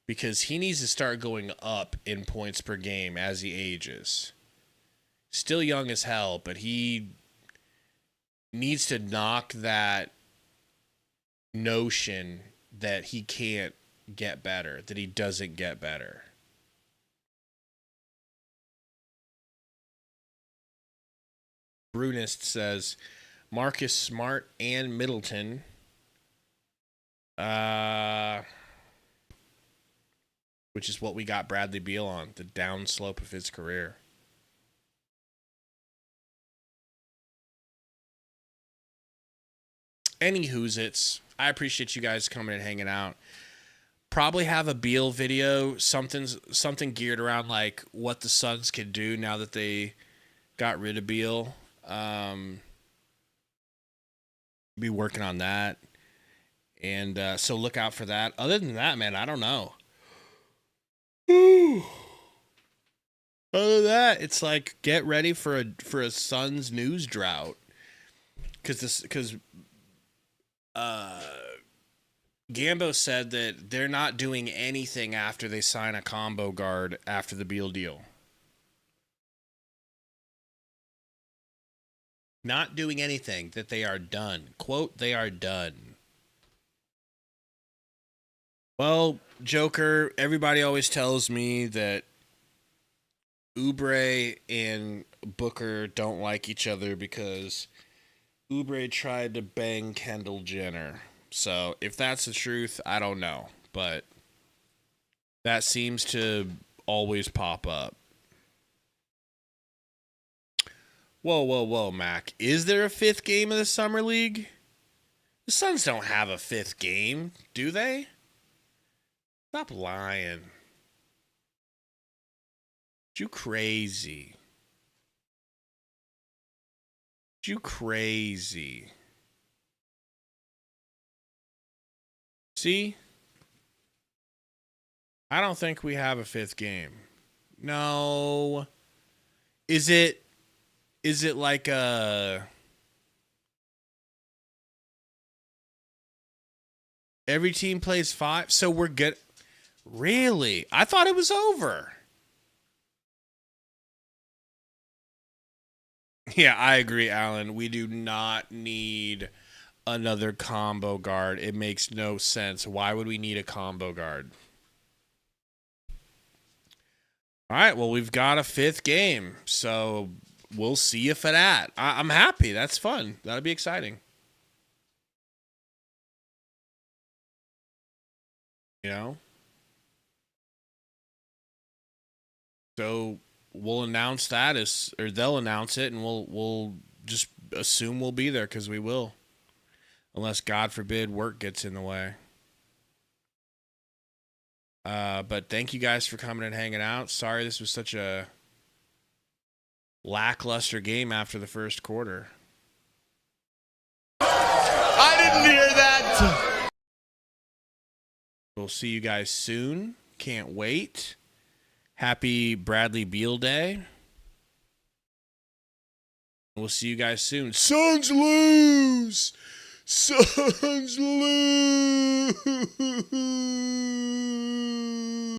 Because he needs to start going up in points per game as he ages. Still young as hell, but he needs to knock that notion that he can't get better, that he doesn't get better. Brunist says Marcus Smart and Middleton. Which is what we got Bradley Beal on, the downslope of his career. Anywho's, I appreciate you guys coming and hanging out. Probably have a Beal video, something geared around like what the Suns can do now that they got rid of Beal. Be working on that. And so look out for that. Other than that, man, I don't know. Other than that, it's like get ready for a Suns news drought. Because Gambo said that they're not doing anything after they sign a combo guard after the Beal deal. Not doing anything, that they are done. Quote, they are done. Well, Joker, everybody always tells me that Oubre and Booker don't like each other because Oubre tried to bang Kendall Jenner. So if that's the truth, I don't know. But that seems to always pop up. Whoa, whoa, whoa, Mac. Is there a 5th game of the Summer League? The Suns don't have a 5th game, do they? Stop lying. You crazy. You crazy. See? I don't think we have a 5th game. No. Is it like a... Every team plays 5? So we're good. Really? I thought it was over. Yeah, I agree, Alan. We do not need another combo guard. It makes no sense. Why would we need a combo guard? All right, well, we've got a 5th game, so we'll see you for that. I'm happy. That's fun. That'll be exciting. You know? So we'll announce that or they'll announce it, and we'll just assume we'll be there because we will, unless God forbid work gets in the way. But thank you guys for coming and hanging out. Sorry this was such a lackluster game after the first quarter. I didn't hear that. We'll see you guys soon. Can't wait. Happy Bradley Beal Day. We'll see you guys soon. Suns lose! Suns lose!